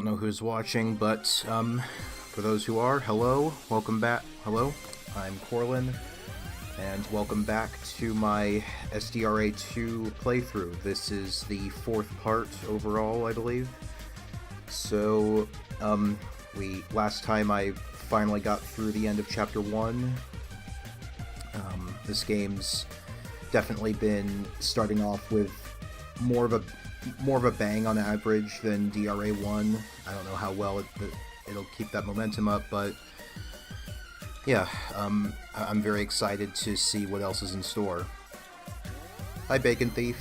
don't know who's watching, but for those who are, hello, welcome back. Hello, I'm Corlin, and welcome back to my SDRA 2 playthrough. This is the fourth part overall, I believe. So, last time I finally got through the end of Chapter 1. This game's definitely been starting off with more of a bang on average than DRA 1. I don't know how well it'll keep that momentum up, but yeah, I'm very excited to see what else is in store. Hi, Bacon Thief.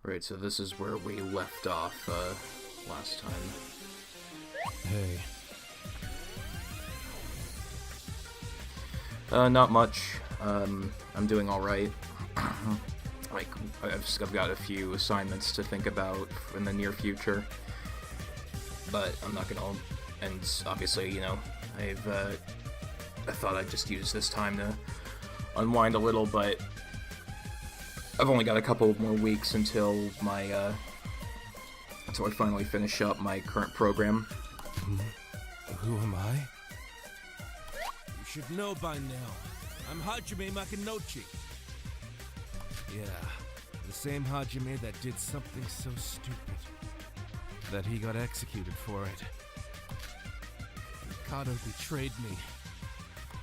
Right, so this is where we left off last time. Hey. Not much. I'm doing all right. Like, I've got a few assignments to think about in the near future, but I'm not gonna. And obviously, you know, I thought I'd just use this time to unwind a little, but I've only got a couple more weeks until I finally finish up my current program. Who am I? You should know by now. I'm Hajime Makinouchi. Yeah, the same Hajime that did something so stupid that he got executed for it. Mikado betrayed me.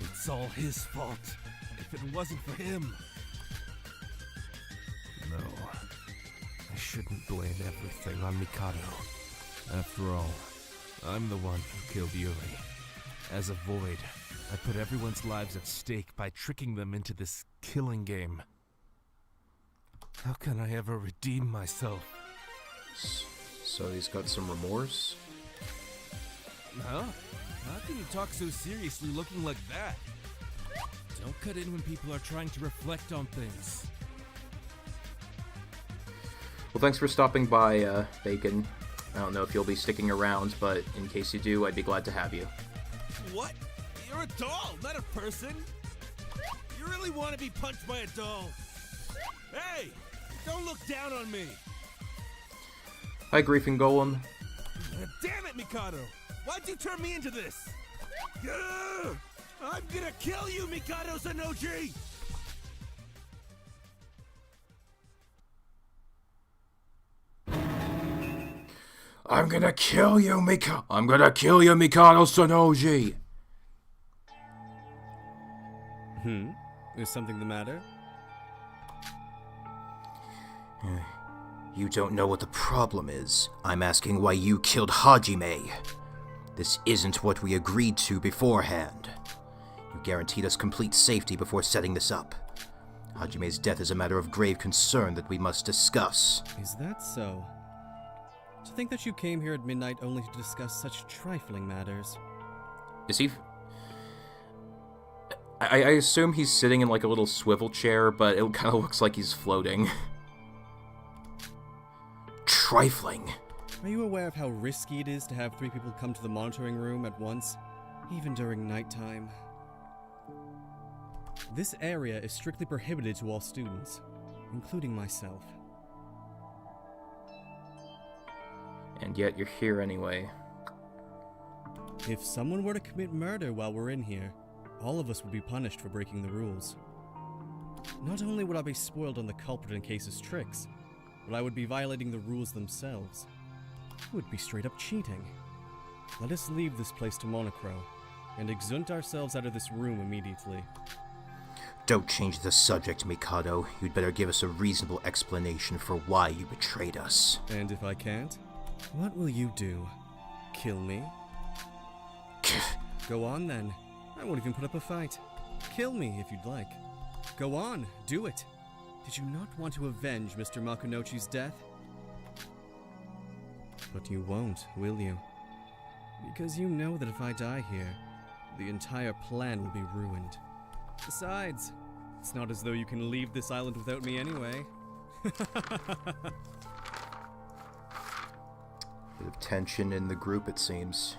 It's all his fault. If it wasn't for him... No, I shouldn't blame everything on Mikado. After all, I'm the one who killed Yuri. As a Void, I put everyone's lives at stake by tricking them into this killing game. How can I ever redeem myself? So he's got some remorse? Huh? How can you talk so seriously looking like that? Don't cut in when people are trying to reflect on things. Well, thanks for stopping by, Bacon. I don't know if you'll be sticking around, but in case you do, I'd be glad to have you. What? You're a doll, not a person? You really want to be punched by a doll? Hey! Don't look down on me! Hi, Griefing Golem. Damn it, Mikado! Why'd you turn me into this? Gah! I'm gonna kill you, Mikado Sanoji! I'm gonna kill you, Mikado Sonoji! Is something the matter? You don't know what the problem is. I'm asking why you killed Hajime. This isn't what we agreed to beforehand. You guaranteed us complete safety before setting this up. Hajime's death is a matter of grave concern that we must discuss. Is that so? To think that you came here at midnight only to discuss such trifling matters. Is he... I assume he's sitting in like a little swivel chair, but it kind of looks like he's floating. Trifling. Are you aware of how risky it is to have 3 people come to the monitoring room at once, even during nighttime? This area is strictly prohibited to all students, including myself. And yet you're here anyway. If someone were to commit murder while we're in here, all of us would be punished for breaking the rules. Not only would I be spoiled on the culprit in case's tricks, but I would be violating the rules themselves. It would be straight up cheating. Let us leave this place to Monocro, and exunt ourselves out of this room immediately. Don't change the subject, Mikado. You'd better give us a reasonable explanation for why you betrayed us. And if I can't, what will you do? Kill me? Go on then. I won't even put up a fight. Kill me if you'd like. Go on, do it. Did you not want to avenge Mr. Makunouchi's death? But you won't, will you? Because you know that if I die here, the entire plan will be ruined. Besides, it's not as though you can leave this island without me anyway. bit of tension in the group, it seems.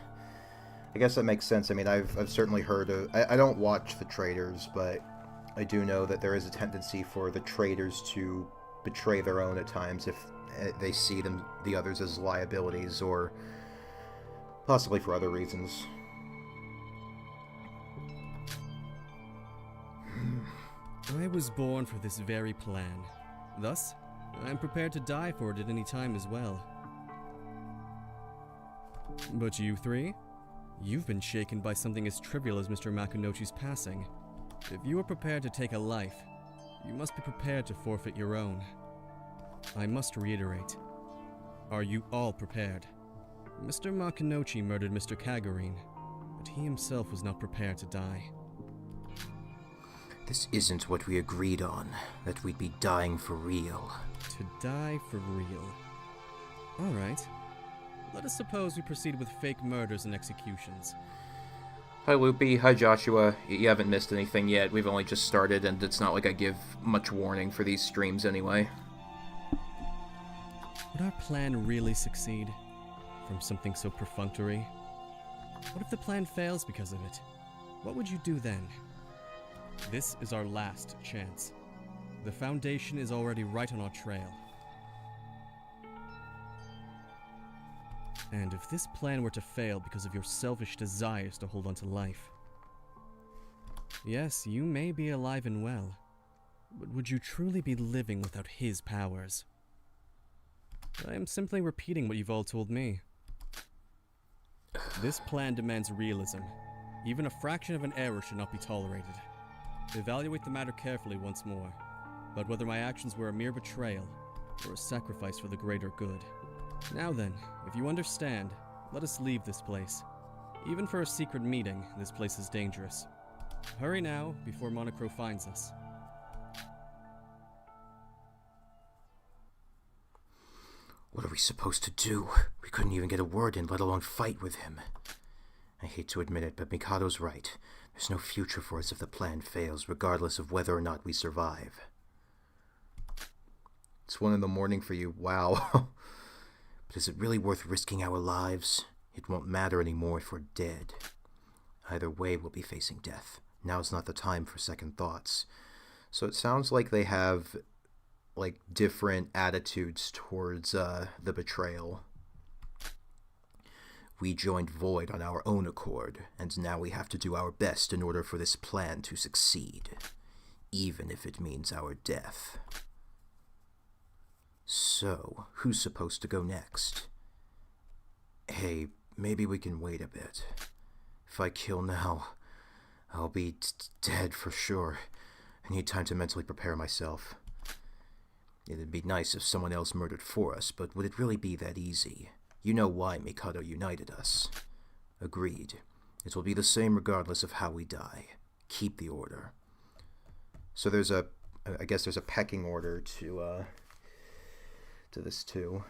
I guess that makes sense. I mean, I've certainly heard of... I don't watch the traders, but I do know that there is a tendency for the traders to betray their own at times if they see the others as liabilities, or possibly for other reasons. I was born for this very plan. Thus, I'm prepared to die for it at any time as well. But you three? You've been shaken by something as trivial as Mr. Makunouchi's passing. If you are prepared to take a life, you must be prepared to forfeit your own. I must reiterate. Are you all prepared? Mr. Makunouchi murdered Mr. Kagurine, but he himself was not prepared to die. This isn't what we agreed on, that we'd be dying for real. To die for real. Alright. Let us suppose we proceed with fake murders and executions. Hi Loopy, hi Joshua. You haven't missed anything yet. We've only just started, and it's not like I give much warning for these streams anyway. Would our plan really succeed? From something so perfunctory? What if the plan fails because of it? What would you do then? This is our last chance. The Foundation is already right on our trail. And if this plan were to fail because of your selfish desires to hold on to life, yes, you may be alive and well, but would you truly be living without his powers? I am simply repeating what you've all told me. This plan demands realism. Even a fraction of an error should not be tolerated. Evaluate the matter carefully once more, but whether my actions were a mere betrayal or a sacrifice for the greater good. Now then, if you understand, let us leave this place. Even for a secret meeting, this place is dangerous. Hurry now, before Monocro finds us. What are we supposed to do? We couldn't even get a word in, let alone fight with him. I hate to admit it, but Mikado's right. There's no future for us if the plan fails, regardless of whether or not we survive. It's 1 a.m. for you, wow. But is it really worth risking our lives? It won't matter anymore if we're dead. Either way, we'll be facing death. Now's not the time for second thoughts. So it sounds like they have, like, different attitudes towards the betrayal. We joined Void on our own accord, and now we have to do our best in order for this plan to succeed, even if it means our death. So, who's supposed to go next? Hey, maybe we can wait a bit. If I kill now, I'll be dead for sure. I need time to mentally prepare myself. It'd be nice if someone else murdered for us, but would it really be that easy? You know why Mikado united us. Agreed. It will be the same regardless of how we die. Keep the order. So there's I guess there's a pecking order to this too.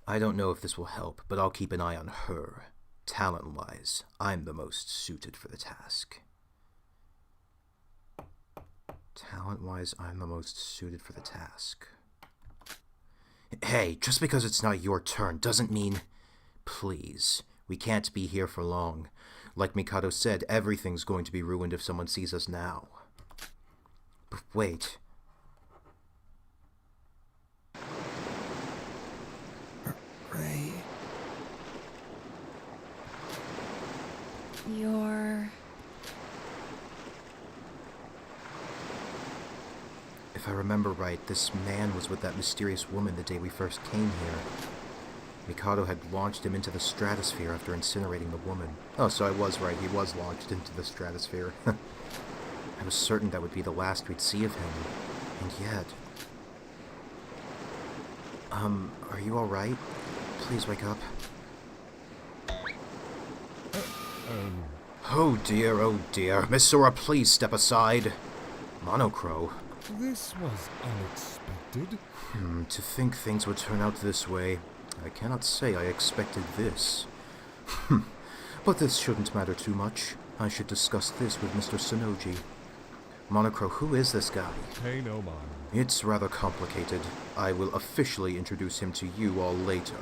I don't know if this will help, but I'll keep an eye on her. Talent-wise, I'm the most suited for the task. Talent-wise, I'm the most suited for the task. Hey, just because it's not your turn doesn't mean... Please, we can't be here for long. Like Mikado said, everything's going to be ruined if someone sees us now. But wait... Ray. You're... If I remember right, this man was with that mysterious woman the day we first came here. Mikado had launched him into the stratosphere after incinerating the woman. Oh, so I was right, he was launched into the stratosphere. I was certain that would be the last we'd see of him. And yet... are you alright? Please wake up. Oh dear. Miss Sora, please step aside. Monocro. This was unexpected. To think things would turn out this way, I cannot say I expected this. But this shouldn't matter too much. I should discuss this with Mr. Sonoji. Monocro, who is this guy? Pay no mind. It's rather complicated. I will officially introduce him to you all later.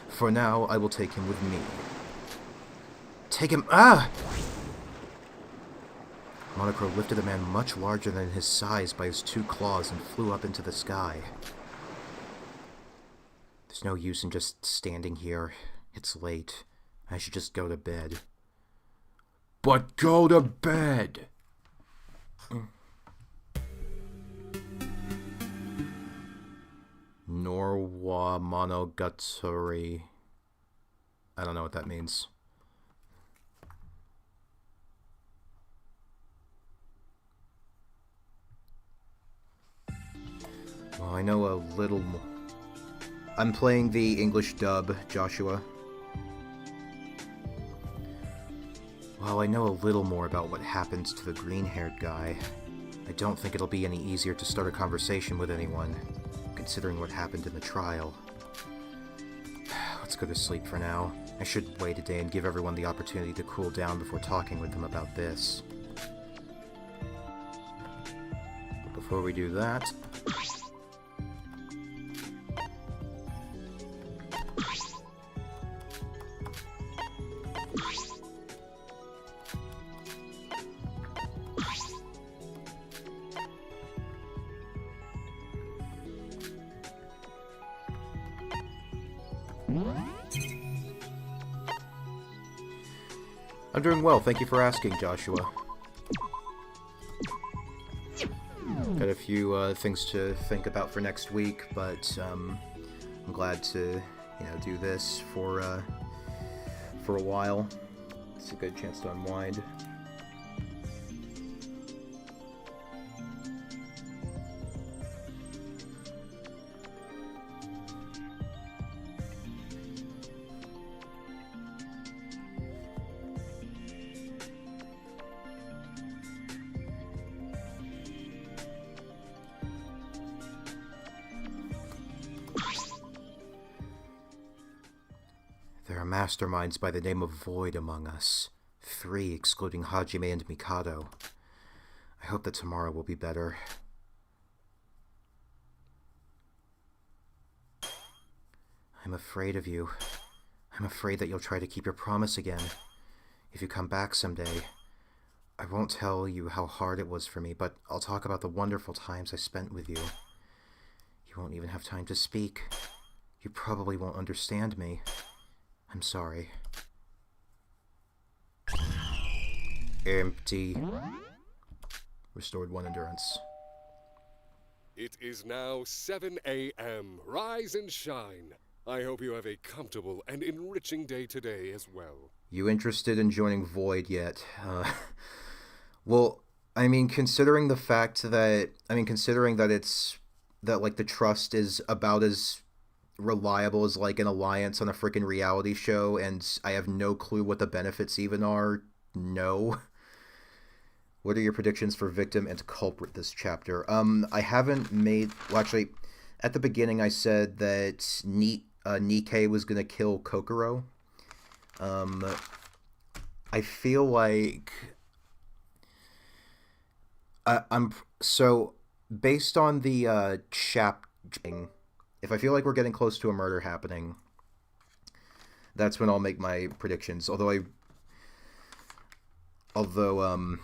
For now, I will take him with me. Take him— Ah! Monocro lifted a man much larger than his size by his 2 claws and flew up into the sky. There's no use in just standing here. It's late. I should just go to bed. But go to bed! Norwa Monogatari. I don't know what that means. Well, I know a little more. I'm playing the English dub, Joshua. Well, I know a little more about what happens to the green-haired guy. I don't think it'll be any easier to start a conversation with anyone, considering what happened in the trial. Let's go to sleep for now. I should wait a day and give everyone the opportunity to cool down before talking with them about this. But before we do that... I'm doing well, thank you for asking, Joshua. Got a few things to think about for next week, but I'm glad to, do this for a while. It's a good chance to unwind. There are masterminds by the name of Void among us. 3, excluding Hajime and Mikado. I hope that tomorrow will be better. I'm afraid of you. I'm afraid that you'll try to keep your promise again. If you come back someday, I won't tell you how hard it was for me, but I'll talk about the wonderful times I spent with you. You won't even have time to speak. You probably won't understand me. I'm sorry. Empty. Restored 1 endurance. It is now 7 a.m. Rise and shine. I hope you have a comfortable and enriching day today as well. You interested in joining Void yet? Well, I mean, considering the fact that... considering that it's... that, the trust is about as reliable as, an alliance on a freaking reality show, and I have no clue what the benefits even are. No. What are your predictions for victim and culprit this chapter? I haven't made... Well, actually, at the beginning I said that Nikkei was going to kill Kokoro. I feel like... I'm... So, based on the chapter... If I feel like we're getting close to a murder happening, that's when I'll make my predictions. Although I'm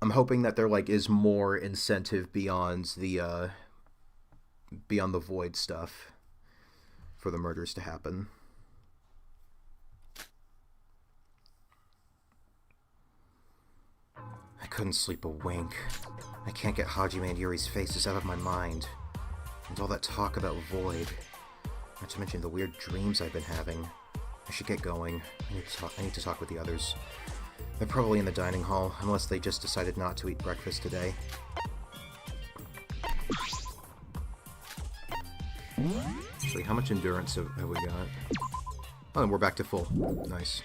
hoping that there is more incentive beyond the Void stuff for the murders to happen. I couldn't sleep a wink. I can't get Hajime and Yuri's faces out of my mind. And all that talk about Void. Not to mention the weird dreams I've been having. I should get going. I need to talk with the others. They're probably in the dining hall, unless they just decided not to eat breakfast today. Actually, how much endurance have we got? Oh, and we're back to full. Nice.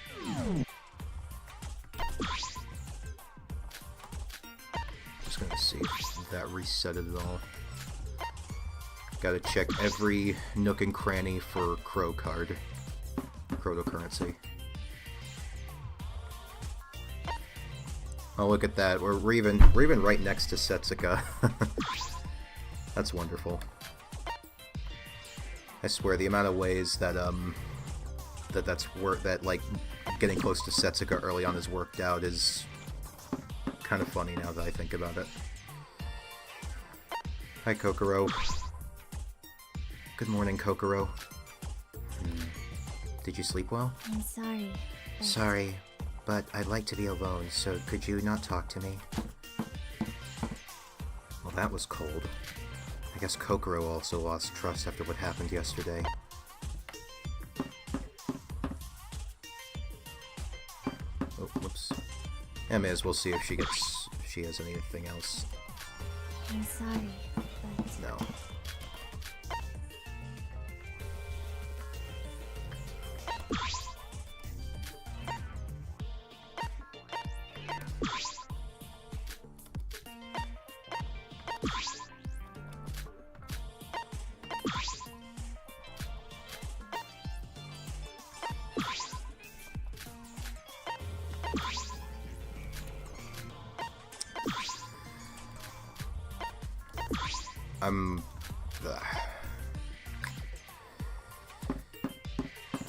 Just gonna see if that reset it at all. Gotta check every nook and cranny for Crow card. Cryptocurrency. Oh, look at that. We're even right next to Setsuka. That's wonderful. I swear, the amount of ways that like getting close to Setsuka early on is worked out is kind of funny now that I think about it. Hi, Kokoro. Good morning, Kokoro. Did you sleep well? I'm sorry. Sorry, but I'd like to be alone, so could you not talk to me? Well, that was cold. I guess Kokoro also lost trust after what happened yesterday. Oh, whoops. I may as well see if she has anything else. I'm sorry, but... No.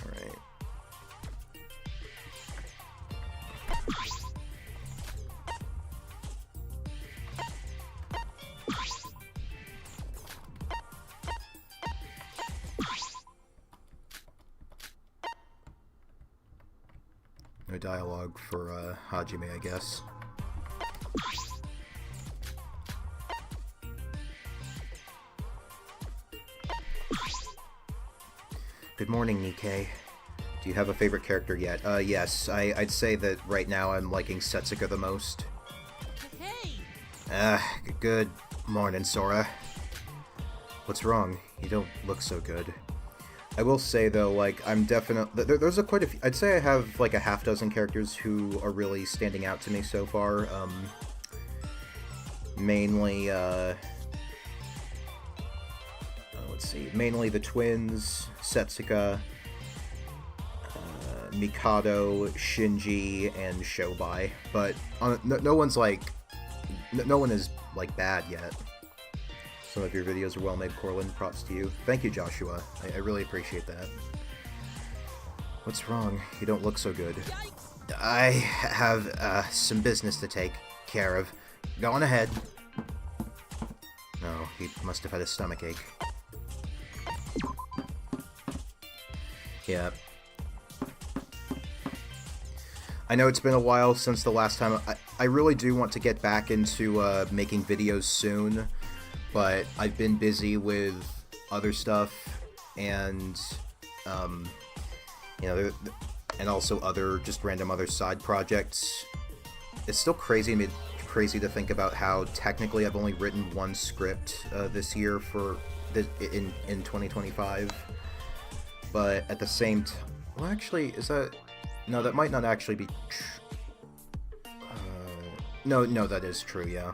Alright. No dialogue for Hajime, I guess. Good morning, Nikkei. Do you have a favorite character yet? Yes. I'd say that right now I'm liking Setsuka the most. Hey! Good morning, Sora. What's wrong? You don't look so good. I will say, though, like, I'm definitely... There's quite a few... I'd say I have, like, a half dozen characters who are really standing out to me so far. Mainly, let's see. Mainly the twins, Setsuka, Mikado, Shinji, and Shobai. But no one's, like... No one is, like, bad yet. Some of your videos are well made, Corlin. Props to you. Thank you, Joshua. I really appreciate that. What's wrong? You don't look so good. I have some business to take care of. Go on ahead. No, he must have had a stomachache. Yeah. I know it's been a while since the last time. I really do want to get back into making videos soon. But I've been busy with other stuff, and, you know, and also other, just random other side projects. It's still crazy to think about how technically I've only written one script this year for in 2025. But at the same time, well, actually, is that... No, that might not actually be no, that is true, yeah.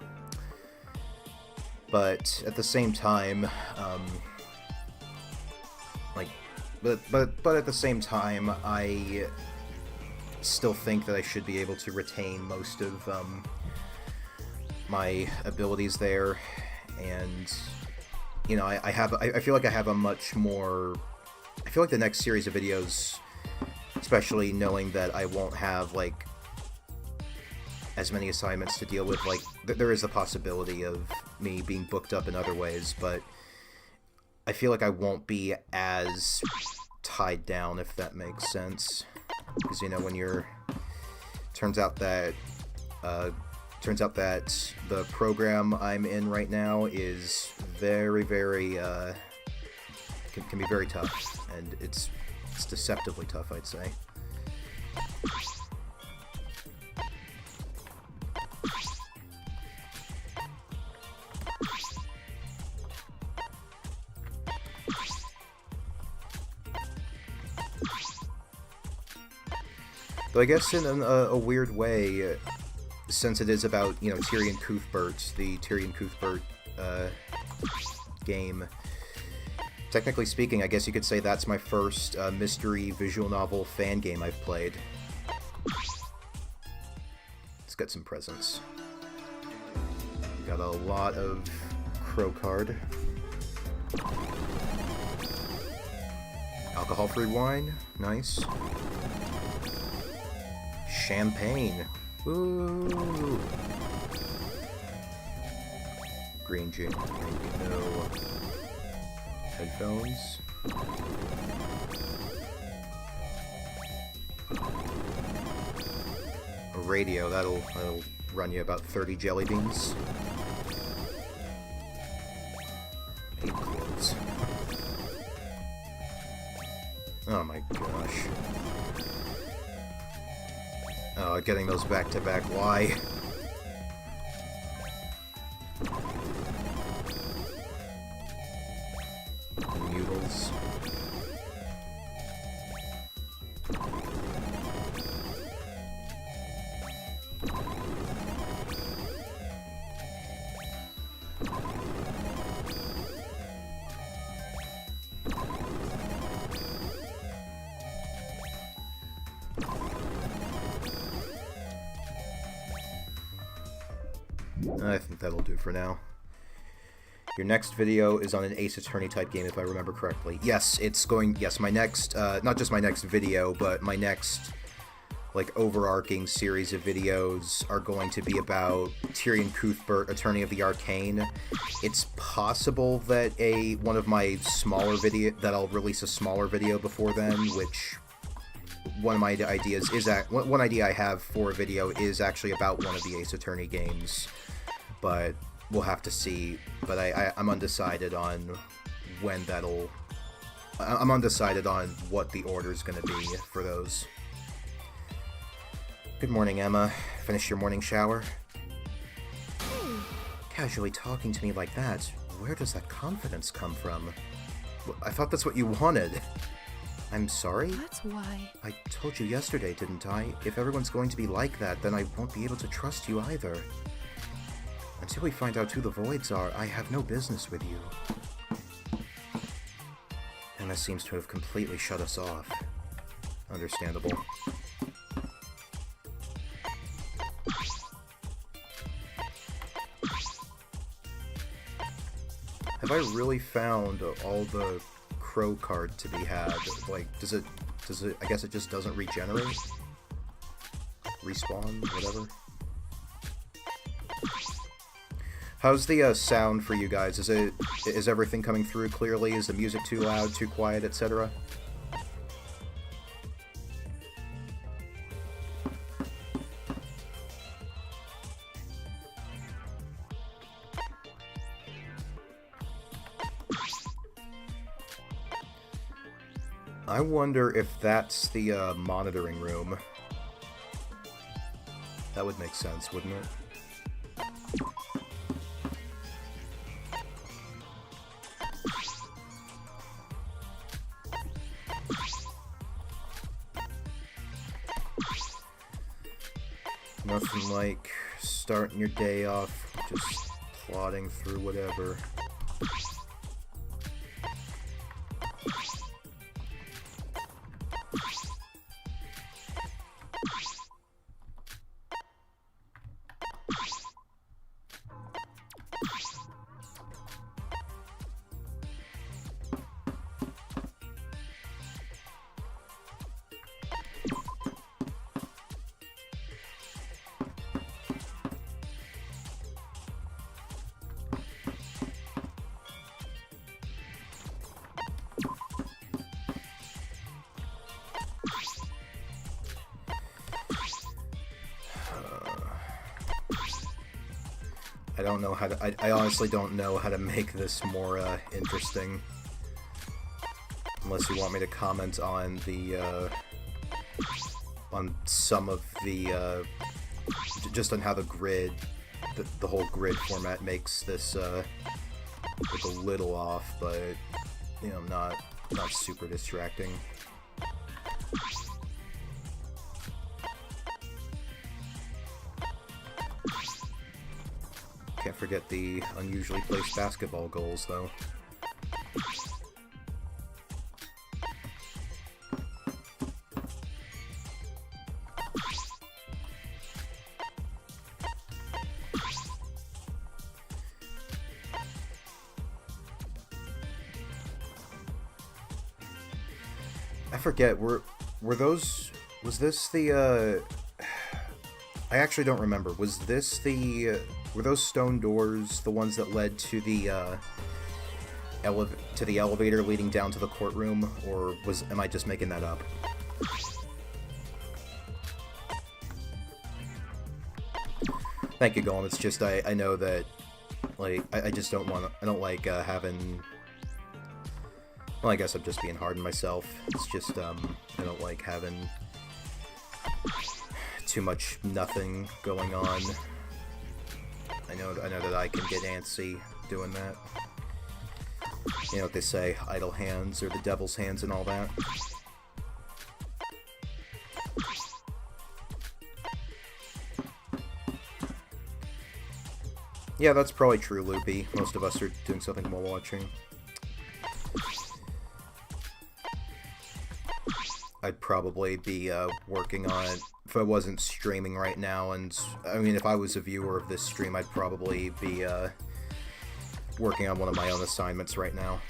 But at the same time, like, but at the same time, I still think that I should be able to retain most of my abilities there, and you know, I feel like I have a much more. I feel like the next series of videos, especially knowing that I won't have like as many assignments to deal with, like, there is a possibility of me being booked up in other ways, but I feel like I won't be as tied down, if that makes sense. Because, you know, when you're... Turns out that the program I'm in right now is very, very, can be very tough, and it's deceptively tough, I'd say. Though I guess in a weird way, since it is about, you know, Tyrion Cuthbert, the Tyrion Cuthbert game, technically speaking, I guess you could say that's my first mystery visual novel fan game I've played. get some presents. Got a lot of Crow card. Alcohol-free wine. Nice. Champagne. Ooh. Green gin. No. Headphones. A radio. That'll run you about 30 jelly beans. Eight clothes. Oh my gosh. Oh, getting those back to back. Why? Noodles. I think that'll do for now. Your next video is on an Ace Attorney type game, if I remember correctly. Yes, it's going... Yes, my next... not just my next video, but my next, like, overarching series of videos are going to be about Tyrion Cuthbert, Attorney of the Arcane. It's possible that one of my smaller video... that I'll release a smaller video before then, which... One of my ideas is... One idea I have for a video is actually about one of the Ace Attorney games. But we'll have to see. But I'm undecided on when that'll... I'm undecided on what the order's gonna be for those. Good morning, Emma. Finished your morning shower? Casually talking to me like that, where does that confidence come from? I thought that's what you wanted. I'm sorry? That's why. I told you yesterday, didn't I? If everyone's going to be like that, then I won't be able to trust you either. Until we find out who the Voids are, I have no business with you. Emma seems to have completely shut us off. Understandable. Have I really found all the Crow card to be had? Like, does it, I guess it just doesn't regenerate? Respawn? Whatever? How's the sound for you guys? Is everything coming through clearly? Is the music too loud, too quiet, etc.? I wonder if that's the monitoring room. That would make sense, wouldn't it? Nothing like starting your day off just plodding through whatever. I don't know how to... I honestly don't know how to make this more interesting. Unless you want me to comment on the... on some of the... just on how the grid... the whole grid format makes this look a little off, but, you know, not super distracting. Can't forget the unusually placed basketball goals, though. I forget, were those... Was this the, I actually don't remember. Was this the... Were those stone doors the ones that led to the, elevator leading down to the courtroom? Or am I just making that up? Thank you, Golem. It's just, I know that, like, I just don't want to... I don't like, having... Well, I guess I'm just being hard on myself. It's just, I don't like having too much nothing going on. I know that I can get antsy doing that. You know what they say, idle hands or the devil's hands and all that. Yeah, that's probably true, Loopy. Most of us are doing something while watching. I'd probably be working on it if I wasn't streaming right now, and I mean, if I was a viewer of this stream, I'd probably be working on one of my own assignments right now.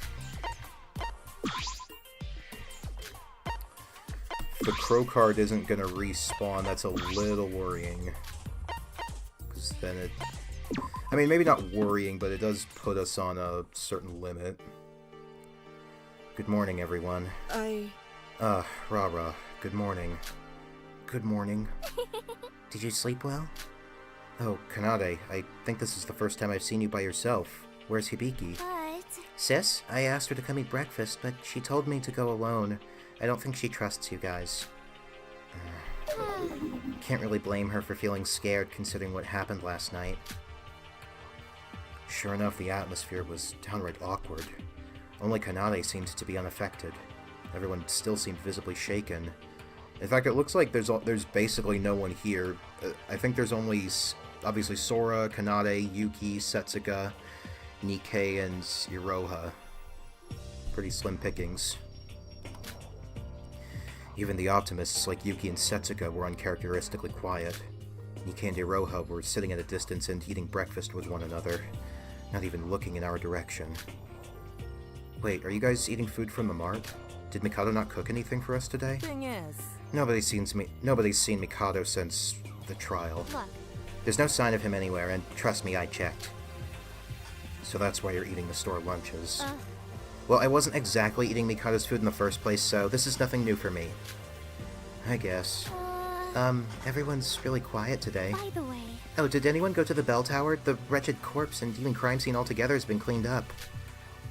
If the crow card isn't gonna respawn, that's a little worrying. Because then it... I mean, maybe not worrying, but it does put us on a certain limit. Good morning, everyone. Rara, good morning. Good morning. Did you sleep well? Oh, Kanade, I think this is the first time I've seen you by yourself. Where's Hibiki? But... Sis, I asked her to come eat breakfast, but she told me to go alone. I don't think she trusts you guys. Can't really blame her for feeling scared considering what happened last night. Sure enough, the atmosphere was downright awkward. Only Kanade seemed to be unaffected. Everyone still seemed visibly shaken. In fact, it looks like there's basically no one here. I think there's only, obviously, Sora, Kanade, Yuki, Setsuka, Nikkei, and Iroha. Pretty slim pickings. Even the optimists like Yuki and Setsuka were uncharacteristically quiet. Nikkei and Iroha were sitting at a distance and eating breakfast with one another, not even looking in our direction. Wait, are you guys eating food from the mart? Did Mikado not cook anything for us today? Thing is, Nobody's seen Mikado since the trial. Look, There's no sign of him anywhere, and trust me, I checked. So that's why you're eating the store lunches. Well, I wasn't exactly eating Mikado's food in the first place, so this is nothing new for me. I guess. Everyone's really quiet today. by the way, Oh, did anyone go to the bell tower? The wretched corpse and even crime scene altogether has been cleaned up.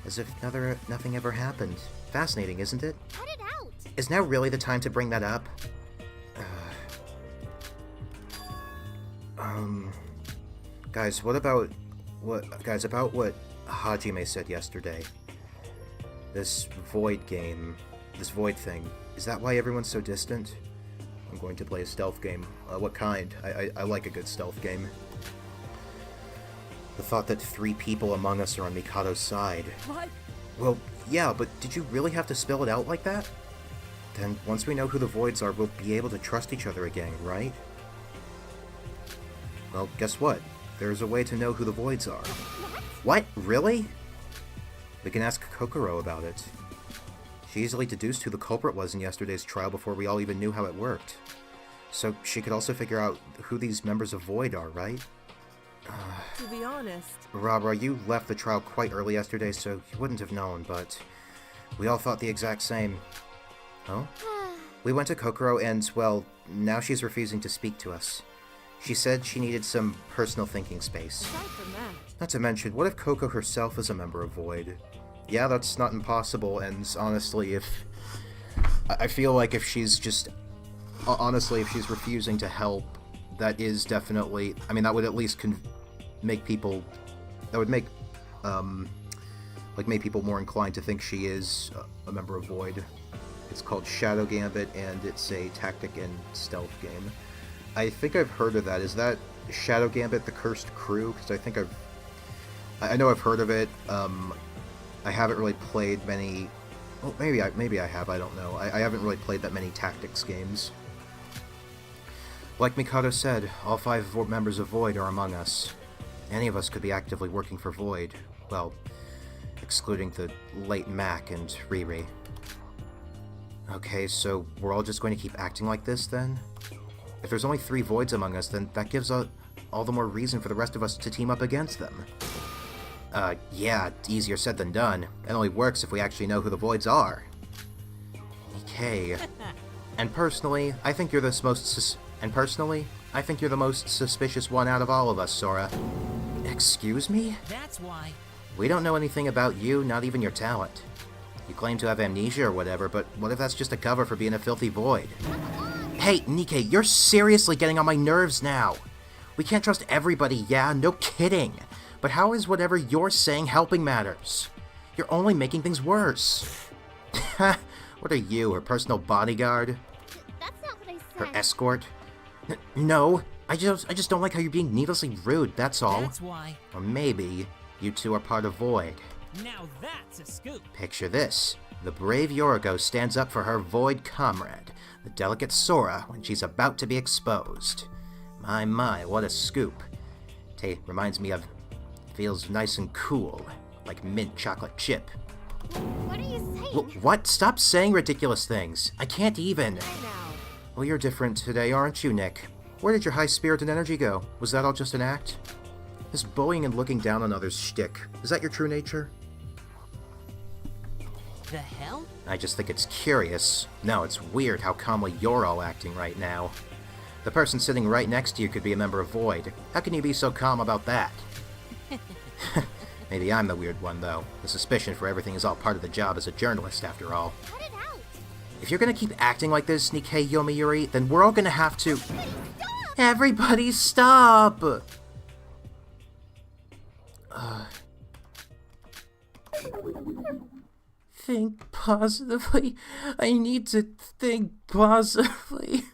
As if nothing ever happened. Fascinating, isn't it? cut it out! Is now really the time to bring that up? Guys, about what Hajime said yesterday? This void game, this void thing, is that why everyone's so distant? I'm going to play a stealth game. What kind? I like a good stealth game. The thought that 3 people among us are on Mikado's side. what? Well, yeah, but did you really have to spell it out like that? Then, once we know who the Voids are, we'll be able to trust each other again, right? Well, guess what? There's a way to know who the Voids are. What? Really? We can ask Kokoro about it. She easily deduced who the culprit was in yesterday's trial before we all even knew how it worked. So she could also figure out who these members of Void are, right? To be honest, Robra, you left the trial quite early yesterday, so you wouldn't have known, but we all thought the exact same. Oh? We went to Kokoro and, well, now she's refusing to speak to us. She said she needed some personal thinking space. aside from that, Not to mention, what if Coco herself is a member of Void? Yeah, that's not impossible, and honestly, I feel like if she's just... Honestly, if she's refusing to help, that is definitely... I mean, that would at least make people... That would make, make people more inclined to think she is a member of Void. It's called Shadow Gambit, and it's a tactic and stealth game. I think I've heard of that. Is that Shadow Gambit the Cursed Crew? Because I know I've heard of it. I haven't really played many... Well, maybe I have, I don't know. I haven't really played that many tactics games. Like Mikado said, all 5 members of Void are among us. Any of us could be actively working for Void. Well, excluding the late Mac and Riri. Okay, so we're all just going to keep acting like this, then? If there's only 3 voids among us, then that gives all the more reason for the rest of us to team up against them. Yeah, easier said than done. It only works if we actually know who the voids are. Okay. And personally, I think you're the most suspicious one out of all of us, Sora. Excuse me? That's why. We don't know anything about you, not even your talent. You claim to have amnesia or whatever, but what if that's just a cover for being a filthy void? Hey, Nikke, you're seriously getting on my nerves now. We can't trust everybody, yeah, no kidding. But how is whatever you're saying helping matters? You're only making things worse. What are you, her personal bodyguard? That's not what I Her said. escort? No, I just don't like how you're being needlessly rude, that's all. That's why. Or maybe you two are part of Void. Now that's a scoop. Picture this. The brave Orinoco stands up for her Void comrade, the delicate Sora, when she's about to be exposed. My, what a scoop. Reminds me of... feels nice and cool, like mint chocolate chip. What are you saying? What? Stop saying ridiculous things. I can't even. Hey now. Well, you're different today, aren't you, Nick? Where did your high spirit and energy go? Was that all just an act? This bullying and looking down on others shtick, is that your true nature? The hell? I just think it's curious. No, it's weird how calmly you're all acting right now. The person sitting right next to you could be a member of Void. How can you be so calm about that? Maybe I'm the weird one, though. The suspicion for everything is all part of the job as a journalist, after all. Cut it out. If you're gonna keep acting like this, Nikke Yomiuri, then we're all gonna have to... Everybody stop! Think positively. I need to think positively.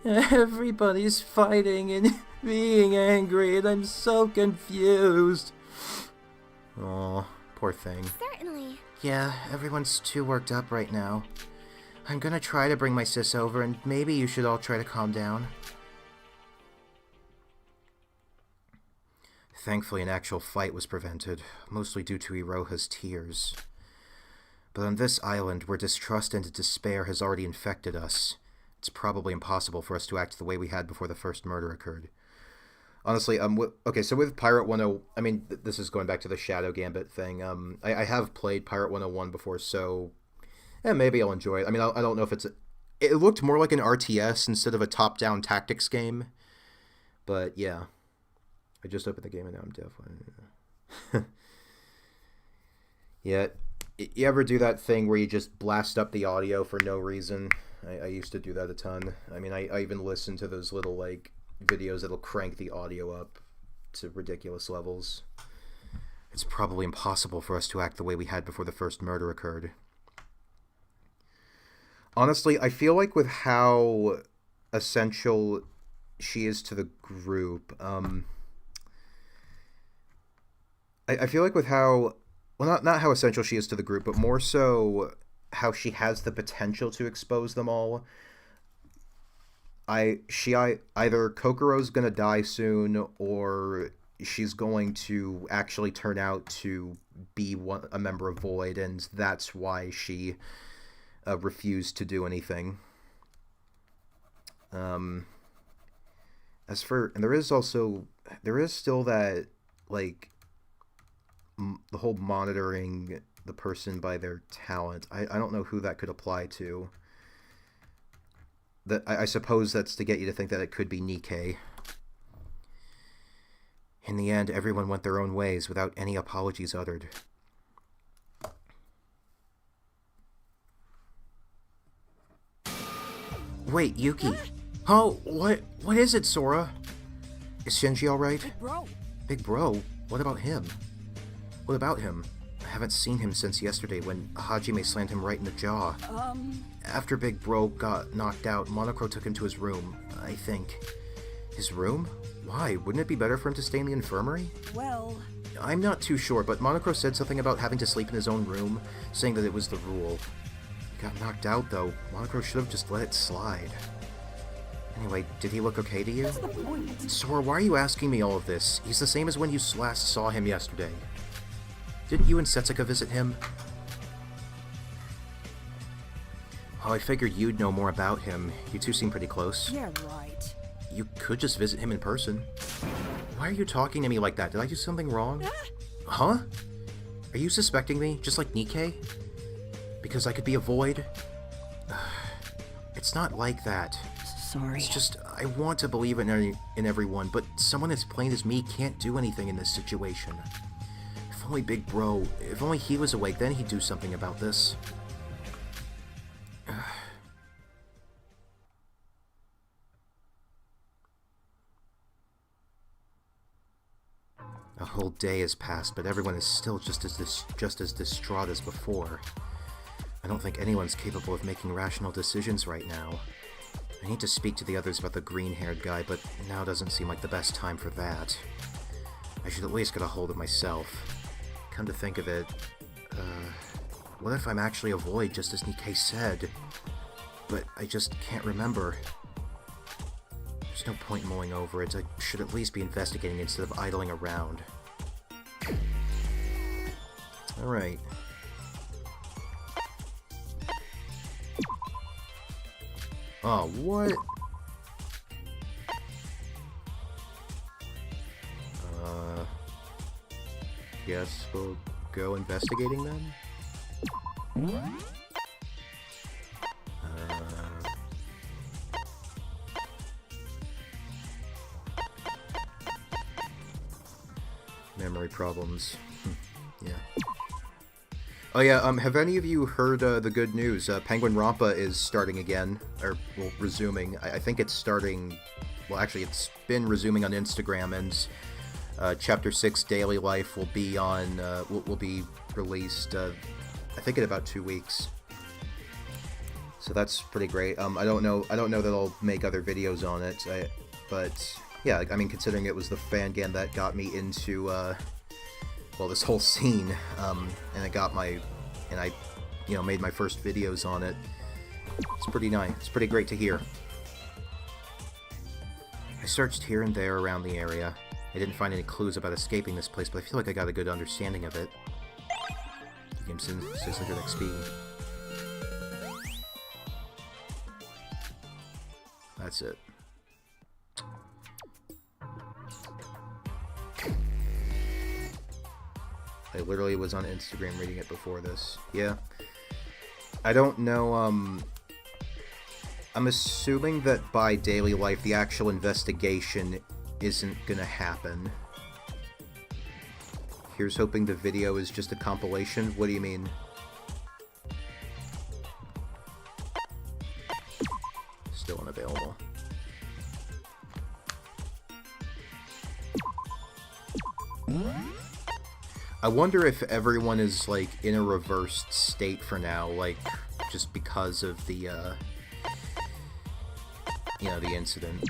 Everybody's fighting and being angry, and I'm so confused. Oh, poor thing. Certainly. Yeah, everyone's too worked up right now. I'm gonna try to bring my sis over, and maybe you should all try to calm down. Thankfully, an actual fight was prevented, mostly due to Iroha's tears. But on this island, where distrust and despair has already infected us, it's probably impossible for us to act the way we had before the first murder occurred. Honestly, okay, so with Pirate 10... I mean, this is going back to the Shadow Gambit thing. I have played Pirate 101 before, so... maybe I'll enjoy it. I mean, I don't know if it's... It looked more like an RTS instead of a top-down tactics game. But, yeah. I just opened the game and now I'm definitely... Yeah. You ever do that thing where you just blast up the audio for no reason? I used to do that a ton. I mean, I even listen to those little, like, videos that'll crank the audio up to ridiculous levels. It's probably impossible for us to act the way we had before the first murder occurred. Honestly, I feel like with how essential she is to the group, I feel like with how... Well, not how essential she is to the group, but more so how she has the potential to expose them all. Either Kokoro's gonna die soon, or she's going to actually turn out to be a member of Void, and that's why she refused to do anything. And there is still that, like, the whole monitoring the person by their talent. I don't know who that could apply to. I suppose that's to get you to think that it could be Nikke. In the end, everyone went their own ways without any apologies uttered. Wait, Yuki. Oh, what is it, Sora? Is Shinji alright? Bro. Big bro? What about him? What about him? I haven't seen him since yesterday when Hajime slammed him right in the jaw. After Big Bro got knocked out, Monocro took him to his room, I think. His room? Why? Wouldn't it be better for him to stay in the infirmary? Well... I'm not too sure, but Monocro said something about having to sleep in his own room, saying that it was the rule. He got knocked out, though. Monocro should have just let it slide. Anyway, did he look okay to you? What's the point? Sora, why are you asking me all of this? He's the same as when you last saw him yesterday. Didn't you and Setsuka visit him? Oh, I figured you'd know more about him. You two seem pretty close. Yeah, right. You could just visit him in person. Why are you talking to me like that? Did I do something wrong? Huh? Are you suspecting me, just like Nikkei? Because I could be a void? It's not like that. Sorry. It's just, I want to believe in everyone, but someone as plain as me can't do anything in this situation. If only Big Bro, if only he was awake, then he'd do something about this. A whole day has passed, but everyone is still just as distraught as before. I don't think anyone's capable of making rational decisions right now. I need to speak to the others about the green-haired guy, but now doesn't seem like the best time for that. I should at least get a hold of myself. Come to think of it, what if I'm actually a void, just as Nikkei said? But I just can't remember. There's no point mulling over it. I should at least be investigating instead of idling around. Alright. Oh, what? Guess we'll go investigating then? Memory problems. Yeah. Oh yeah, have any of you heard the good news? Danganronpa is starting again, or, well, resuming. I think it's starting, well actually it's been resuming on Instagram, and Chapter 6 Daily Life will be on, will be released, I think in about 2 weeks. So that's pretty great. I don't know that I'll make other videos on it, but yeah, I mean, considering it was the fangame that got me into, well, this whole scene, and I, you know, made my first videos on it. It's pretty nice. It's pretty great to hear. I searched here and there around the area. I didn't find any clues about escaping this place, but I feel like I got a good understanding of it. The game says 600 XP. That's it. I literally was on Instagram reading it before this. Yeah. I don't know, I'm assuming that by daily life, the actual investigation isn't gonna happen. Here's hoping the video is just a compilation. What do you mean? Still unavailable. I wonder if everyone is, like, in a reversed state for now, like, just because of the, you know, the incident.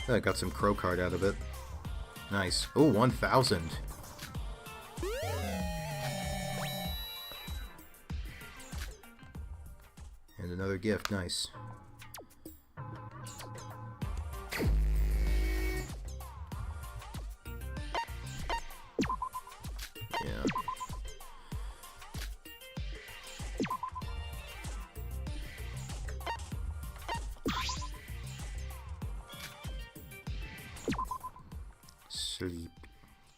I got some crow card out of it. Nice. Oh, 1,000. And another gift. Nice. Yeah. Sleep.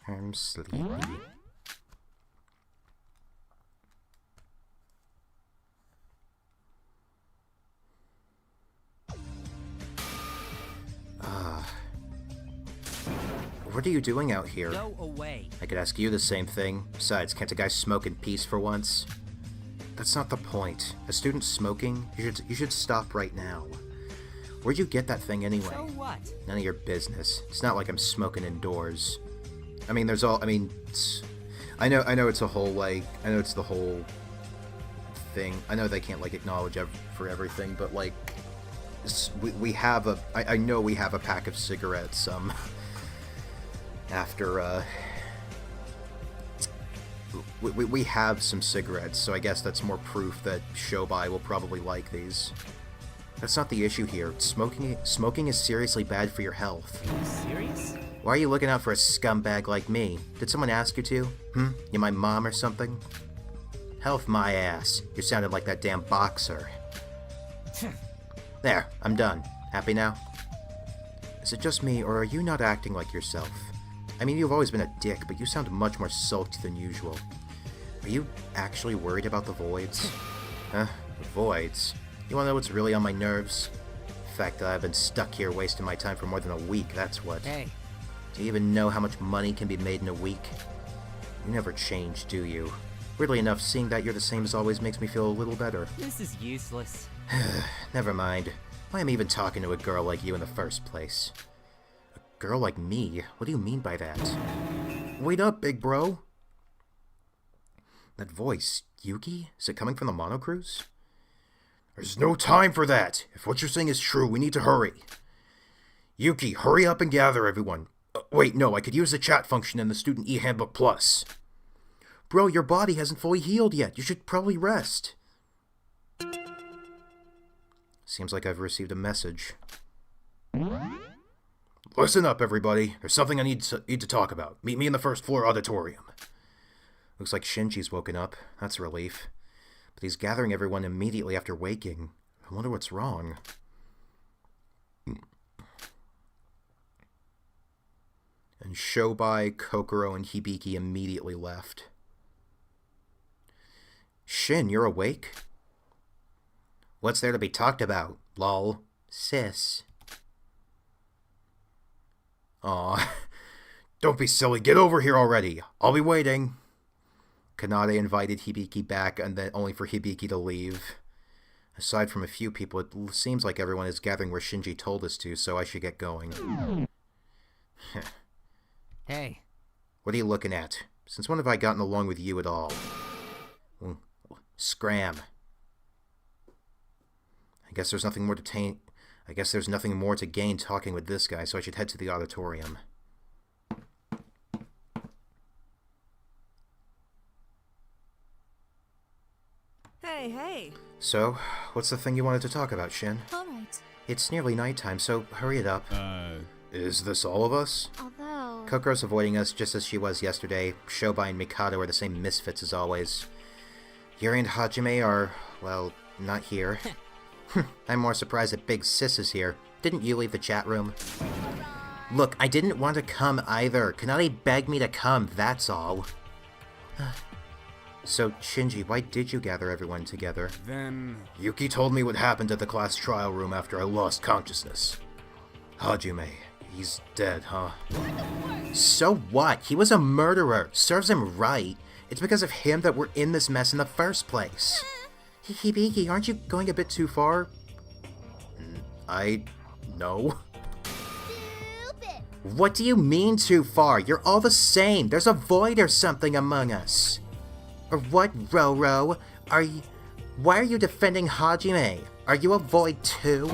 I'm sleepy. What are you doing out here? Go away. I could ask you the same thing. Besides, can't a guy smoke in peace for once? That's not the point. A student smoking? You should stop right now. Where'd you get that thing anyway? So what? None of your business. It's not like I'm smoking indoors. I mean, there's all. I mean, I know it's a whole, like, I know it's the whole thing. I know they can't, like, acknowledge for everything, but, like, we have a. I know we have a pack of cigarettes. After we have some cigarettes, so I guess that's more proof that Shobai will probably like these. That's not the issue here. Smoking is seriously bad for your health. Are you serious? Why are you looking out for a scumbag like me? Did someone ask you to? You my mom or something? Health my ass. You sounded like that damn boxer. There, I'm done. Happy now? Is it just me, or are you not acting like yourself? I mean, you've always been a dick, but you sound much more sulked than usual. Are you actually worried about the voids? Huh? Voids? You wanna know what's really on my nerves? The fact that I've been stuck here wasting my time for more than a week, that's what. Hey. Do you even know how much money can be made in a week? You never change, do you? Weirdly enough, seeing that you're the same as always makes me feel a little better. This is useless. Never mind. Why am I even talking to a girl like you in the first place? A girl like me? What do you mean by that? Wait up, big bro! That voice, Yuki? Is it coming from the monocruise? There's no time for that! If what you're saying is true, we need to hurry. Yuki, hurry up and gather everyone. Wait, no, I could use the chat function in the Student E-Handbook Plus. Bro, your body hasn't fully healed yet. You should probably rest. Seems like I've received a message. Listen up, everybody. There's something I need to talk about. Meet me in the first floor auditorium. Looks like Shinji's woken up. That's a relief. But he's gathering everyone immediately after waking. I wonder what's wrong. And Shobai, Kokoro, and Hibiki immediately left. Shin, you're awake? What's there to be talked about? Lol. Sis. Aw. Don't be silly. Get over here already. I'll be waiting. Kanade invited Hibiki back, and then only for Hibiki to leave. Aside from a few people, it seems like everyone is gathering where Shinji told us to, so I should get going. Hey. What are you looking at? Since when have I gotten along with you at all? Scram. I guess there's nothing more to gain talking with this guy, so I should head to the auditorium. Hey. So, what's the thing you wanted to talk about, Shin? Alright. It's nearly nighttime, so hurry it up. Is this all of us? Although... Kokoro's avoiding us just as she was yesterday. Shobai and Mikado are the same misfits as always. Yuri and Hajime are, well, not here. I'm more surprised that Big Sis is here. Didn't you leave the chat room? Look, I didn't want to come either. Kanade begged me to come, that's all. So, Shinji, why did you gather everyone together? Then... Yuki told me what happened at the class trial room after I lost consciousness. Hajime, he's dead, huh? So what? He was a murderer. Serves him right. It's because of him that we're in this mess in the first place. Hibiki, aren't you going a bit too far? No. Stupid! What do you mean too far? You're all the same. There's a void or something among us. Or what, Roro? Why are you defending Hajime? Are you a void too?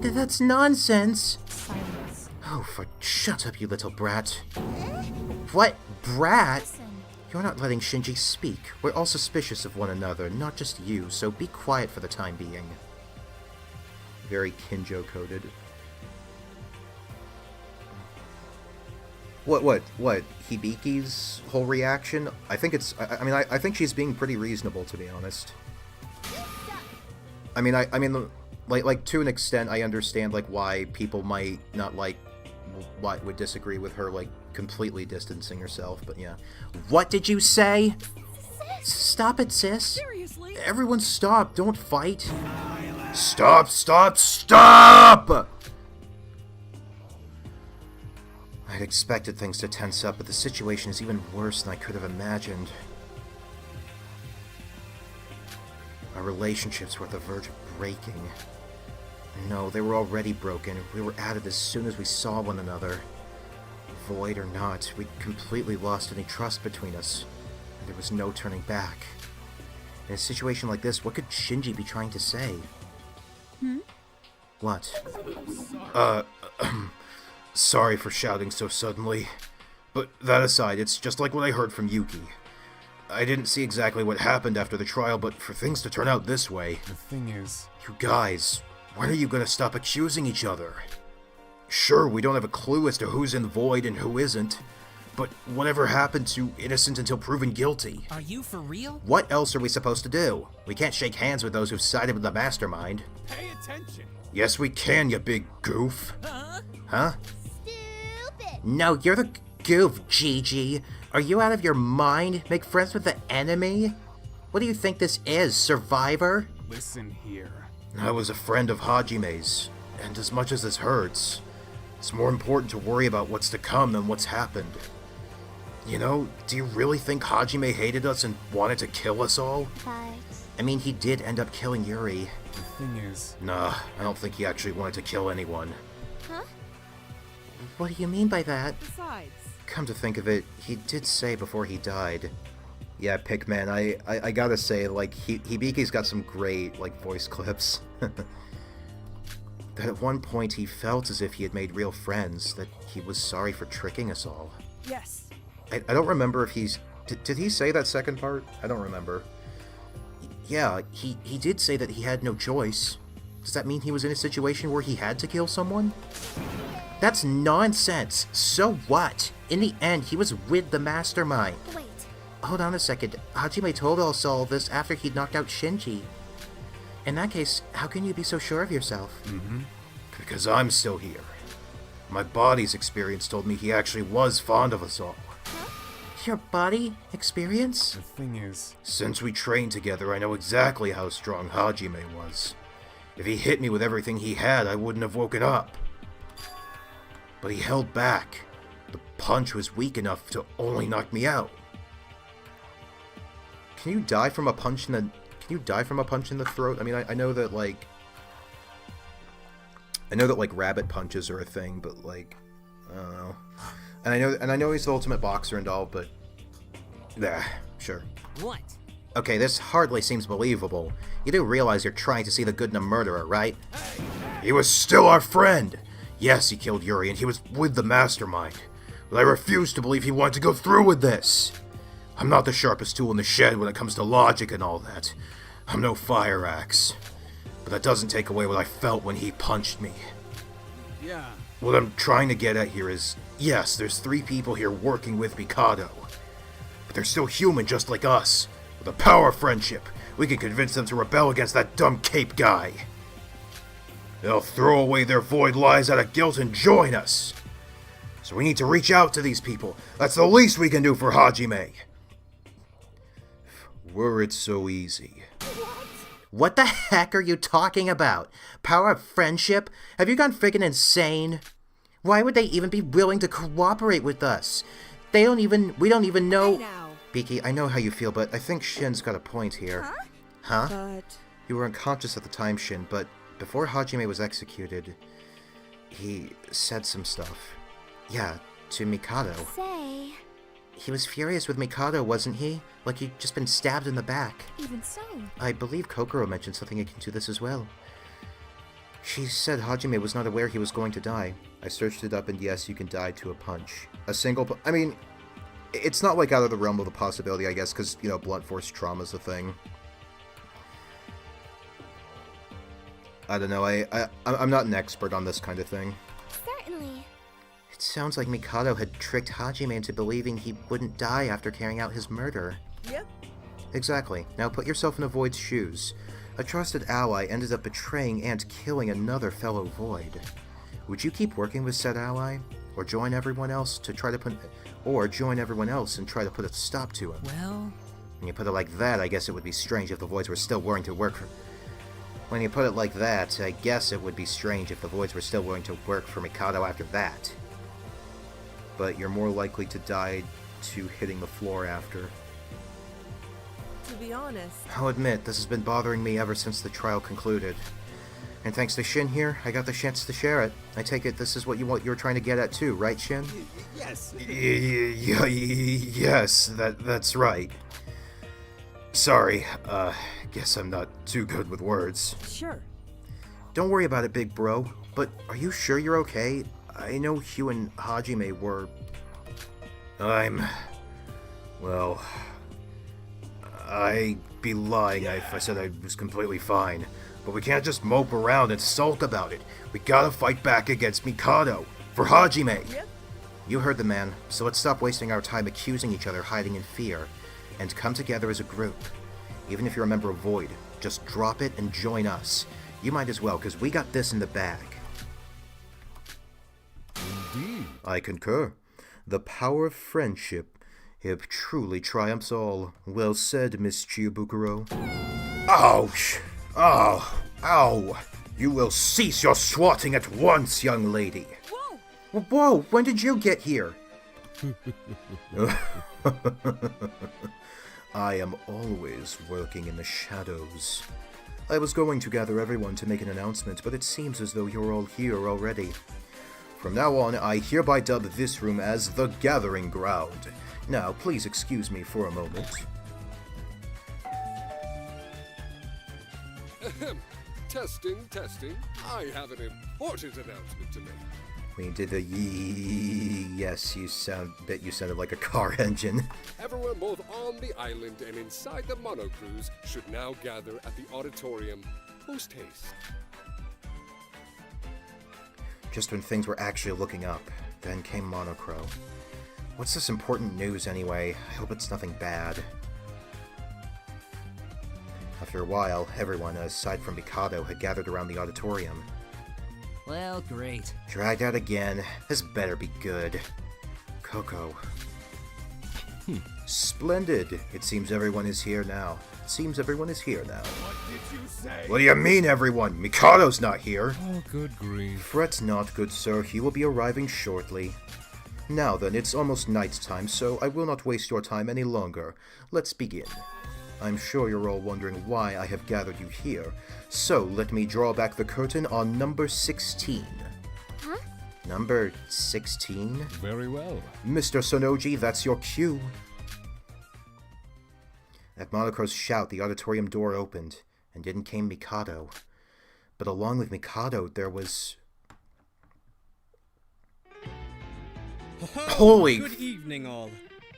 That's nonsense. Silence. Oh, shut up, you little brat. What? Brat? Listen. You're not letting Shinji speak. We're all suspicious of one another, not just you, so be quiet for the time being. Very Kinjo-coded. What? Hibiki's whole reaction? I think it's... I think she's being pretty reasonable, to be honest. I mean, like, to an extent, I understand, like, why people might not like... why would disagree with her, like, completely distancing herself, but yeah. What did you say? Stop it, sis. Seriously? Everyone stop. Don't fight. Stop! I'd expected things to tense up, but the situation is even worse than I could have imagined. Our relationships were at the verge of breaking. No, they were already broken. We were at it as soon as we saw one another. Void or not, we completely lost any trust between us. And there was no turning back. In a situation like this, what could Shinji be trying to say? What? Sorry for shouting so suddenly. But that aside, it's just like what I heard from Yuki. I didn't see exactly what happened after the trial, but for things to turn out this way... The thing is... You guys... When are you gonna stop accusing each other? Sure, we don't have a clue as to who's in the void and who isn't, but whatever happened to innocent until proven guilty? Are you for real? What else are we supposed to do? We can't shake hands with those who've sided with the mastermind. Pay attention! Yes, we can, you big goof. Huh? Stupid. No, you're the goof, Gigi. Are you out of your mind? Make friends with the enemy? What do you think this is, Survivor? Listen here. I was a friend of Hajime's, and as much as this hurts, it's more important to worry about what's to come than what's happened. You know, do you really think Hajime hated us and wanted to kill us all? But I mean, he did end up killing Yuri. The thing is, Nah, I don't think he actually wanted to kill anyone. huh? What do you mean by that? Besides, Come to think of it, he did say before he died. Yeah, Pikmin, I gotta say, like, Hibiki's got some great, like, voice clips. That at one point he felt as if he had made real friends, that he was sorry for tricking us all. yes. I don't remember if he's... Did he say that second part? I don't remember. Yeah, he did say that he had no choice. Does that mean he was in a situation where he had to kill someone? That's nonsense. So what? In the end, he was with the mastermind. Wait. Hold on a second. Hajime told us all this after he'd knocked out Shinji. In that case, how can you be so sure of yourself? Because I'm still here. My body's experience told me he actually was fond of us all. Your body experience? the thing is, Since we trained together, I know exactly how strong Hajime was. If he hit me with everything he had, I wouldn't have woken up. But he held back. The punch was weak enough to only knock me out. Can you die from a punch in the... Can you die from a punch in the throat? I mean, I know that, like... I know that, like, rabbit punches are a thing, but, like... I don't know. And I know he's the ultimate boxer and all, but... Nah, sure. What? Okay, this hardly seems believable. You do realize you're trying to see the good in a murderer, right? He was still our friend! Yes, he killed Yuri, and he was with the mastermind. But I refuse to believe he wanted to go through with this! I'm not the sharpest tool in the shed when it comes to logic and all that. I'm no fire axe. But that doesn't take away what I felt when he punched me. yeah. What I'm trying to get at here is, yes, there's 3 people here working with Mikado. But they're still human just like us. With the power of friendship, we can convince them to rebel against that dumb Cape guy. They'll throw away their void lies out of guilt and join us. So we need to reach out to these people. That's the least we can do for Hajime. Were it so easy. What the heck are you talking about? Power of friendship? Have you gone friggin' insane? Why would they even be willing to cooperate with us? We don't even know... Hey now. Biki, I know how you feel, but I think Shin's got a point here. Huh? But You were unconscious at the time, Shin, but before Hajime was executed, he said some stuff. Yeah, to Mikado. Say, He was furious with Mikado, wasn't he? Like he'd just been stabbed in the back. even so. I believe Kokoro mentioned something akin to this as well. She said Hajime was not aware he was going to die. I searched it up, and yes, you can die to a punch. A single I mean, it's not like out of the realm of the possibility, I guess, because, you know, blunt force trauma's a thing. I don't know, I'm not an expert on this kind of thing. Certainly. It sounds like Mikado had tricked Hajime into believing he wouldn't die after carrying out his murder. yep. Exactly. Now put yourself in a Void's shoes. A trusted ally ended up betraying and killing another fellow Void. Would you keep working with said ally? Or join everyone else and try to put a stop to him? Well, When you put it like that, I guess it would be strange if the Voids were still willing to work for... When you put it like that, I guess it would be strange if the Voids were still willing to work for Mikado after that. But you're more likely to die to hitting the floor after. To be honest, I'll admit, this has been bothering me ever since the trial concluded. And thanks to Shin here, I got the chance to share it. I take it this is what you're trying to get at too, right, Shin? Yes. Yes, that's right. Sorry, guess I'm not too good with words. sure. Don't worry about it, big bro. But are you sure you're okay? I know Hugh and Hajime were... Well... I'd be lying if I said I was completely fine. but we can't just mope around and sulk about it. We gotta fight back against Mikado. For Hajime! Yep. You heard the man, so let's stop wasting our time accusing each other, hiding in fear, and come together as a group. Even if you're a member of Void, just drop it and join us. You might as well, because we got this in the bag. Indeed. I concur. The power of friendship, it truly triumphs all. Well said, Miss Chiyabukuro. Ouch! Oh! Ow! You will cease your swatting at once, young lady! Whoa! Whoa! When did you get here? I am always working in the shadows. I was going to gather everyone to make an announcement, but it seems as though you're all here already. From now on, I hereby dub this room as the Gathering Ground. Now, please excuse me for a moment. Ahem. Testing, testing. I have an important announcement to make. We did the yes, you sounded like a car engine. Everyone both on the island and inside the monocruise should now gather at the auditorium post-haste. Just when things were actually looking up, then came Monocro. What's this important news anyway? I hope it's nothing bad. After a while, everyone, aside from Mikado, had gathered around the auditorium. Well, great. Dragged out again. This better be good. Coco. Splendid. It seems everyone is here now. What did you say? What do you mean, everyone? Mikado's not here. Oh, good grief. Fret not, good sir. He will be arriving shortly. Now then, it's almost night time, so I will not waste your time any longer. Let's begin. I'm sure you're all wondering why I have gathered you here, so let me draw back the curtain on number 16. Huh? Number 16? Very well. Mr. Sonoji, that's your cue. At Monocro's shout, the auditorium door opened, and in came Mikado. But along with Mikado, there was... Holy... Good evening, all.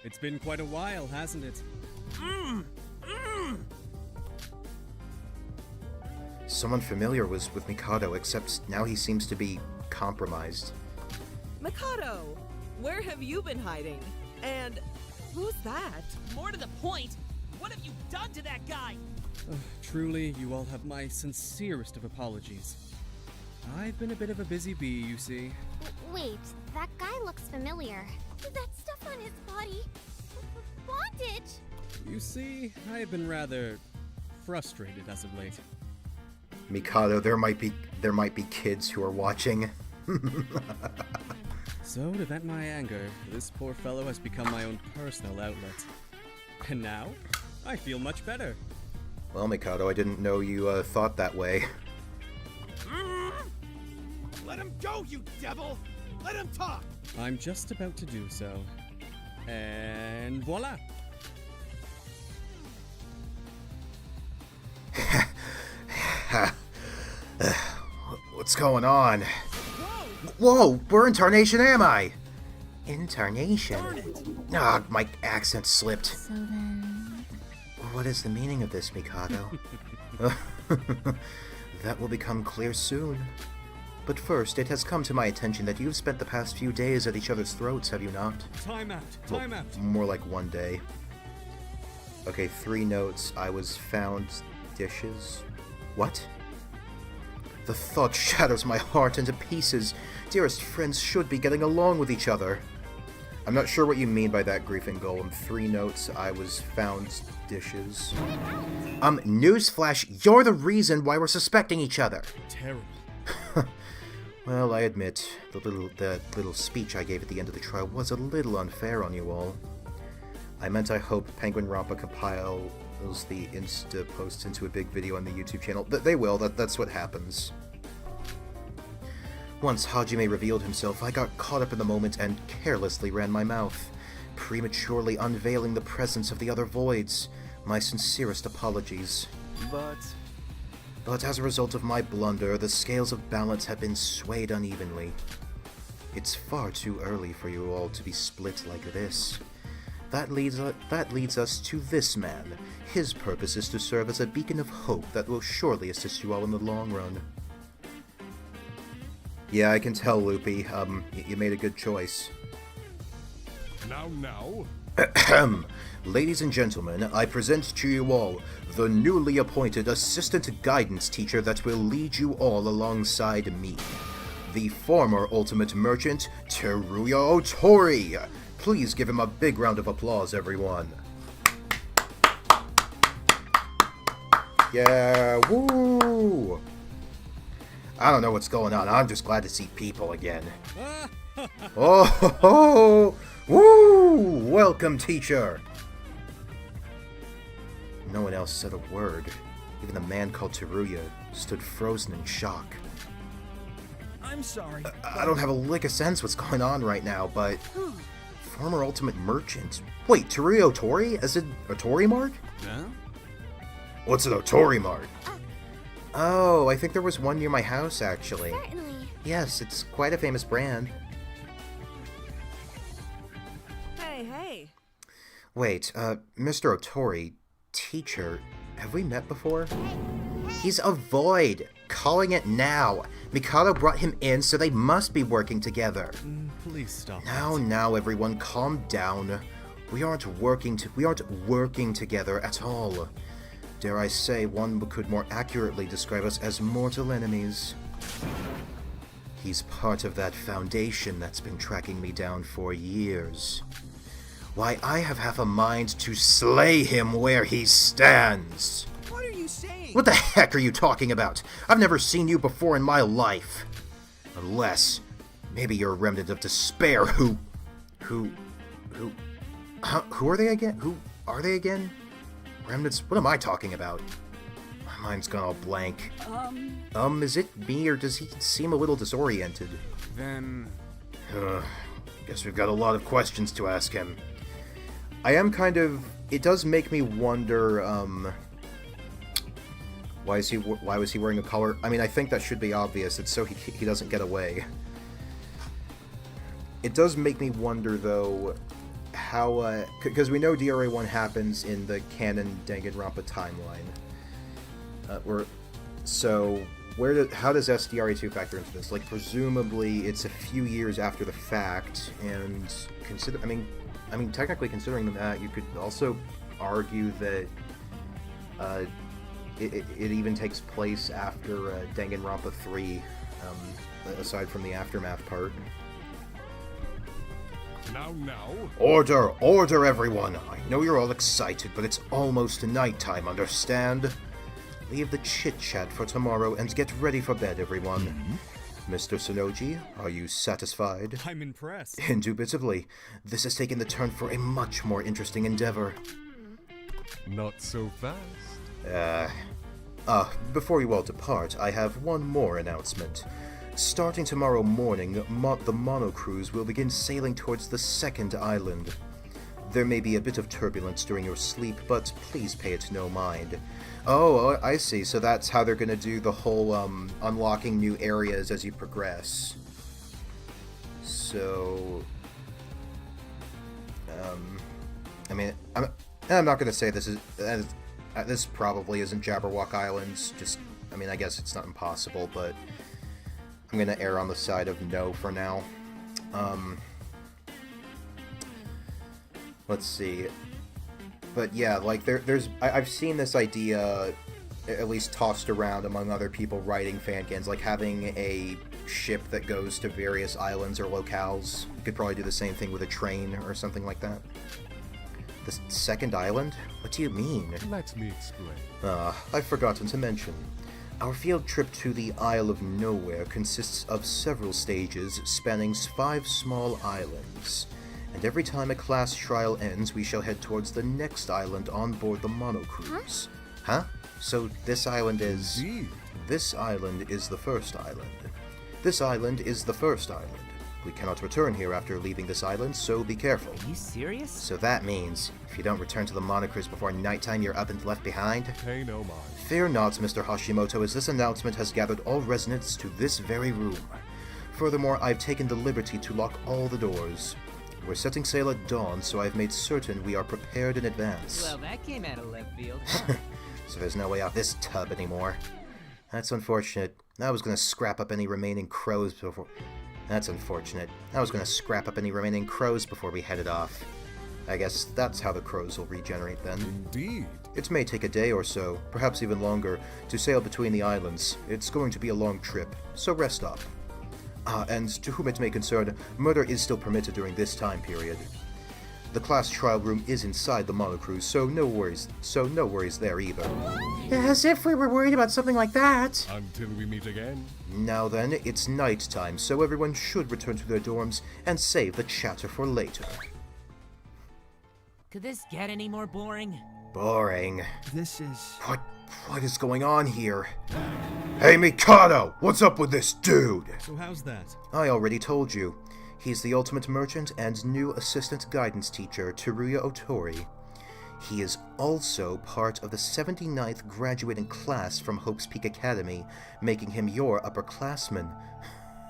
It's been quite a while, hasn't it? Someone familiar was with Mikado, except now he seems to be compromised. Mikado, where have you been hiding? And who's that? More to the point, what have you done to that guy? Truly, you all have my sincerest of apologies. I've been a bit of a busy bee, you see. Wait, that guy looks familiar. That stuff on his body. Bondage! You see, I have been rather frustrated as of late. Mikado, there might be kids who are watching. So, to vent my anger, this poor fellow has become my own personal outlet. And now, I feel much better. Well, Mikado, I didn't know you thought that way. Let him go, you devil! Let him talk! I'm just about to do so. And voila! What's going on? Whoa, where in tarnation am I? In tarnation? Ah, my accent slipped. So then... What is the meaning of this, Mikado? That will become clear soon. But first, it has come to my attention that you've spent the past few days at each other's throats, have you not? Time out! Well, Time out! more like one day. Okay, 3 notes. I was found dishes. What? The thought shatters my heart into pieces. Dearest friends should be getting along with each other. I'm not sure what you mean by that, Grief and Golem. 3 notes. I was found dishes. Newsflash, you're the reason why we're suspecting each other. Terrible. Well, I admit, that little speech I gave at the end of the trial was a little unfair on you all. I meant I hope Danganronpa compiles the Insta posts into a big video on the YouTube channel. They will, that's what happens. Once Hajime revealed himself, I got caught up in the moment and carelessly ran my mouth, prematurely unveiling the presence of the other voids. My sincerest apologies. But as a result of my blunder, the scales of balance have been swayed unevenly. It's far too early for you all to be split like this. that leads us to this man. His purpose is to serve as a beacon of hope that will surely assist you all in the long run. Yeah, I can tell, Loopy. You made a good choice. Now. Ladies and gentlemen, I present to you all the newly appointed assistant guidance teacher that will lead you all alongside me. The former ultimate merchant, Teruya Otori. Please give him a big round of applause, everyone. Yeah, woo! I don't know what's going on. I'm just glad to see people again. Oh, ho, ho. Woo! Welcome, teacher! No one else said a word. Even the man called Teruya stood frozen in shock. I'm sorry. I don't have a lick of sense what's going on right now, but... Former ultimate merchant? Wait, Teruya Otori? As in Otori Mart? Huh? What's an Otori Mart? Oh, I think there was one near my house, actually. Certainly. Yes, it's quite a famous brand. Hey. Wait, Mr. Otori, teacher, have we met before? He's a void! Calling it now! Mikado brought him in, so they must be working together. Please stop. Now, everyone, calm down. We aren't working together at all. Dare I say, one could more accurately describe us as mortal enemies. He's part of that foundation that's been tracking me down for years. Why, I have half a mind to slay him where he stands. What are you saying? What the heck are you talking about? I've never seen you before in my life. Unless, maybe you're a remnant of despair who are they again? Who are they again? Remnants? What am I talking about? My mind's gone all blank. Is it me or does he seem a little disoriented? Then... Guess we've got a lot of questions to ask him. I am kind of... It does make me wonder, why was he wearing a collar? I mean, I think that should be obvious. It's so he doesn't get away. It does make me wonder, though, how, because we know DRA1 happens in the canon Danganronpa timeline. How does SDRA2 factor into this? Like, presumably it's a few years after the fact, and technically considering that, you could also argue that it even takes place after Danganronpa 3, aside from the aftermath part. Now. Order, everyone! I know you're all excited, but it's almost nighttime, understand? Leave the chit-chat for tomorrow and get ready for bed, everyone. Mr. Sonoji, are you satisfied? I'm impressed. Indubitably. This has taken the turn for a much more interesting endeavor. Not so fast. Before you all depart, I have one more announcement. Starting tomorrow morning, the Mono Cruise will begin sailing towards the second island. There may be a bit of turbulence during your sleep, but please pay it no mind. Oh, I see. So that's how they're gonna do the whole, unlocking new areas as you progress. So... I'm not gonna say this probably isn't Jabberwock Islands, I guess it's not impossible, but I'm gonna err on the side of no for now. Let's see. But yeah, like, I've seen this idea at least tossed around among other people writing fancans, like having a ship that goes to various islands or locales. You could probably do the same thing with a train or something like that. The second island? What do you mean? Let me explain. I've forgotten to mention. Our field trip to the Isle of Nowhere consists of several stages spanning 5 small islands. And every time a class trial ends, we shall head towards the next island on board the Mono Cruise. Huh? So this island is... Indeed. This island is the first island. This island is the first island. We cannot return here after leaving this island, so be careful. Are you serious? So that means, if you don't return to the Mono Cruise before nighttime, you're up and left behind? Pay no mind. Fear not, Mr. Hashimoto, as this announcement has gathered all residents to this very room. Furthermore, I've taken the liberty to lock all the doors. We're setting sail at dawn, so I've made certain we are prepared in advance. Well, that came out of left field, huh? So there's no way out this tub anymore. That's unfortunate. I was gonna scrap up any remaining crows before... That's unfortunate. I was gonna scrap up any remaining crows before we headed off. I guess that's how the crows will regenerate then. Indeed. It may take a day or so, perhaps even longer, to sail between the islands. It's going to be a long trip, so rest up. And to whom it may concern, murder is still permitted during this time period. The class trial room is inside the monocruise, so no worries there either. As if we were worried about something like that! Until we meet again. Now then, it's night time, so everyone should return to their dorms and save the chatter for later. Could this get any more boring? Boring. This is... What is going on here? Hey Mikado! What's up with this dude? So how's that? I already told you. He's the ultimate merchant and new assistant guidance teacher, Teruya Otori. He is also part of the 79th graduating class from Hope's Peak Academy, making him your upperclassman.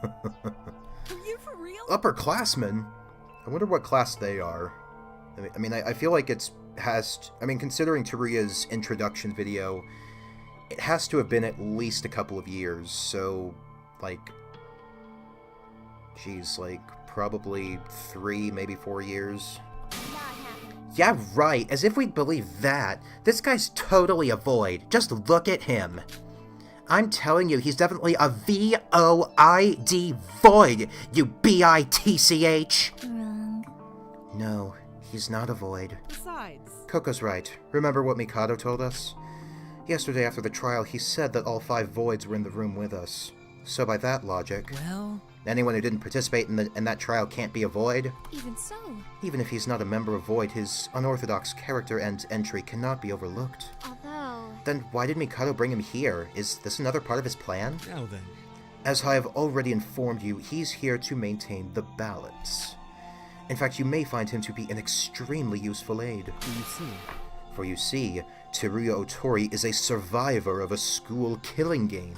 Are you for real? Upperclassmen? I wonder what class they are. I mean, I feel like considering Teruya's introduction video, it has to have been at least a couple of years, so, probably 3, maybe 4 years. Yeah, right, as if we'd believe that. This guy's totally a void. Just look at him. I'm telling you, he's definitely a V-O-I-D void, you B-I-T-C-H. Wrong. No, he's not a void. Besides, Coco's right. Remember what Mikado told us? Yesterday after the trial, he said that all 5 voids were in the room with us. So by that logic, Well... anyone who didn't participate in that trial can't be a void? Even so. Even if he's not a member of Void, his unorthodox character and entry cannot be overlooked. Although... Then why did Mikado bring him here? Is this another part of his plan? Now then. As I have already informed you, he's here to maintain the balance. In fact, you may find him to be an extremely useful aid. You see. For you see, Teruya Otori is a survivor of a school killing game.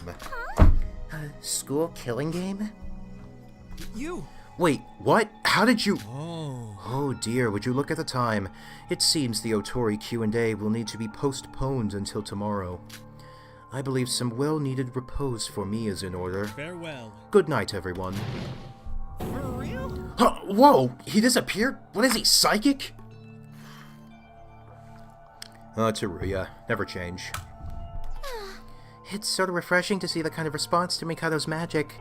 Huh? A school killing game? You! Wait, what? How did you... Oh. Oh dear, would you look at the time? It seems the Otori Q&A will need to be postponed until tomorrow. I believe some well-needed repose for me is in order. Farewell. Good night, everyone. For real? Huh, whoa! He disappeared? What is he, psychic? Teruya. Never change. It's sort of refreshing to see the kind of response to Mikado's magic.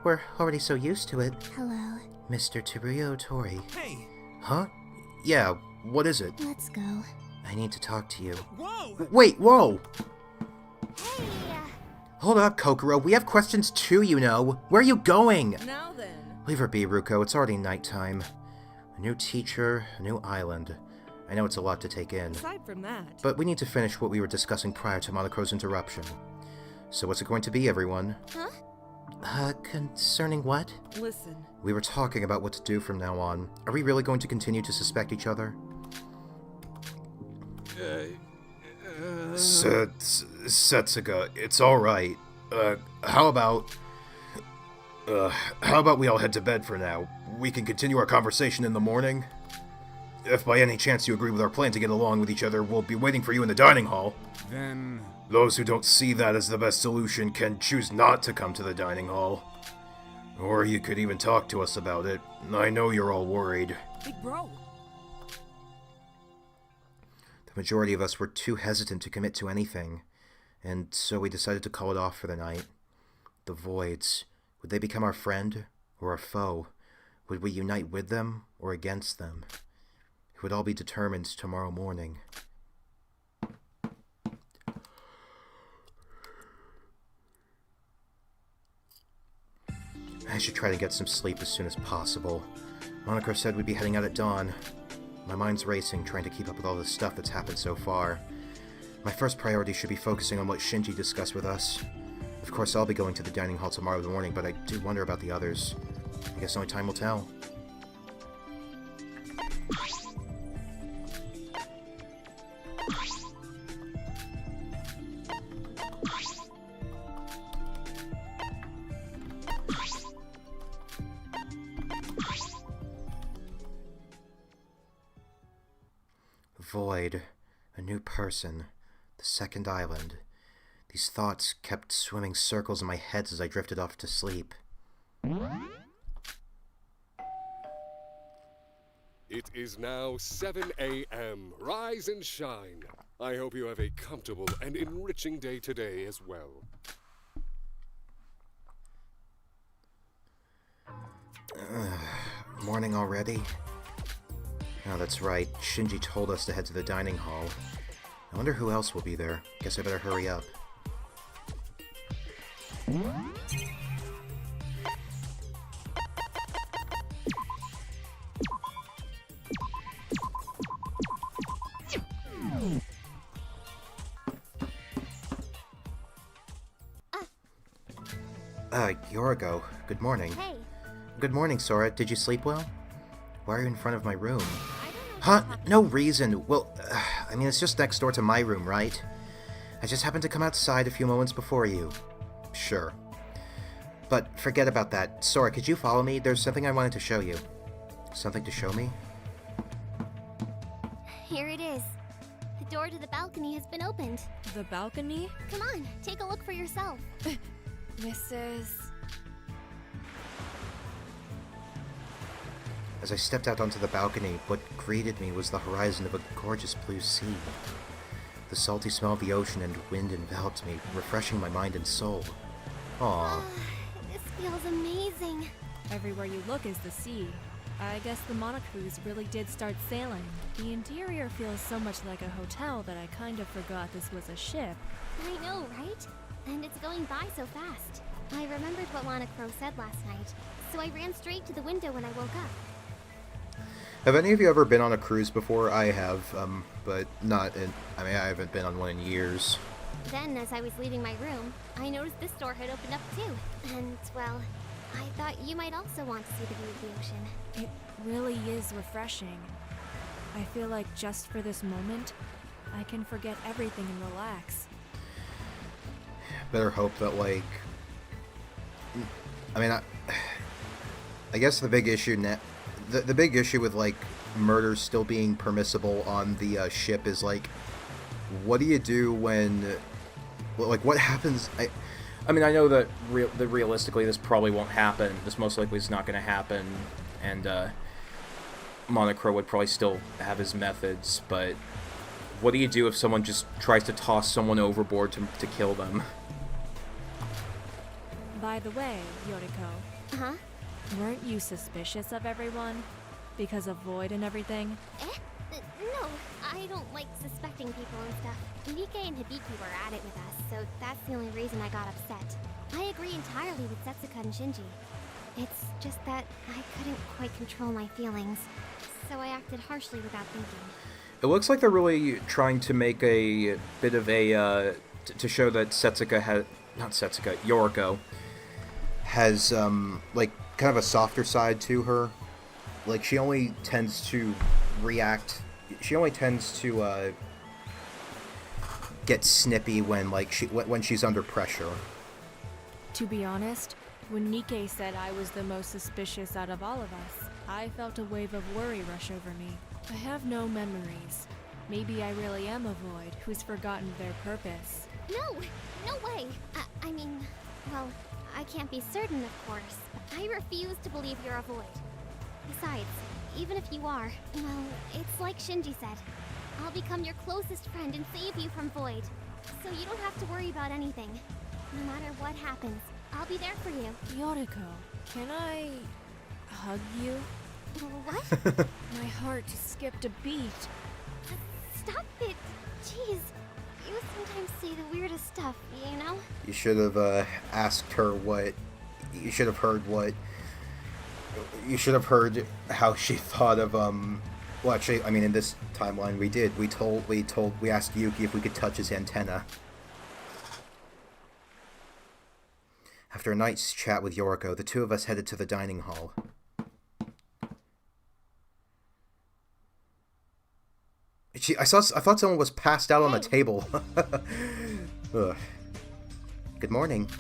We're already so used to it. Hello. Mr. Teruya Otori. Hey! Huh? Yeah, what is it? Let's go. I need to talk to you. Whoa! Wait, whoa! Hey! Hold up, Kokoro. We have questions too, you know. Where are you going? now then. Leave her be, Ruko. It's already nighttime. A new teacher, a new island. I know it's a lot to take in. Aside from that, But we need to finish what we were discussing prior to Monocro's interruption. So what's it going to be, everyone? Huh? Concerning what? listen. We were talking about what to do from now on. Are we really going to continue to suspect each other? Setsuga, it's alright. How about we all head to bed for now? We can continue our conversation in the morning? If by any chance you agree with our plan to get along with each other, we'll be waiting for you in the dining hall. Then... Those who don't see that as the best solution can choose not to come to the dining hall. Or you could even talk to us about it. I know you're all worried. Big bro. The majority of us were too hesitant to commit to anything, and so we decided to call it off for the night. The Voids, would they become our friend or our foe? Would we unite with them or against them? It would all be determined tomorrow morning. I should try to get some sleep as soon as possible. Monocro said we'd be heading out at dawn. My mind's racing, trying to keep up with all the stuff that's happened so far. My first priority should be focusing on what Shinji discussed with us. Of course, I'll be going to the dining hall tomorrow morning, but I do wonder about the others. I guess only time will tell. void, a new person, the second island. These thoughts kept swimming circles in my head as I drifted off to sleep. It is now 7 a.m. Rise and shine. I hope you have a comfortable and enriching day today as well. Morning already? Oh, that's right. Shinji told us to head to the dining hall. I wonder who else will be there. Guess I better hurry up. Yorgo, good morning. Hey. Good morning, Sora. Did you sleep well? Why are you in front of my room? I don't know. Huh? No reason. Well, I mean, it's just next door to my room, right? I just happened to come outside a few moments before you. Sure. But forget about that. Sora, could you follow me? There's something I wanted to show you. Something to show me? Here it is. The door to the balcony has been opened. The balcony? Come on, take a look for yourself. This is... As I stepped out onto the balcony, what greeted me was the horizon of a gorgeous blue sea. The salty smell of the ocean and wind enveloped me, refreshing my mind and soul. Aww. This feels amazing. Everywhere you look is the sea. I guess the Monocruise really did start sailing. The interior feels so much like a hotel that I kind of forgot this was a ship. I know, right? And it's going by so fast. I remembered what Lana Crow said last night, so I ran straight to the window when I woke up. Have any of you ever been on a cruise before? I have, but not in... I mean, I haven't been on one in years. Then, as I was leaving my room, I noticed this door had opened up too. And, well, I thought you might also want to see the view of the ocean. It really is refreshing. I feel like just for this moment, I can forget everything and relax. Better hope that, like... I mean, I guess the big issue the big issue with, like, murder still being permissible on the ship is, like, what do you do when... Like, what happens... I mean, I know that realistically this probably won't happen. This most likely is not going to happen, and Monocro would probably still have his methods, but what do you do if someone just tries to toss someone overboard to kill them? By the way, Yoriko. Uh-huh. Weren't you suspicious of everyone? Because of Void and everything? No, I don't like suspecting people and stuff. Mike and Hibiki were at it with us, so that's the only reason I got upset. I agree entirely with Setsuka and Shinji. It's just that I couldn't quite control my feelings, so I acted harshly without thinking. It looks like they're really trying to make a bit of a, to show that Yoriko has, like, kind of a softer side to her. Like, she only tends to react... She only tends to, get snippy when, like, when she's under pressure. To be honest, when Nikke said I was the most suspicious out of all of us, I felt a wave of worry rush over me. I have no memories. Maybe I really am a Void who's forgotten their purpose. No way. I mean, well, I can't be certain, of course. I refuse to believe you're a Void. Besides, even if you are, well, it's like Shinji said. I'll become your closest friend and save you from Void. So you don't have to worry about anything. No matter what happens, I'll be there for you. Yoriko, can I hug you? What? My heart just skipped a beat. Stop it. Jeez. You sometimes say the weirdest stuff, you know? You should have asked her what... You should have heard what... You should have heard how she thought of, Well, actually, I mean, in this timeline we did. We asked Yuki if we could touch his antenna. After a night's chat with Yoriko, the two of us headed to the dining hall. I thought someone was passed out on the table. Ugh. Good morning.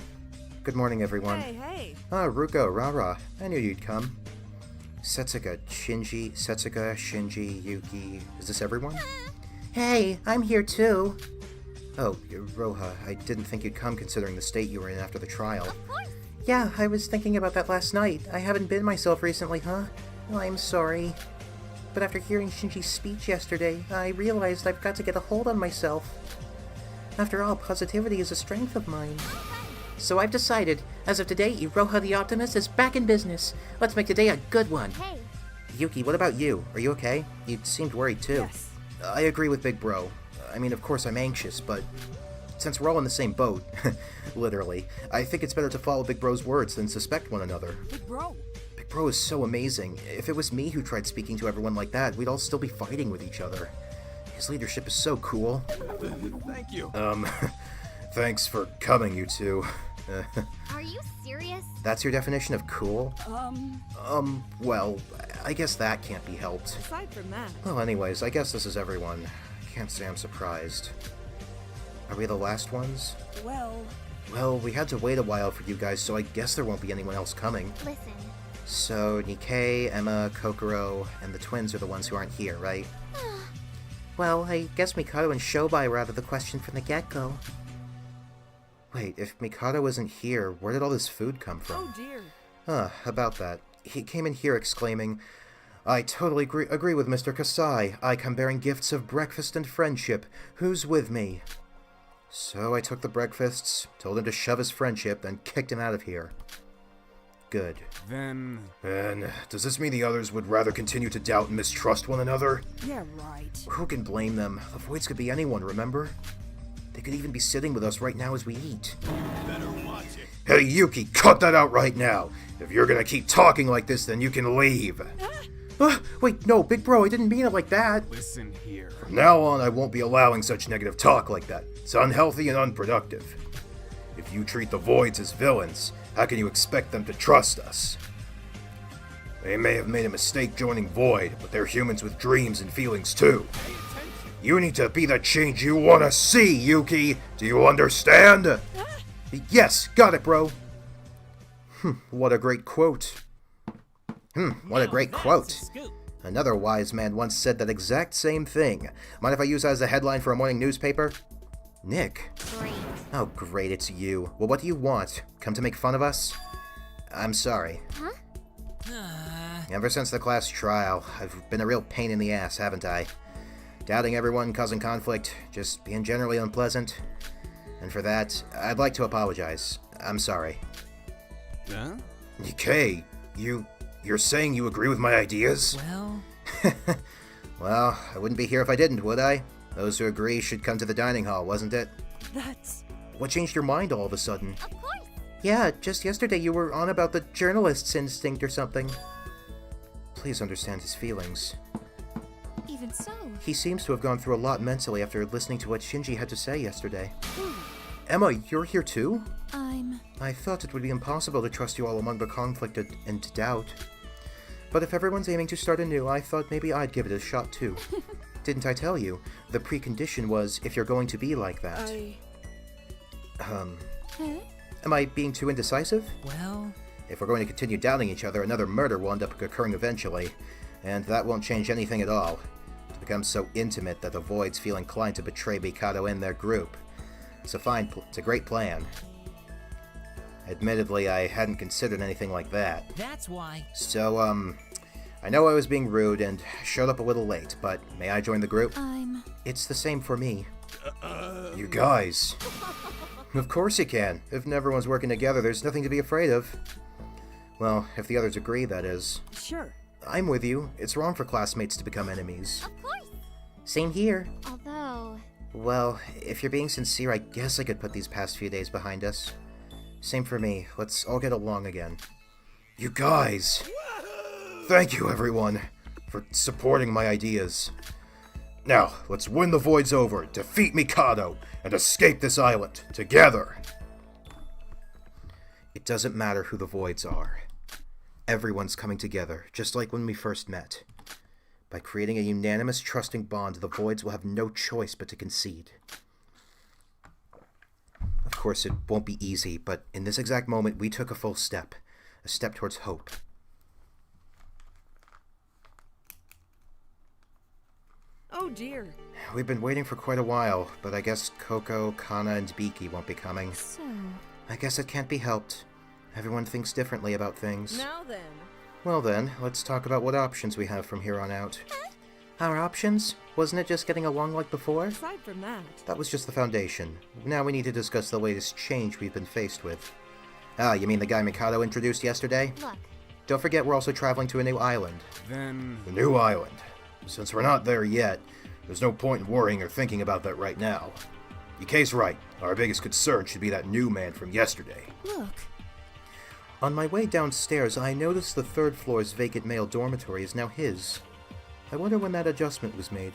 Good morning, everyone. Hey. Ah, Ruko, Rara. I knew you'd come. Setsuka, Shinji, Yuki. Is this everyone? Hey, I'm here too. Oh, Roha, I didn't think you'd come considering the state you were in after the trial. Of course. Yeah, I was thinking about that last night. I haven't been myself recently, huh? Well, I'm sorry. But after hearing Shinji's speech yesterday, I realized I've got to get a hold on myself. After all, positivity is a strength of mine. So I've decided, as of today, Iroha the Optimist is back in business. Let's make today a good one. Hey. Yuki, what about you? Are you okay? You seemed worried too. Yes. I agree with Big Bro. I mean, of course I'm anxious, but since we're all in the same boat, literally, I think it's better to follow Big Bro's words than suspect one another. Big bro. Big Bro is so amazing. If it was me who tried speaking to everyone like that, we'd all still be fighting with each other. His leadership is so cool. Thank you. Thanks for coming, you two. Are you serious? That's your definition of cool? Well, I guess that can't be helped. Aside from that. Well, anyways, I guess this is everyone. Can't say I'm surprised. Are we the last ones? Well, we had to wait a while for you guys, so I guess there won't be anyone else coming. Listen. So, Nikkei, Emma, Kokoro, and the twins are the ones who aren't here, right? Well, I guess Mikado and Shobai were out of the question from the get-go. Wait, if Mikado isn't here, where did all this food come from? Oh dear. About that. He came in here exclaiming, I totally agree with Mr. Kasai. I come bearing gifts of breakfast and friendship. Who's with me? So I took the breakfasts, told him to shove his friendship, then kicked him out of here. Good. Then... And does this mean the others would rather continue to doubt and mistrust one another? Yeah, right. Who can blame them? The Voids could be anyone, remember? They could even be sitting with us right now as we eat. Better watch it. Hey, Yuki, cut that out right now! If you're gonna keep talking like this, then you can leave. Wait, no, Big Bro, I didn't mean it like that. Listen here. From now on, I won't be allowing such negative talk like that. It's unhealthy and unproductive. If you treat the Voids as villains, how can you expect them to trust us? They may have made a mistake joining Void, but they're humans with dreams and feelings too. You need to be the change you want to see, Yuki! Do you understand? Yes, got it, bro. What a great quote. What a great quote. Another wise man once said that exact same thing. Mind if I use that as a headline for a morning newspaper? Nick. Great. Oh, great, it's you. Well, what do you want? Come to make fun of us? I'm sorry. Huh? Ever since the class trial, I've been a real pain in the ass, haven't I? Doubting everyone, causing conflict, just being generally unpleasant. And for that, I'd like to apologize. I'm sorry. Huh? Nikkei, you're saying you agree with my ideas? Well... Well, I wouldn't be here if I didn't, would I? Those who agree should come to the dining hall, wasn't it? That's... What changed your mind all of a sudden? Of course. Yeah, just yesterday you were on about the journalist's instinct or something. Please understand his feelings. Even so. He seems to have gone through a lot mentally after listening to what Shinji had to say yesterday. Emma, you're here too? I thought it would be impossible to trust you all among the conflict and doubt. But if everyone's aiming to start anew, I thought maybe I'd give it a shot too. Didn't I tell you? The precondition was if you're going to be like that. Huh? Am I being too indecisive? Well... If we're going to continue doubting each other, another murder will end up occurring eventually, and that won't change anything at all. It's become so intimate that the Voids feel inclined to betray Mikado and their group. It's a great plan. Admittedly, I hadn't considered anything like that. That's why. So, I know I was being rude and showed up a little late, but may I join the group? It's the same for me. You guys. Of course you can. If everyone's working together, there's nothing to be afraid of. Well, if the others agree, that is. Sure. I'm with you. It's wrong for classmates to become enemies. Of course. Same here. Although... Well, if you're being sincere, I guess I could put these past few days behind us. Same for me. Let's all get along again. You guys! Thank you, everyone, for supporting my ideas. Now, let's win the Voids over, defeat Mikado, and escape this island, together! It doesn't matter who the Voids are. Everyone's coming together, just like when we first met. By creating a unanimous, trusting bond, the Voids will have no choice but to concede. Of course, it won't be easy, but in this exact moment, we took a full step. A step towards hope. Oh dear. We've been waiting for quite a while, but I guess Coco, Kana, and Biki won't be coming. So, I guess it can't be helped. Everyone thinks differently about things. Now then. Well then, let's talk about what options we have from here on out. Our options? Wasn't it just getting along like before? Aside from that. That was just the foundation. Now we need to discuss the latest change we've been faced with. Ah, you mean the guy Mikado introduced yesterday? Look, Don't forget we're also traveling to a new island. Then... A new island. Since we're not there yet, there's no point in worrying or thinking about that right now. Yukei's right. Our biggest concern should be that new man from yesterday. look. On my way downstairs, I noticed the third floor's vacant male dormitory is now his. I wonder when that adjustment was made.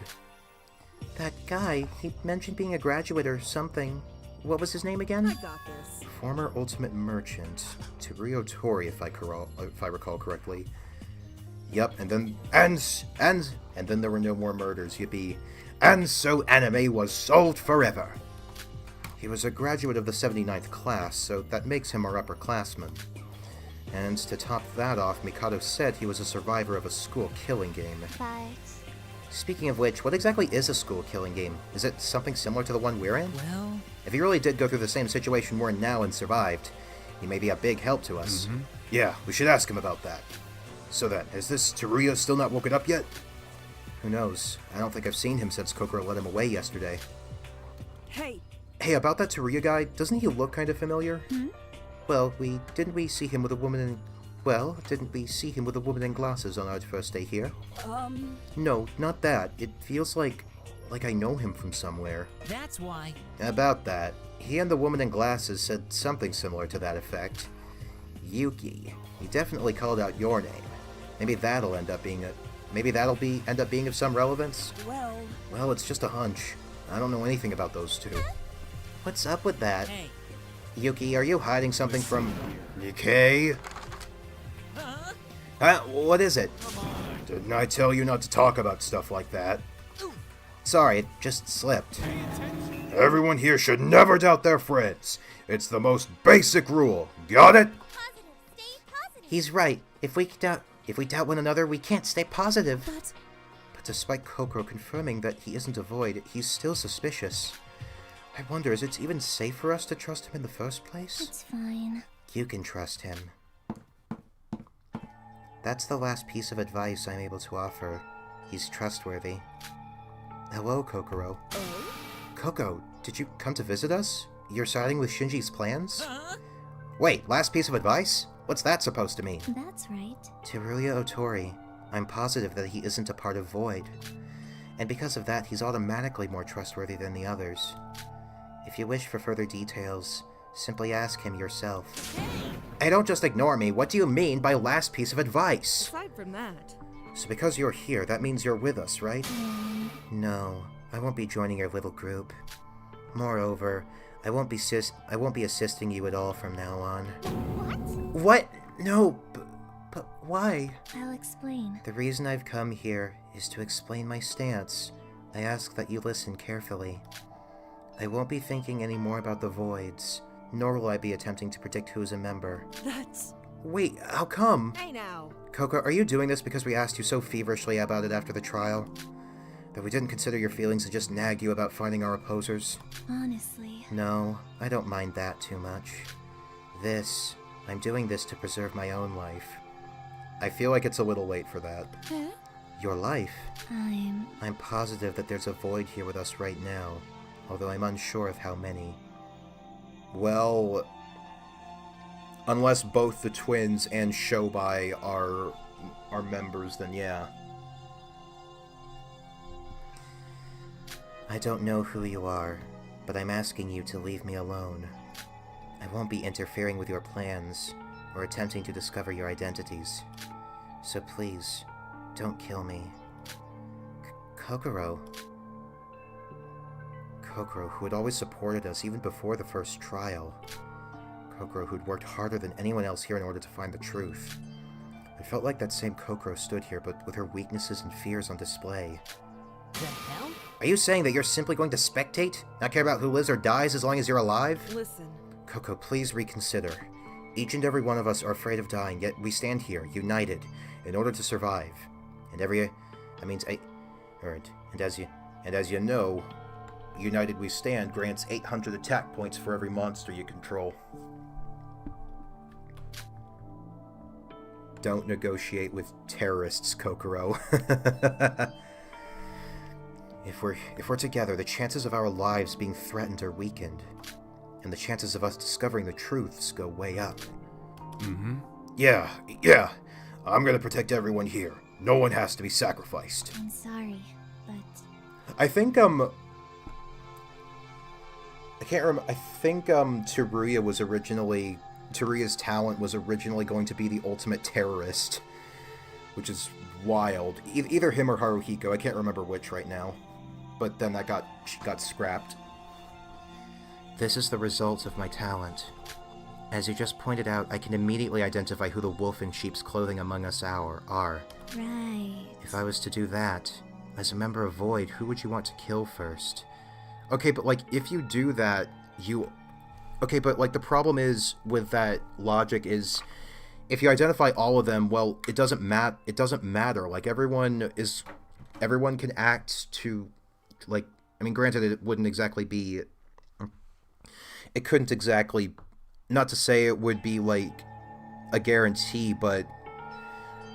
That guy, he mentioned being a graduate or something. What was his name I again? got this. Former Ultimate Merchant. Teruyo Tori, if I recall correctly. Yup, and then... And then there were no more murders, yippee. And so anime was solved forever! He was a graduate of the 79th class, so that makes him our upperclassman. And to top that off, Mikado said he was a survivor of a school killing game. but Speaking of which, what exactly is a school killing game? Is it something similar to the one we're in? Well, If he really did go through the same situation we're in now and survived, he may be a big help to us. Yeah, we should ask him about that. So then, has this Teruya still not woken up yet? Who knows? I don't think I've seen him since Kokoro let him away yesterday. Hey, Hey, about that Teruya guy, doesn't he look kind of familiar? Well, didn't we see him with a woman in glasses on our first day here? No, not that. It feels like I know him from somewhere. that's why. About that, he and the woman in glasses said something similar to that effect. Yuki. He definitely called out your name. Maybe that'll end up being of some relevance. Well, it's just a hunch. I don't know anything about those two. What's up with that? Hey. Yuki, are you hiding something from Nikkei? Huh? What is it? Didn't I tell you not to talk about stuff like that? Sorry, it just slipped. Everyone here should never doubt their friends. It's the most basic rule. Got it? positive, stay positive. He's right. If we doubt one another, we can't stay positive. But But despite Kokoro confirming that he isn't a void, he's still suspicious. I wonder, is it even safe for us to trust him in the first place? It's fine. You can trust him. That's the last piece of advice I'm able to offer. He's trustworthy. Hello, Kokoro. oh? Koko, did you come to visit us? You're siding with Shinji's plans? Huh? Wait, last piece of advice? What's that supposed to mean? That's right. Teruya Otori. I'm positive that he isn't a part of Void. And because of that, he's automatically more trustworthy than the others. If you wish for further details, simply ask him yourself. Hey, don't just ignore me. What do you mean by last piece of advice? Aside from that. So because you're here, that means you're with us, right? No, I won't be joining your little group. Moreover, I won't be assisting you at all from now on. What? No, but why? I'll explain. The reason I've come here is to explain my stance. I ask that you listen carefully. I won't be thinking any more about the voids, nor will I be attempting to predict who's a member. That's... Wait, how come? Hey now. Coco, are you doing this because we asked you so feverishly about it after the trial? That we didn't consider your feelings and just nagged you about finding our opposers? Honestly. No, I don't mind that too much. I'm doing this to preserve my own life. I feel like it's a little late for that. Huh? Your life? I'm positive that there's a void here with us right now, although I'm unsure of how many. Well, unless both the twins and Shobai are members, then yeah. I don't know who you are, but I'm asking you to leave me alone. I won't be interfering with your plans, or attempting to discover your identities. So please, don't kill me. Kokoro, who had always supported us even before the first trial. Kokoro, who'd worked harder than anyone else here in order to find the truth. I felt like that same Kokoro stood here, but with her weaknesses and fears on display. The hell? Are you saying that you're simply going to spectate? Not care about who lives or dies as long as you're alive? Listen. Koko, please reconsider. Each and every one of us are afraid of dying, yet we stand here, united, in order to survive. And And as you know, United We Stand grants 800 attack points for every monster you control. Don't negotiate with terrorists, Kokoro. If we're together, the chances of our lives being threatened are weakened, and the chances of us discovering the truths go way up. Mm-hmm. Yeah. I'm gonna protect everyone here. No one has to be sacrificed. I'm sorry, but... I think, I can't remember. I think, Teruya's talent was originally going to be the ultimate terrorist, which is wild. Either him or Haruhiko, I can't remember which right now. But then that got scrapped. This is the result of my talent. As you just pointed out, I can immediately identify who the wolf in sheep's clothing among us are. Right. If I was to do that, as a member of Void, who would you want to kill first? Okay, but, like, if you do that, okay, but, like, the problem is with that logic is, if you identify all of them, well, it doesn't matter. Like, everyone can act to, like, I mean, granted, it wouldn't exactly be, it couldn't exactly, not to say it would be, like, a guarantee, but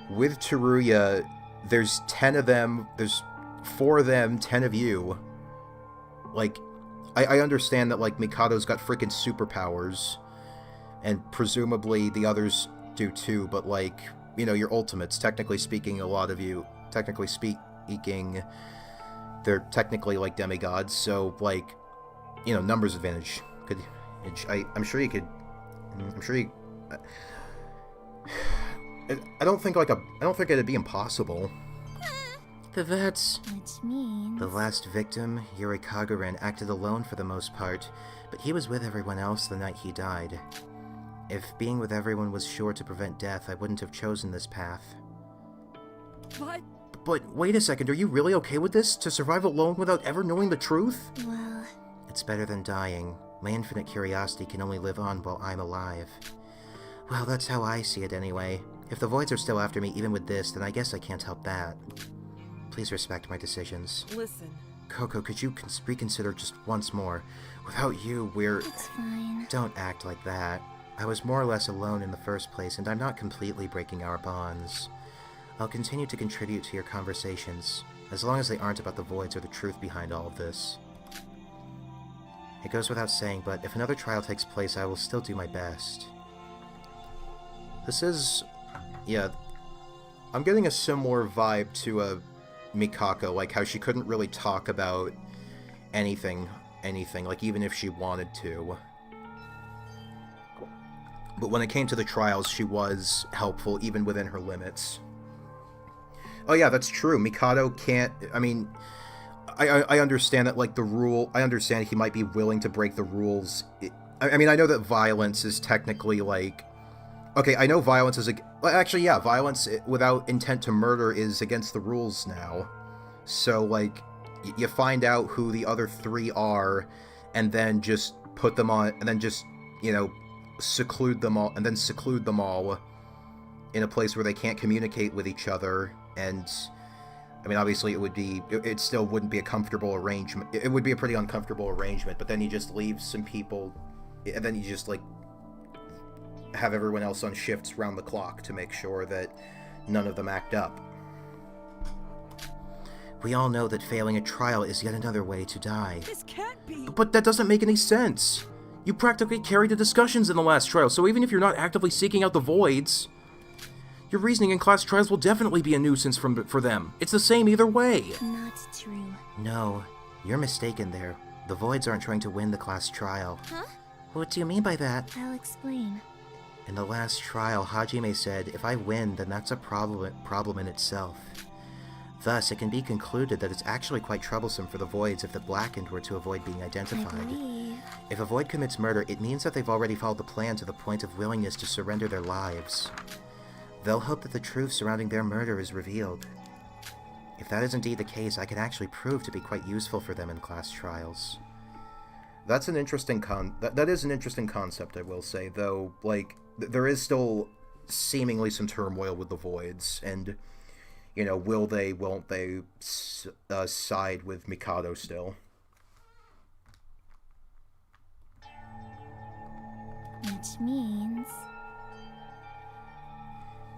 with Teruya, there's 10 of them, there's 4 of them, 10 of you. Like, I understand that, like, Mikado's got freaking superpowers, and presumably the others do too, but, like, you know, your ultimates, technically speaking, a lot of you, technically speaking, they're technically, like, demigods, so, like, you know, numbers advantage. I'm sure you could, I don't think it'd be impossible. That's... Which means... The last victim, Yuri Kagura, acted alone for the most part, but he was with everyone else the night he died. If being with everyone was sure to prevent death, I wouldn't have chosen this path. But wait a second, are you really okay with this? To survive alone without ever knowing the truth? Well... It's better than dying. My infinite curiosity can only live on while I'm alive. Well, that's how I see it anyway. If the Voids are still after me even with this, then I guess I can't help that. Please respect my decisions. Listen. Coco, could you reconsider just once more? Without you, we're... It's fine. Don't act like that. I was more or less alone in the first place, and I'm not completely breaking our bonds. I'll continue to contribute to your conversations, as long as they aren't about the Voids or the truth behind all of this. It goes without saying, but if another trial takes place, I will still do my best. This is... yeah... I'm getting a similar vibe to Mikako, like how she couldn't really talk about anything, like even if she wanted to. But when it came to the trials, she was helpful, even within her limits. Oh yeah, that's true. Mikado can't... I mean, I understand that, like, the rule... I understand he might be willing to break the rules. I mean, I know that violence is technically, like... Okay, I know violence is... Well, actually, yeah, violence without intent to murder is against the rules now. So, like, you find out who the other 3 are, and then just put them on... And then just, you know, seclude them all... And then seclude them all in a place where they can't communicate with each other, and... I mean, obviously, it still wouldn't be a comfortable arrangement. It would be a pretty uncomfortable arrangement, but then you just leave some people, and then you just, like, have everyone else on shifts round the clock to make sure that none of them act up. We all know that failing a trial is yet another way to die. This can't be... But that doesn't make any sense. You practically carried the discussions in the last trial, so even if you're not actively seeking out the Voids... Your reasoning in class trials will definitely be a nuisance for them. It's the same either way. Not true. No, you're mistaken there. The Voids aren't trying to win the class trial. Huh? What do you mean by that? I'll explain. In the last trial, Hajime said, if I win, then that's a problem in itself. Thus, it can be concluded that it's actually quite troublesome for the Voids if the Blackened were to avoid being identified. I believe. If a Void commits murder, it means that they've already followed the plan to the point of willingness to surrender their lives. They'll hope that the truth surrounding their murder is revealed. If that is indeed the case, I can actually prove to be quite useful for them in class trials. That's an interesting that is an interesting concept, I will say, though, like, there is still seemingly some turmoil with the Voids, and, will they, won't they side with Mikado still? Which means...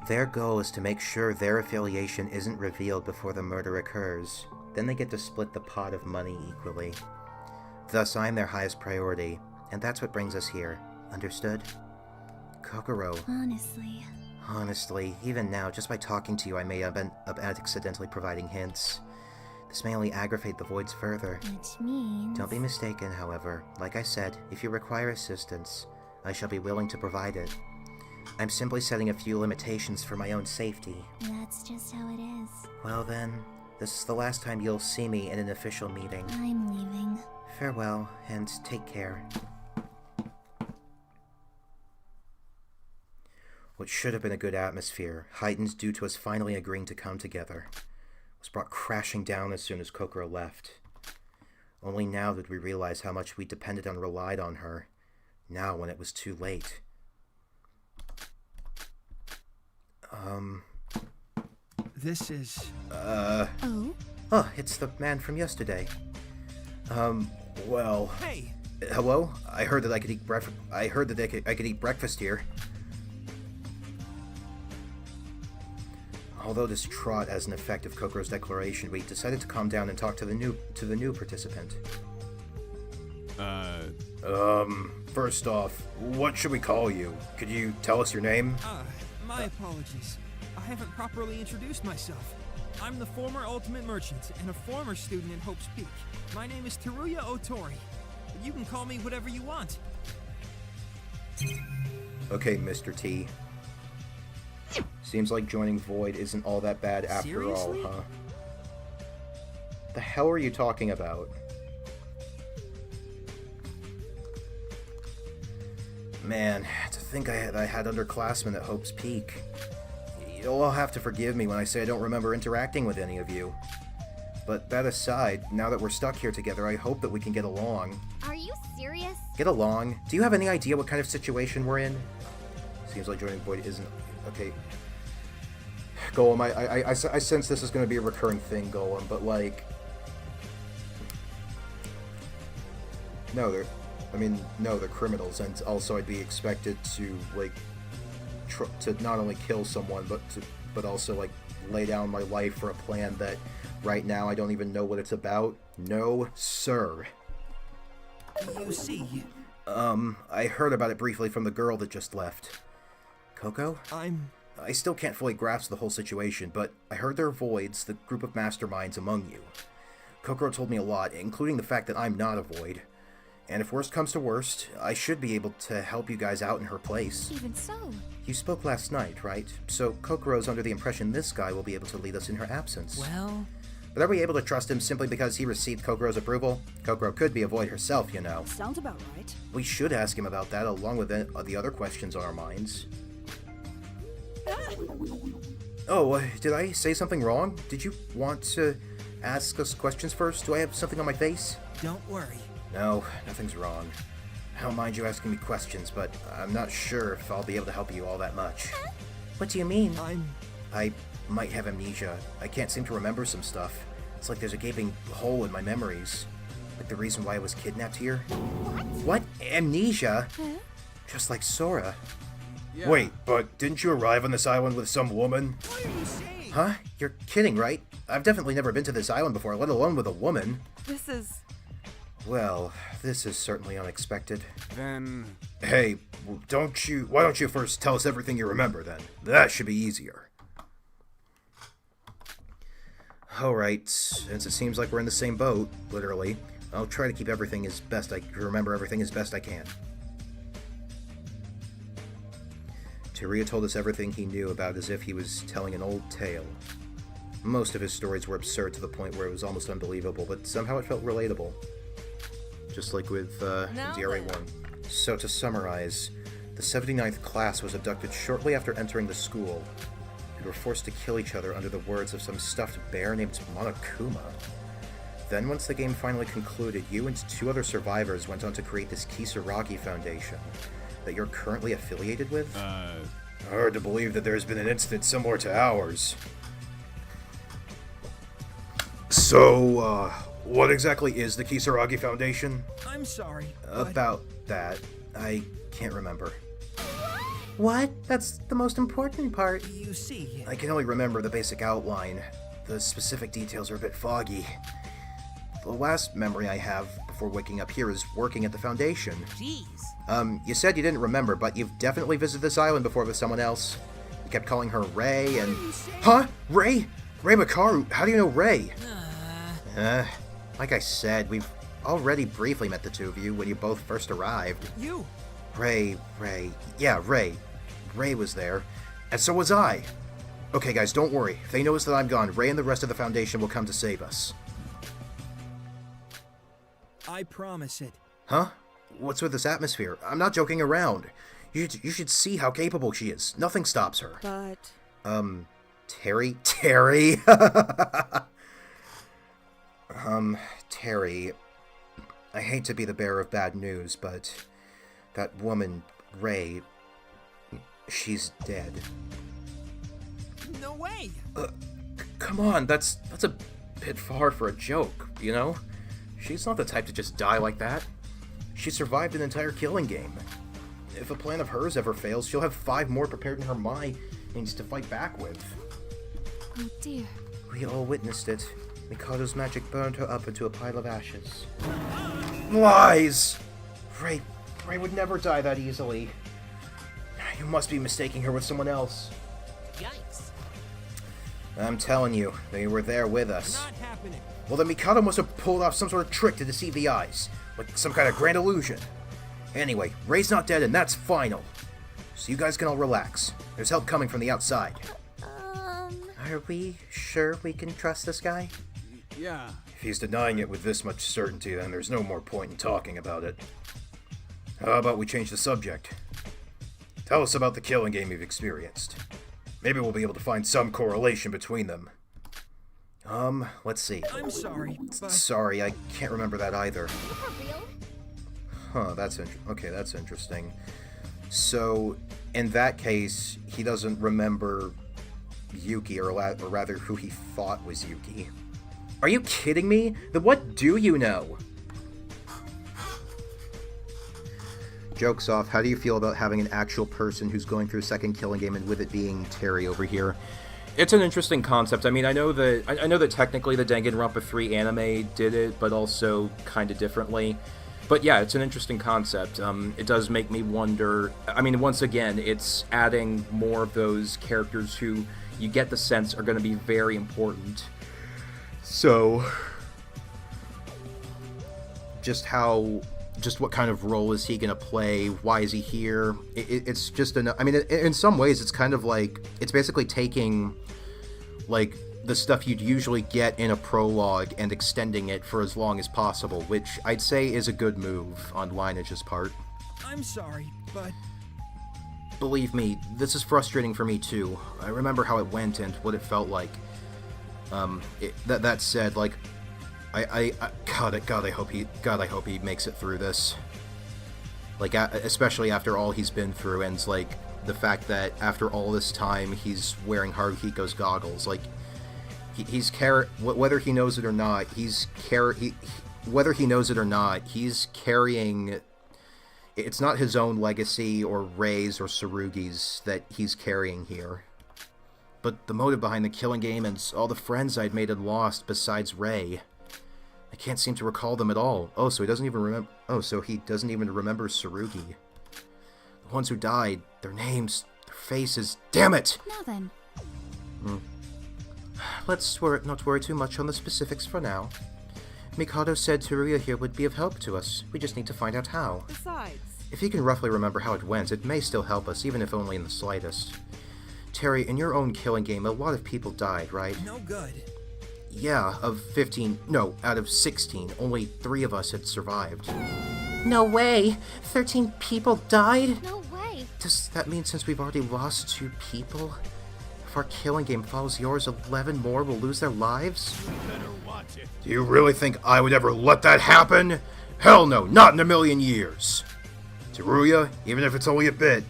Their goal is to make sure their affiliation isn't revealed before the murder occurs. Then they get to split the pot of money equally. Thus, I'm their highest priority, and that's what brings us here. Understood? Kokoro. Honestly, even now, just by talking to you, I may have been accidentally providing hints. This may only aggravate the voids further. Which means... Don't be mistaken, however. Like I said, if you require assistance, I shall be willing to provide it. I'm simply setting a few limitations for my own safety. That's just how it is. Well then, this is the last time you'll see me in an official meeting. I'm leaving. Farewell, and take care. What should have been a good atmosphere, heightened due to us finally agreeing to come together, was brought crashing down as soon as Kokoro left. Only now did we realize how much we depended and relied on her. Now when it was too late. This is... Oh? Oh, it's the man from yesterday. Well... Hey! Hello? I heard that I could eat I could eat breakfast here. Although this trot has an effect of Kokoro's declaration, we decided to calm down and talk to the new participant. First off, what should we call you? Could you tell us your name? My apologies. I haven't properly introduced myself. I'm the former Ultimate Merchant and a former student in Hope's Peak. My name is Teruya Otori. You can call me whatever you want. Okay, Mr. T. Seems like joining Void isn't all that bad after Seriously? all, huh? The hell are you talking about? Man, to think I had underclassmen at Hope's Peak. You'll all have to forgive me when I say I don't remember interacting with any of you. But that aside, now that we're stuck here together, I hope that we can get along. Are you serious? Get along? Do you have any idea what kind of situation we're in? Seems like joining Void isn't... Okay. Golem, I sense this is going to be a recurring thing, Golem, but like... No, they're criminals, and also I'd be expected to, like, to not only kill someone, but also, like, lay down my life for a plan that right now I don't even know what it's about. No, sir. You see... I heard about it briefly from the girl that just left. Coco? I still can't fully grasp the whole situation, but I heard there are Voids, the group of masterminds among you. Kokoro told me a lot, including the fact that I'm not a Void. And if worst comes to worst, I should be able to help you guys out in her place. Even so. You spoke last night, right? So Kokoro's under the impression this guy will be able to lead us in her absence. Well... But are we able to trust him simply because he received Kokoro's approval? Kokoro could be a Void herself, you know. Sounds about right. We should ask him about that, along with the other questions on our minds. Oh, did I say something wrong? Did you want to ask us questions first? Do I have something on my face? Don't worry. No, nothing's wrong. I don't mind you asking me questions, but I'm not sure if I'll be able to help you all that much. What do you mean? I might have amnesia. I can't seem to remember some stuff. It's like there's a gaping hole in my memories. Like the reason why I was kidnapped here. What? Amnesia? Just like Sora. Yeah. Wait, but didn't you arrive on this island with some woman? What are you saying? Huh? You're kidding, right? I've definitely never been to this island before, let alone with a woman. This is... Well, this is certainly unexpected. Then... Hey, why don't you first tell us everything you remember, then? That should be easier. Alright, since it seems like we're in the same boat, literally, I'll try to keep everything remember everything as best I can. Teruya told us everything he knew about as if he was telling an old tale. Most of his stories were absurd to the point where it was almost unbelievable, but somehow it felt relatable. Just like with DRA1. So to summarize, the 79th class was abducted shortly after entering the school. We were forced to kill each other under the words of some stuffed bear named Monokuma. Then once the game finally concluded, you and 2 other survivors went on to create this Kisaragi Foundation that you're currently affiliated with? Hard to believe that there's been an incident similar to ours. So, what exactly is the Kisaragi Foundation? I'm sorry. but- About that, I can't remember. What? That's the most important part. You see, I can only remember the basic outline. The specific details are a bit foggy. The last memory I have before waking up here is working at the Foundation. Jeez. You said you didn't remember, but you've definitely visited this island before with someone else. You kept calling her Ray and... Huh? Ray? Ray Makaru? How do you know Ray? Like I said, we've already briefly met the two of you when you both first arrived. you. Ray. Yeah, Ray. Ray was there. And so was I. Okay, guys, don't worry. If they notice that I'm gone, Ray and the rest of the Foundation will come to save us. I promise it. Huh? What's with this atmosphere? I'm not joking around. You should see how capable she is. Nothing stops her. But Terry? Terry, I hate to be the bearer of bad news, but that woman, Ray, she's dead. No way. Come on, that's a bit far for a joke, you know? She's not the type to just die like that. She survived an entire killing game. If a plan of hers ever fails, she'll have 5 more prepared in her mind to fight back with. Oh dear. We all witnessed it. Mikado's magic burned her up into a pile of ashes. Lies! Ray would never die that easily. You must be mistaking her with someone else. Yikes. I'm telling you, they were there with us. Not happening. Well, the Mikado must have pulled off some sort of trick to deceive the eyes, like some kind of grand illusion. Anyway, Ray's not dead, and that's final. So you guys can all relax. There's help coming from the outside. Are we sure we can trust this guy? Yeah. If he's denying it with this much certainty, then there's no more point in talking about it. How about we change the subject? Tell us about the killing game you've experienced. Maybe we'll be able to find some correlation between them. Let's see. I'm sorry, but Sorry, I can't remember that either. Are you for real? Huh, that's interesting. So, in that case, he doesn't remember Yuki, or rather who he thought was Yuki. Are you kidding me? Then what do you know? Joke's off, how do you feel about having an actual person who's going through a second killing game and with it being Terry over here? It's an interesting concept. I mean, I know that technically the Danganronpa 3 anime did it, but also kind of differently. But yeah, it's an interesting concept. It does make me wonder. I mean, once again, it's adding more of those characters who you get the sense are going to be very important. So, just what kind of role is he going to play? Why is he here? It's just I mean, in some ways, it's kind of like, it's basically taking, like, the stuff you'd usually get in a prologue and extending it for as long as possible, which I'd say is a good move on Lineage's part. I'm sorry, but Believe me, this is frustrating for me too. I remember how it went and what it felt like. That said, like, God, I hope he makes it through this. Like, especially after all he's been through, and like the fact that after all this time he's wearing Haruhiko's goggles. Like, whether he knows it or not, he's carrying. It's not his own legacy or Rei's or Tsurugi's that he's carrying here, but the motive behind the killing game and all the friends I'd made and lost besides Rei. I can't seem to recall them at all. Oh, so he doesn't even remember Tsurugi. The ones who died, their names, their faces. Damn it! Now then. Let's not worry too much on the specifics for now. Mikado said Teruya here would be of help to us. We just need to find out how. besides, If he can roughly remember how it went, it may still help us, even if only in the slightest. Terry, in your own killing game, a lot of people died, right? no good. Yeah, out of 16, only 3 of us had survived. No way! 13 people died? No way. Does that mean since we've already lost 2 people, if our killing game follows yours, 11 more will lose their lives? Do you really think I would ever let that happen? Hell no, not in a million years! Teruya, even if it's only a bit,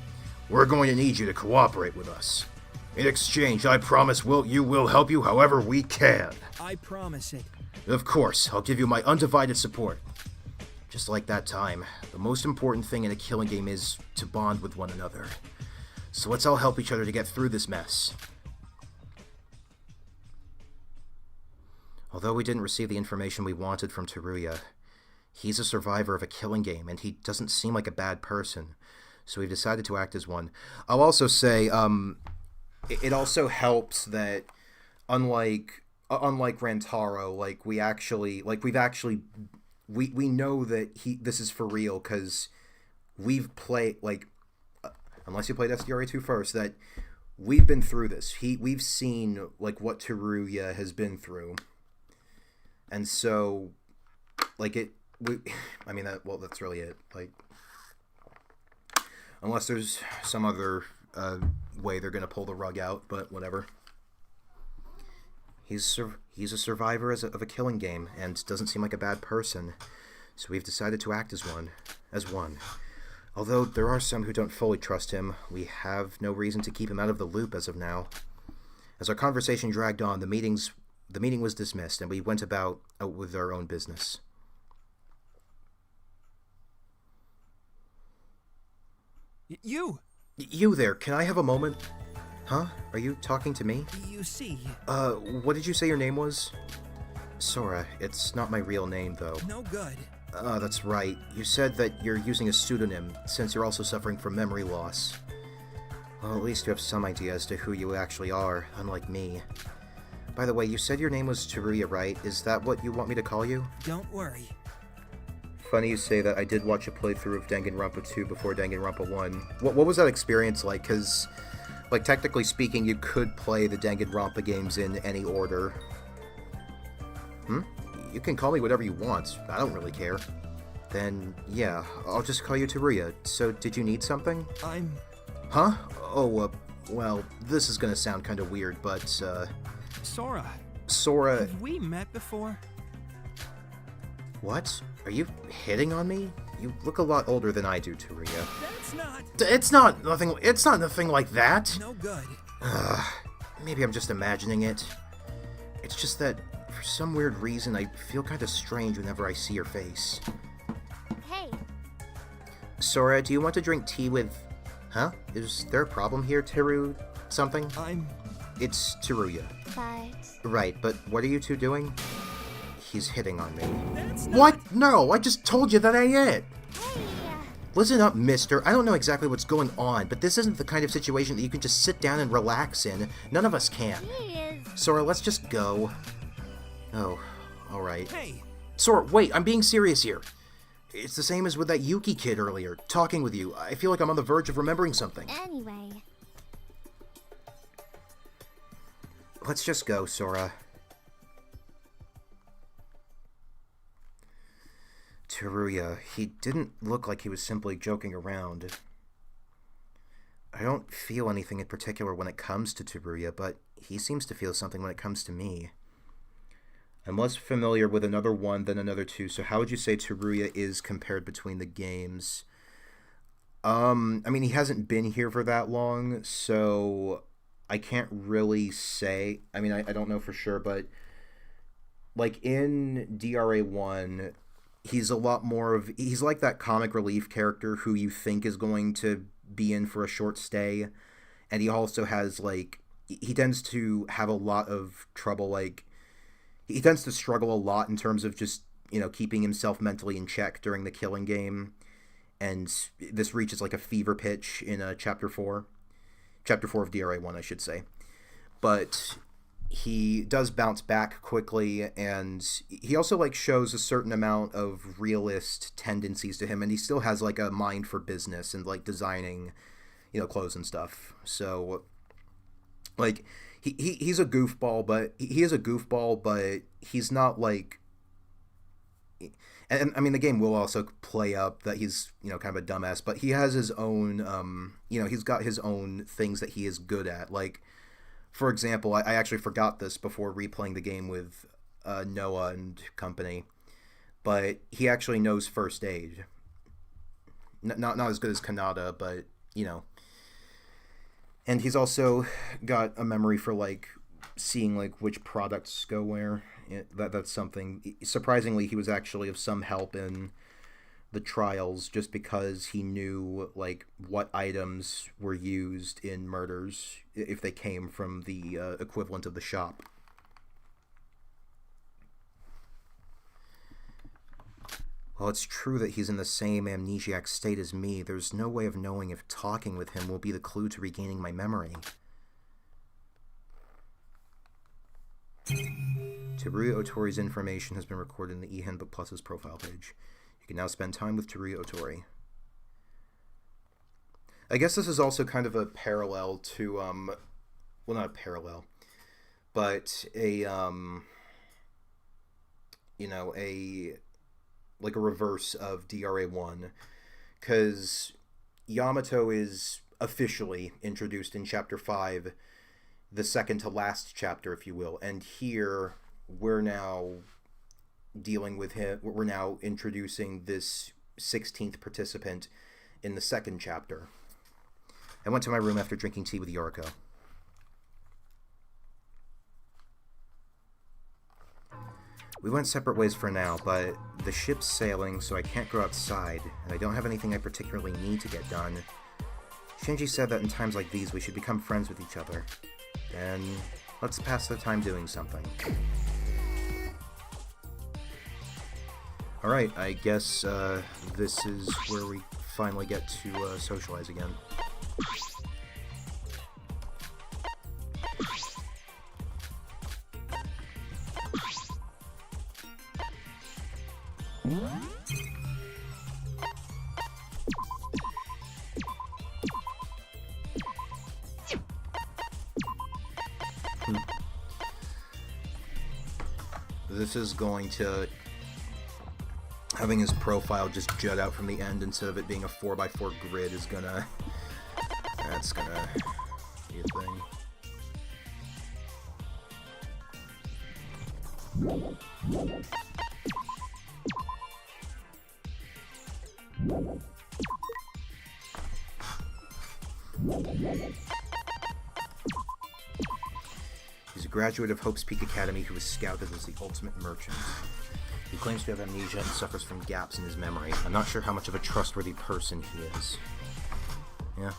we're going to need you to cooperate with us. In exchange, I promise you will help you however we can. I promise it. Of course, I'll give you my undivided support. Just like that time, the most important thing in a killing game is to bond with one another. So let's all help each other to get through this mess. Although we didn't receive the information we wanted from Teruya, he's a survivor of a killing game, and he doesn't seem like a bad person. So we've decided to act as one. I'll also say, it also helps that, unlike Rantaro, we know that this is for real, because we've played, unless you played SDRA 2 first, that we've been through this. We've seen, what Teruya has been through. And so, that's really it. Unless there's some other way they're gonna pull the rug out, but whatever. He's a survivor of a killing game, and doesn't seem like a bad person. So we've decided to act as one. Although there are some who don't fully trust him, we have no reason to keep him out of the loop as of now. As our conversation dragged on, the meeting was dismissed, and we went about with our own business. You there, can I have a moment? Huh? Are you talking to me? You see... what did you say your name was? Sora. It's not my real name, though. No good. That's right. You said that you're using a pseudonym, since you're also suffering from memory loss. Well, at least you have some idea as to who you actually are, unlike me. By the way, you said your name was Teruya, right? Is that what you want me to call you? Don't worry. Funny you say that. I did watch a playthrough of Danganronpa 2 before Danganronpa 1. What was that experience like? Because, technically speaking, you could play the Danganronpa games in any order. You can call me whatever you want. I don't really care. Then, yeah, I'll just call you Teruya. So, did you need something? Huh? Oh, well, this is gonna sound kind of weird, but, Sora. Have we met before? What? Are you hitting on me? You look a lot older than I do, Teruya. That's not... It's not nothing like that! No good. Maybe I'm just imagining it. It's just that, for some weird reason, I feel kind of strange whenever I see your face. Hey. Sora, do you want to drink tea with... Huh? Is there a problem here, Teru... something? It's Teruya. But... Right, but what are you two doing? He's hitting on me. What? No, I just told you that ain't it! Hey! Listen up, mister. I don't know exactly what's going on, but this isn't the kind of situation that you can just sit down and relax in. None of us can. Sora, let's just go. Oh, alright. Hey! Sora, wait, I'm being serious here. It's the same as with that Yuki kid earlier, talking with you. I feel like I'm on the verge of remembering something. Anyway. Let's just go, Sora. Teruya, he didn't look like he was simply joking around. I don't feel anything in particular when it comes to Teruya, but he seems to feel something when it comes to me. I'm less familiar with another one than another two, so how would you say Teruya is compared between the games? I mean, he hasn't been here for that long, so I can't really say. I mean, I don't know for sure, but in DRA 1, he's a lot more of... He's like that comic relief character who you think is going to be in for a short stay, and he also has, he tends to have a lot of trouble, he tends to struggle a lot in terms of just, keeping himself mentally in check during the killing game, and this reaches, a fever pitch in Chapter 4. Chapter 4 of DRA 1, I should say. But he does bounce back quickly, and he also, shows a certain amount of realist tendencies to him, and he still has, a mind for business and, designing, clothes and stuff. So, he's a goofball, but he is a goofball, but he's not, and I mean, the game will also play up that he's, kind of a dumbass, but he has his own, he's got his own things that he is good at. For example, I actually forgot this before replaying the game with Noah and company, but he actually knows first aid. Not as good as Kanata, but, And he's also got a memory for, like, seeing, like, which products go where. That's something. Surprisingly, he was actually of some help in the trials just because he knew, like, what items were used in murders if they came from the equivalent of the shop. While it's true that he's in the same amnesiac state as me, there's no way of knowing if talking with him will be the clue to regaining my memory. Teruya Otori's information has been recorded in the eHandbook Plus's profile page. You can now spend time with Teruya Otori. I guess this is also kind of a parallel to, well, not a parallel, but a, like a reverse of DRA1, because Yamato is officially introduced in Chapter 5, the second to last chapter, if you will, and here we're now dealing with him, we're now introducing this 16th participant in the second chapter. I went to my room after drinking tea with Yoriko. We went separate ways for now, but the ship's sailing, so I can't go outside, and I don't have anything I particularly need to get done. Shinji said that in times like these we should become friends with each other. And let's pass the time doing something. Alright, I guess this is where we finally get to socialize again. This is going to... having his profile just jut out from the end instead of it being a 4x4 grid is gonna... that's gonna be a thing. He's a graduate of Hope's Peak Academy who was scouted as the ultimate merchant. He claims to have amnesia and suffers from gaps in his memory. I'm not sure how much of a trustworthy person he is. Yeah.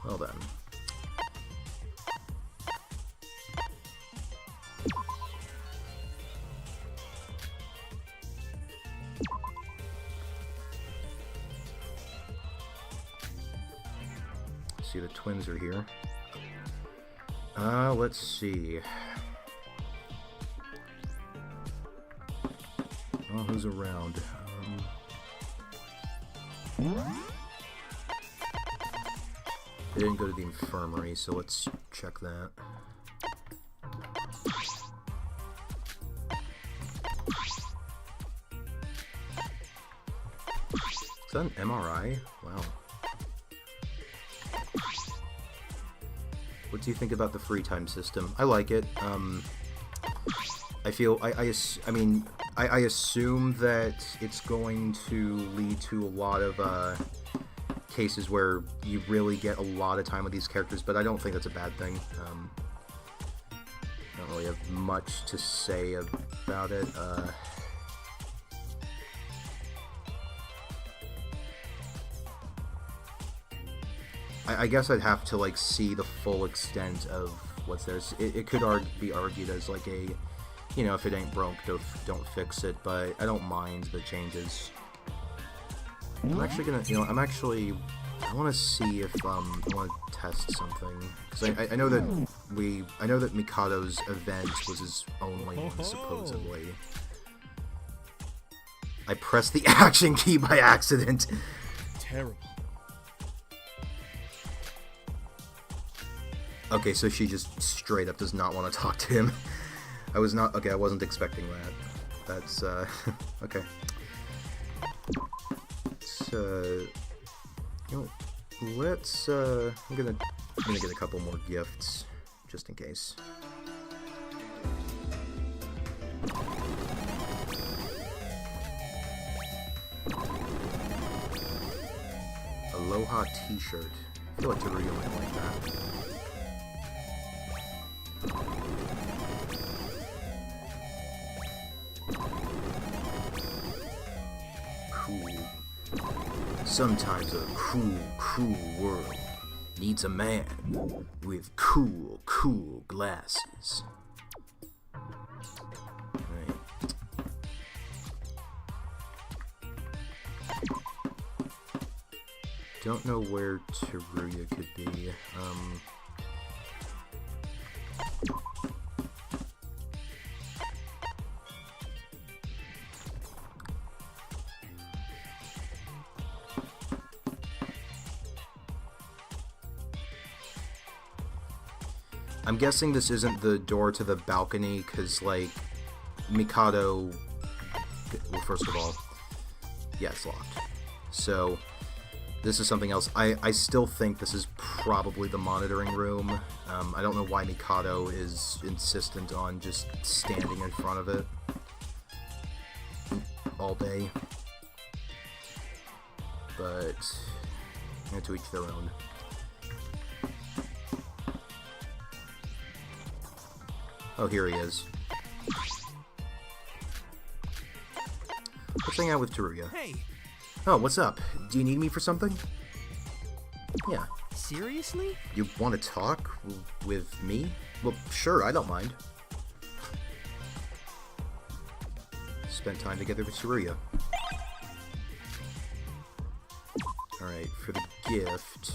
Well then. See, the twins are here. Let's see. Oh, who's around? They didn't go to the infirmary, so let's check that. Is that an MRI? Wow. What do you think about the free time system? I like it. I feel I assume that it's going to lead to a lot of cases where you really get a lot of time with these characters, but I don't think that's a bad thing. I don't really have much to say about it. I guess I'd have to like see the full extent of what's there. It could be argued as like a, you know, if it ain't broke, don't fix it. But I don't mind the changes. I'm actually gonna, I want to see if I want to test something, because I know that Mikado's event was his only one supposedly. I pressed the action key by accident. Terrible. Okay, so she just straight up does not want to talk to him. I wasn't expecting that. That's, okay. So, let's, I'm gonna get a couple more gifts, just in case. Aloha t-shirt. I feel like Teruya might like that. Cool. Sometimes a cruel, cruel world needs a man with cool, cool glasses. Right. Don't know where Teruya could be. I'm guessing this isn't the door to the balcony, because, like, Mikado... Well, first of all, yeah, it's locked. So, this is something else. I still think this is probably the monitoring room. I don't know why Mikado is insistent on just standing in front of it all day. But, to each their own. Oh, here he is. Let's hang out with Teruya. Hey! Oh, what's up? Do you need me for something? Yeah. Seriously? You want to talk with me? Well, sure, I don't mind. Spent time together with Teruya. Alright, for the gift...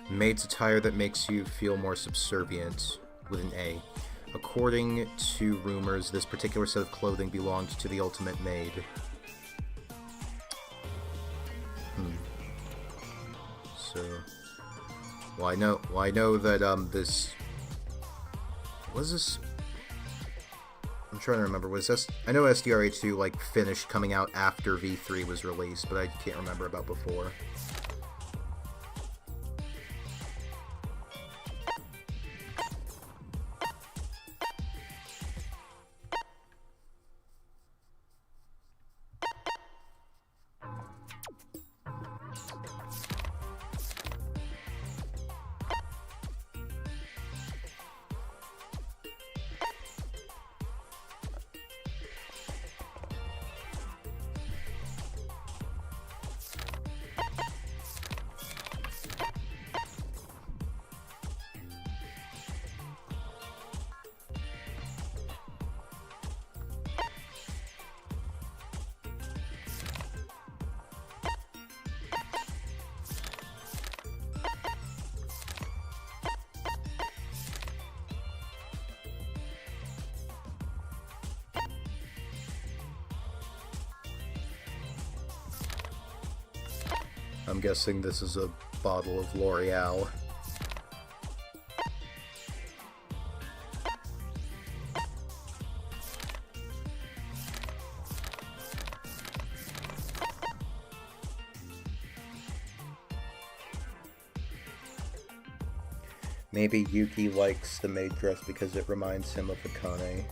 Maid's attire that makes you feel more subservient, with an A. According to rumors, this particular set of clothing belonged to the ultimate maid. So, well, I know that this was this. I'm trying to remember. Was this? I know SDRA2 like finished coming out after V3 was released, but I can't remember about before. I'm guessing this is a bottle of L'Oreal. Maybe Yuki likes the maid dress because it reminds him of Akane.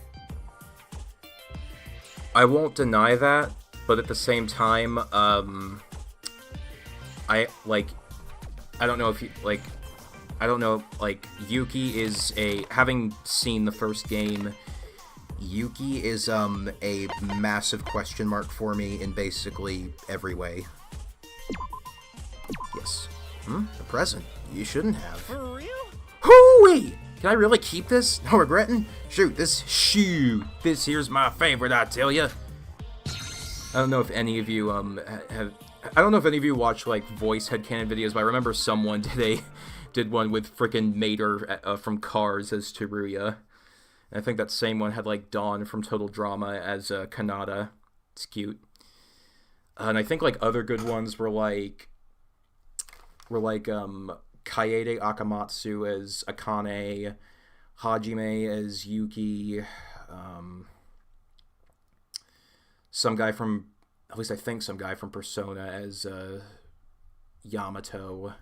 I won't deny that, but at the same time, I don't know if you, Yuki is having seen the first game, Yuki is, a massive question mark for me in basically every way. Yes. A present. You shouldn't have. For real? Hooey! Can I really keep this? No regretting? Shoot, this here's my favorite, I tell ya. I don't know if any of you, I don't know if any of you watch, like, voice headcanon videos, but I remember someone did one with frickin' Mater from Cars as Teruya. And I think that same one had, like, Dawn from Total Drama as Kanata. It's cute. And I think, like, other good ones were Kaede Akamatsu as Akane, Hajime as Yuki, some guy from, at least I think some guy from Persona as Yamato.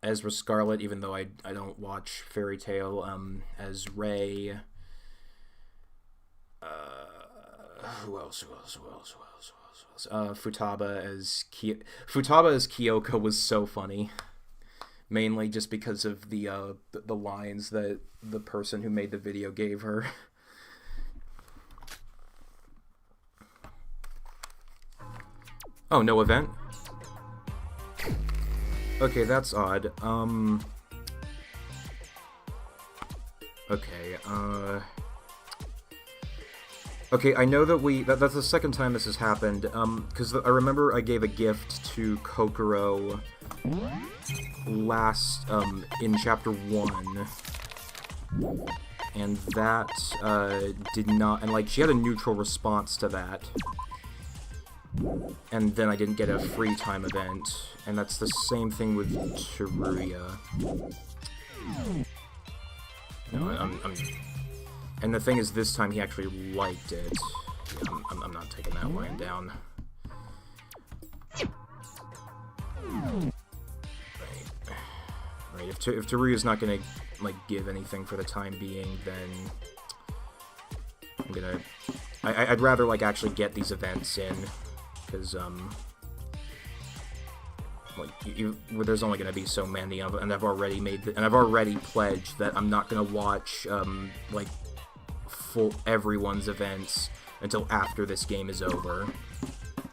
Ezra Scarlet, even though I don't watch Fairy Tail, as Rei. Who else? Futaba as Kyoko was so funny. Mainly just because of the lines that the person who made the video gave her. Oh, no event? Okay, that's odd. Okay, okay, I know that that's the second time this has happened, because I remember I gave a gift to Kokoro last, in Chapter 1, and that, did not, and, like, she had a neutral response to that, and then I didn't get a free time event, and that's the same thing with Teruya. No, and the thing is, this time he actually liked it. Yeah, I'm not taking that line down. Right, if Teruya's not gonna, like, give anything for the time being, then I'm gonna... I'd rather, like, actually get these events in, because, like, there's only gonna be so many of them, and I've already pledged that I'm not gonna watch, like, full everyone's events until after this game is over.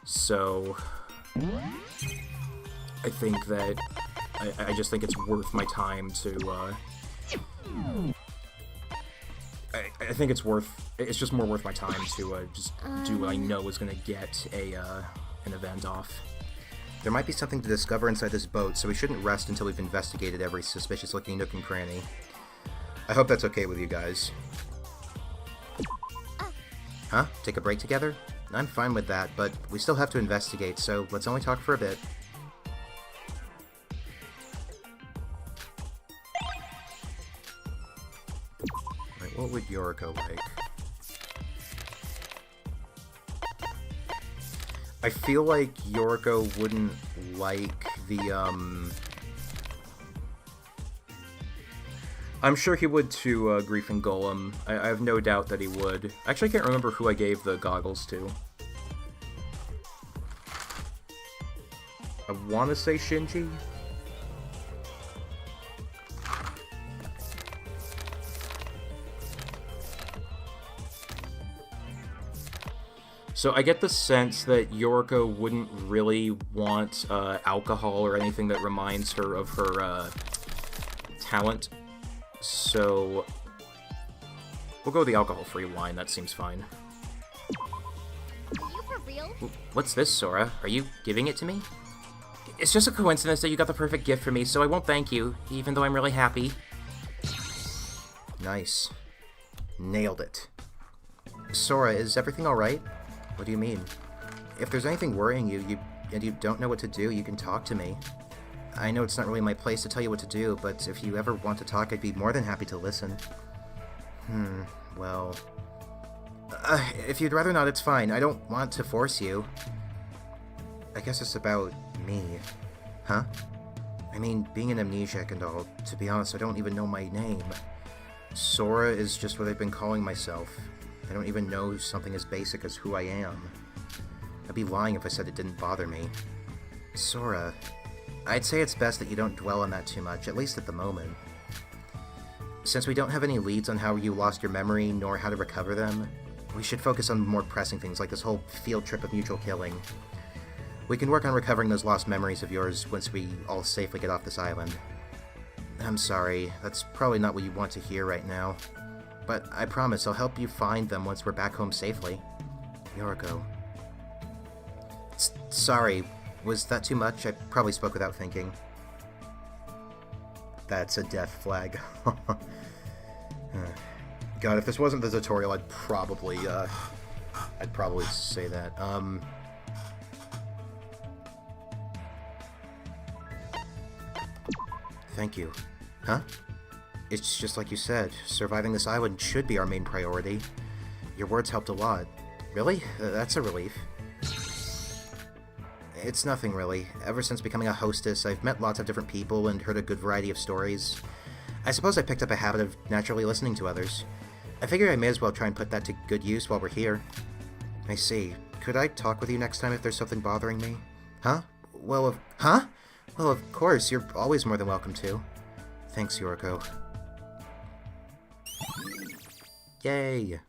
So I think that I just think it's worth my time to I think it's just more worth my time to just do what I know is gonna get an event off. There might be something to discover inside this boat, so we shouldn't rest until we've investigated every suspicious-looking nook and cranny. I hope that's okay with you guys. Huh? Take a break together? I'm fine with that, but we still have to investigate, so let's only talk for a bit. Right, what would Yoriko like? I feel like Yoriko wouldn't like the, I'm sure he would to, Grief and Golem. I have no doubt that he would. Actually, I can't remember who I gave the goggles to. I want to say Shinji? So I get the sense that Yoriko wouldn't really want alcohol or anything that reminds her of her talent. So we'll go with the alcohol-free wine. That seems fine. Are you for real? What's this, Sora? Are you giving it to me? It's just a coincidence that you got the perfect gift for me, so I won't thank you, even though I'm really happy. Nice. Nailed it. Sora, is everything alright? What do you mean? If there's anything worrying you, and you don't know what to do, you can talk to me. I know it's not really my place to tell you what to do, but if you ever want to talk, I'd be more than happy to listen. Well... if you'd rather not, it's fine. I don't want to force you. I guess it's about me. Huh? I mean, being an amnesiac and all, to be honest, I don't even know my name. Sora is just what I've been calling myself. I don't even know something as basic as who I am. I'd be lying if I said it didn't bother me. Sora, I'd say it's best that you don't dwell on that too much, at least at the moment. Since we don't have any leads on how you lost your memory, nor how to recover them, we should focus on more pressing things like this whole field trip of mutual killing. We can work on recovering those lost memories of yours once we all safely get off this island. I'm sorry, that's probably not what you want to hear right now. But I promise I'll help you find them once we're back home safely. Yoriko. Sorry, was that too much? I probably spoke without thinking. That's a death flag. God, if this wasn't the tutorial, I'd probably say that. Thank you. Huh? It's just like you said, surviving this island should be our main priority. Your words helped a lot. Really? That's a relief. It's nothing, really. Ever since becoming a hostess, I've met lots of different people and heard a good variety of stories. I suppose I picked up a habit of naturally listening to others. I figure I may as well try and put that to good use while we're here. I see. Could I talk with you next time if there's something bothering me? Huh? Well, of course. You're always more than welcome to. Thanks, Yoriko. Yay!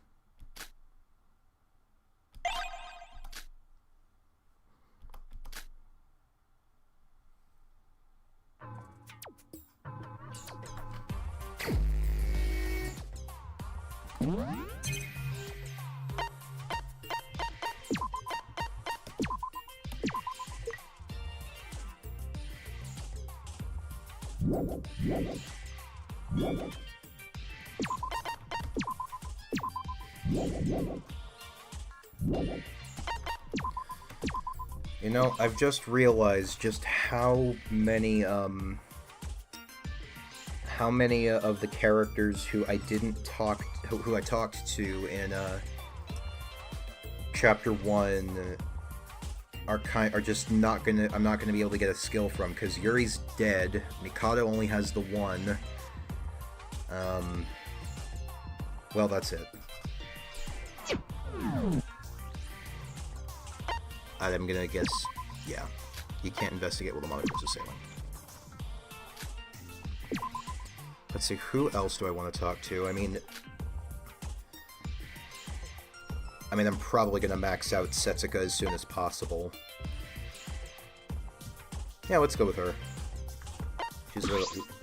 You know, I've just realized just how many of the characters who I talked to in chapter 1 are just not gonna. I'm not gonna be able to get a skill from because Yuri's dead. Mikado only has the one. Well, that's it. I'm gonna guess, yeah. You can't investigate what the monitor's assailing. Let's see, who else do I want to talk to? I mean, I'm probably gonna max out Setsuka as soon as possible. Yeah, let's go with her. She's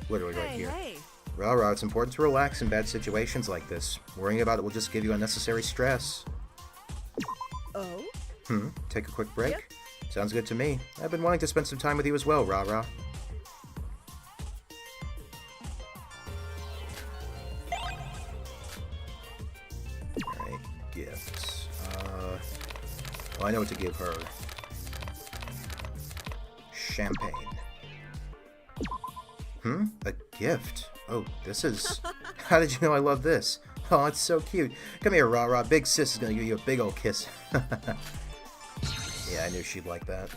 literally right here. Hey. Rah, it's important to relax in bad situations like this. Worrying about it will just give you unnecessary stress. Oh? Take a quick break? Yep. Sounds good to me. I've been wanting to spend some time with you as well, Rah. Alright, gifts. Well, I know what to give her. Champagne. A gift? Oh, this is... How did you know I love this? Oh, it's so cute. Come here, Rah. Big sis is gonna give you a big ol' kiss. Yeah, I knew she'd like that.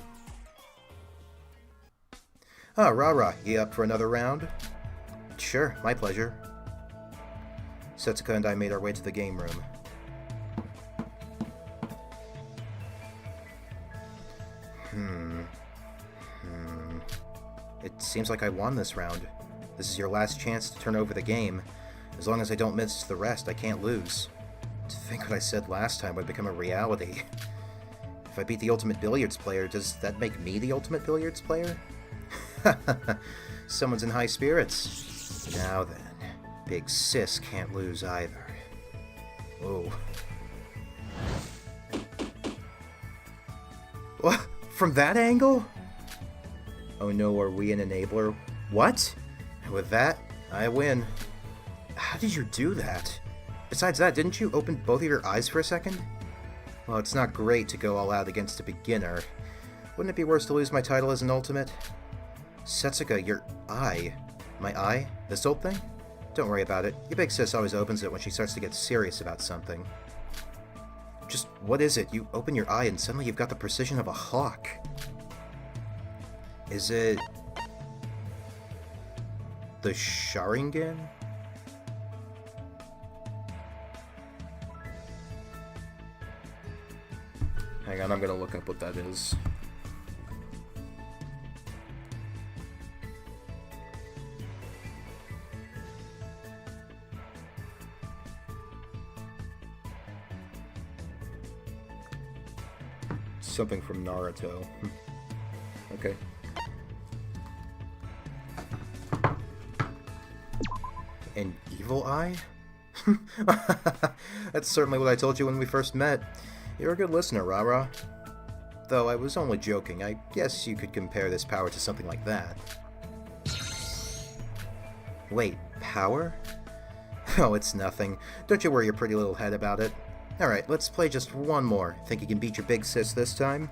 Oh, Rah, you up for another round? Sure, my pleasure. Setsuka and I made our way to the game room. It seems like I won this round. This is your last chance to turn over the game. As long as I don't miss the rest, I can't lose. To think what I said last time would become a reality. If I beat the ultimate billiards player, does that make me the ultimate billiards player? Someone's in high spirits. Now then, Big Sis can't lose either. Oh. What? From that angle? Oh no, are we an enabler? What? And with that, I win. How did you do that? Besides that, didn't you open both of your eyes for a second? Well, it's not great to go all out against a beginner. Wouldn't it be worse to lose my title as an ultimate? Setsuka, your eye. My eye? This old thing? Don't worry about it. Your big sis always opens it when she starts to get serious about something. Just, what is it? You open your eye and suddenly you've got the precision of a hawk. Is it... the Sharingan? Hang on, I'm gonna look up what that is. Something from Naruto. Okay. An evil eye? That's certainly what I told you when we first met. You're a good listener, Rah. Though I was only joking, I guess you could compare this power to something like that. Wait, power? Oh, it's nothing. Don't you worry your pretty little head about it. Alright, let's play just one more. Think you can beat your big sis this time?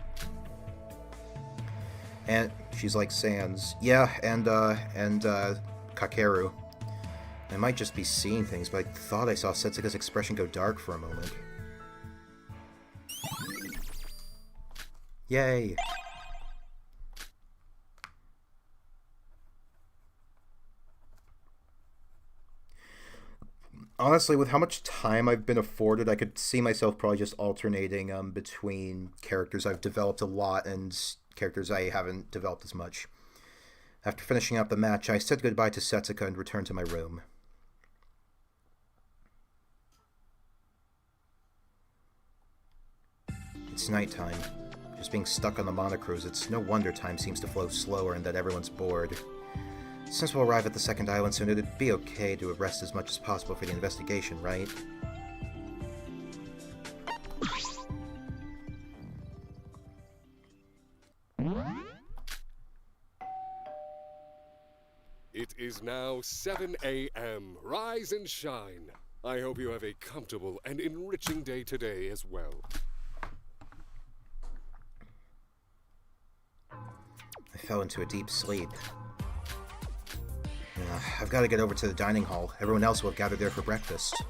And she's like Sans. Yeah, and Kakeru. I might just be seeing things, but I thought I saw Setsuka's expression go dark for a moment. Yay! Honestly, with how much time I've been afforded, I could see myself probably just alternating between characters I've developed a lot and characters I haven't developed as much. After finishing up the match, I said goodbye to Setsuka and returned to my room. It's nighttime. Just being stuck on the monocruise, it's no wonder time seems to flow slower and that everyone's bored. Since we'll arrive at the second island soon, it'd be okay to rest as much as possible for the investigation, right? It is now 7 a.m. Rise and shine. I hope you have a comfortable and enriching day today as well. I fell into a deep sleep. I've got to get over to the dining hall. Everyone else will have gathered there for breakfast.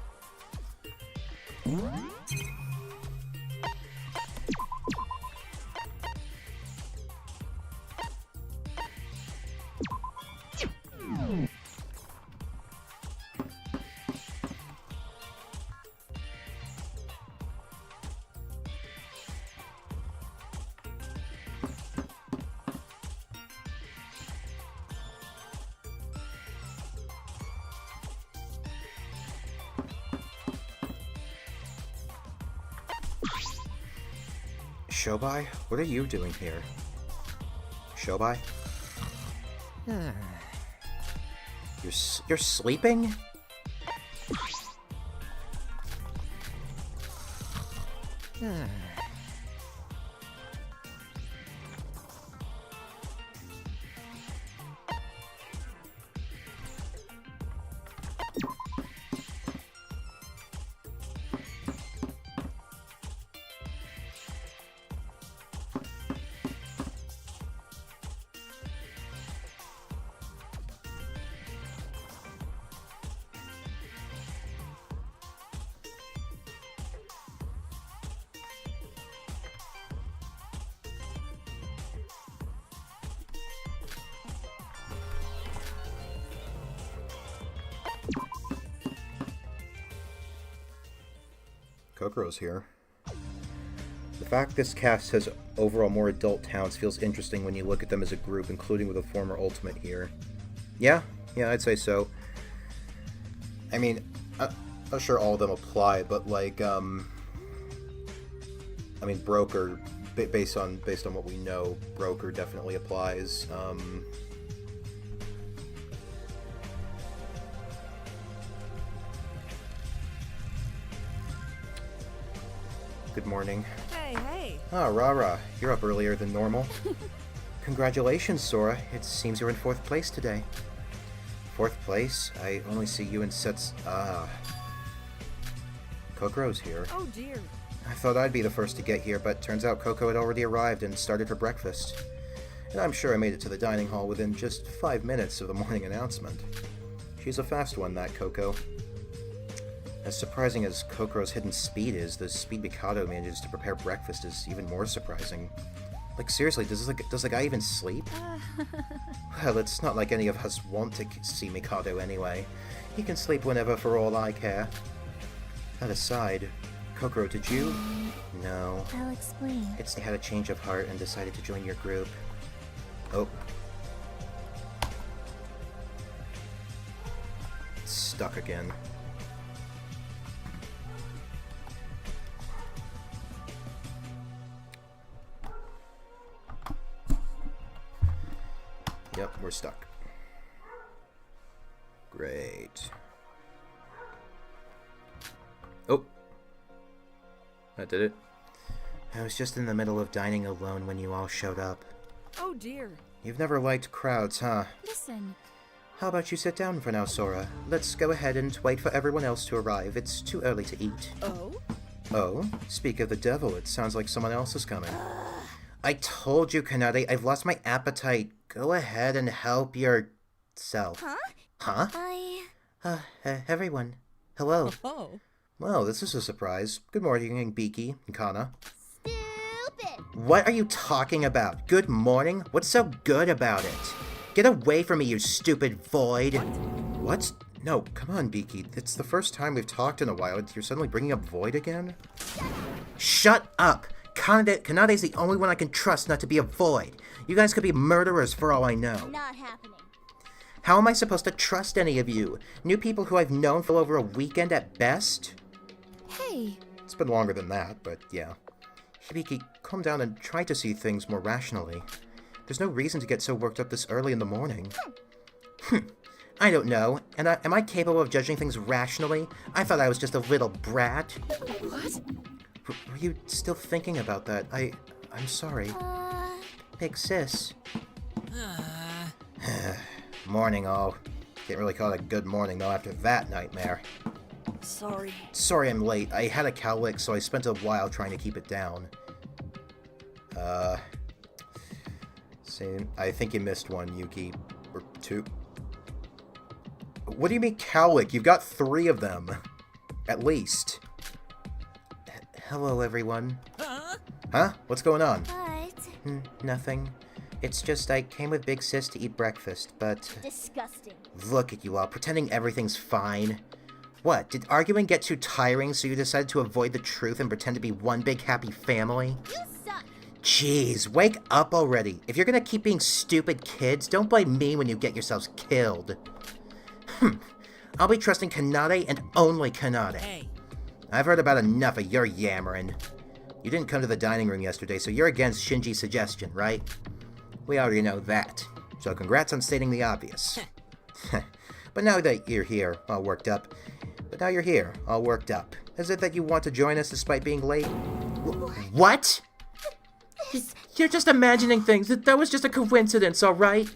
Shobai? What are you doing here? Shobai? You're sleeping? Kokoro's here. The fact this cast has overall more adult talents feels interesting when you look at them as a group, including with a former Ultimate here. Yeah, I'd say so. I mean, I'm not sure all of them apply, but like, I mean, Broker, based on what we know, Broker definitely applies. Good morning. Hey. Ah, Rara, you're up earlier than normal. Congratulations, Sora. It seems you're in 4th place today. 4th place? I only see you in sets. Kokoro's here. Oh dear. I thought I'd be the first to get here, but turns out Coco had already arrived and started her breakfast. And I'm sure I made it to the dining hall within just 5 minutes of the morning announcement. She's a fast one, that Coco. As surprising as Kokoro's hidden speed is, the speed Mikado manages to prepare breakfast is even more surprising. Like, seriously, does the guy even sleep? Well, it's not like any of us want to see Mikado anyway. He can sleep whenever for all I care. That aside, Kokoro, did you? No. I'll explain. It's had a change of heart and decided to join your group. Oh. It's stuck again. Yep, we're stuck. Great. Oh. That did it. I was just in the middle of dining alone when you all showed up. Oh dear. You've never liked crowds, huh? Listen. How about you sit down for now, Sora? Let's go ahead and wait for everyone else to arrive. It's too early to eat. Oh? Oh? Speak of the devil, it sounds like someone else is coming. I told you, Kanade, I've lost my appetite. Go ahead and help yourself. Huh? Huh? Everyone. Hello. Oh. Well, this is a surprise. Good morning, Biki and Kana. Stupid! What are you talking about? Good morning? What's so good about it? Get away from me, you stupid void! What? No, come on, Beaky. It's the first time we've talked in a while. You're suddenly bringing up void again? Shut up! Kanade's the only one I can trust not to be a void. You guys could be murderers for all I know. Not happening. How am I supposed to trust any of you? New people who I've known for over a weekend at best? Hey. It's been longer than that, but yeah. Hibiki, calm down and try to see things more rationally. There's no reason to get so worked up this early in the morning. I don't know. And am I capable of judging things rationally? I thought I was just a little brat. What? Were you still thinking about that? I'm sorry. Big sis. Morning, all. Can't really call it a good morning, though, after that nightmare. Sorry. Sorry I'm late. I had a cowlick, so I spent a while trying to keep it down. I think you missed one, Yuki. Or two. What do you mean cowlick? You've got 3 of them. At least. Hello, everyone. Huh? What's going on? Nothing. It's just I came with Big Sis to eat breakfast, but... Disgusting. Look at you all, pretending everything's fine. What, did arguing get too tiring, so you decided to avoid the truth and pretend to be one big happy family? You suck. Jeez, wake up already. If you're gonna keep being stupid kids, don't blame me when you get yourselves killed. I'll be trusting Kanade and only Kanade. Hey. I've heard about enough of your yammering. You didn't come to the dining room yesterday, so you're against Shinji's suggestion, right? We already know that, so congrats on stating the obvious. But now that you're here, all worked up. Is it that you want to join us despite being late? What? You're just imagining things. That was just a coincidence, alright?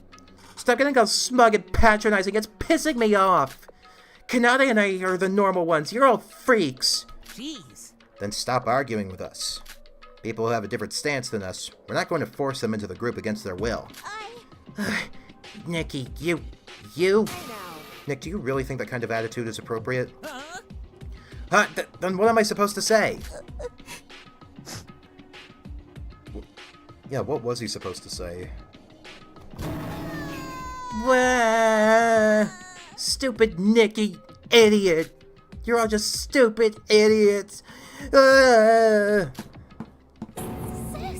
Stop getting all smug and patronizing. It's pissing me off. Kanade and I are the normal ones. You're all freaks. Jeez. Then stop arguing with us. People who have a different stance than us, we're not going to force them into the group against their will. Nikki, you... Nick, do you really think that kind of attitude is appropriate? Then what am I supposed to say? Yeah, what was he supposed to say? Stupid Nikki, idiot! You're all just stupid idiots!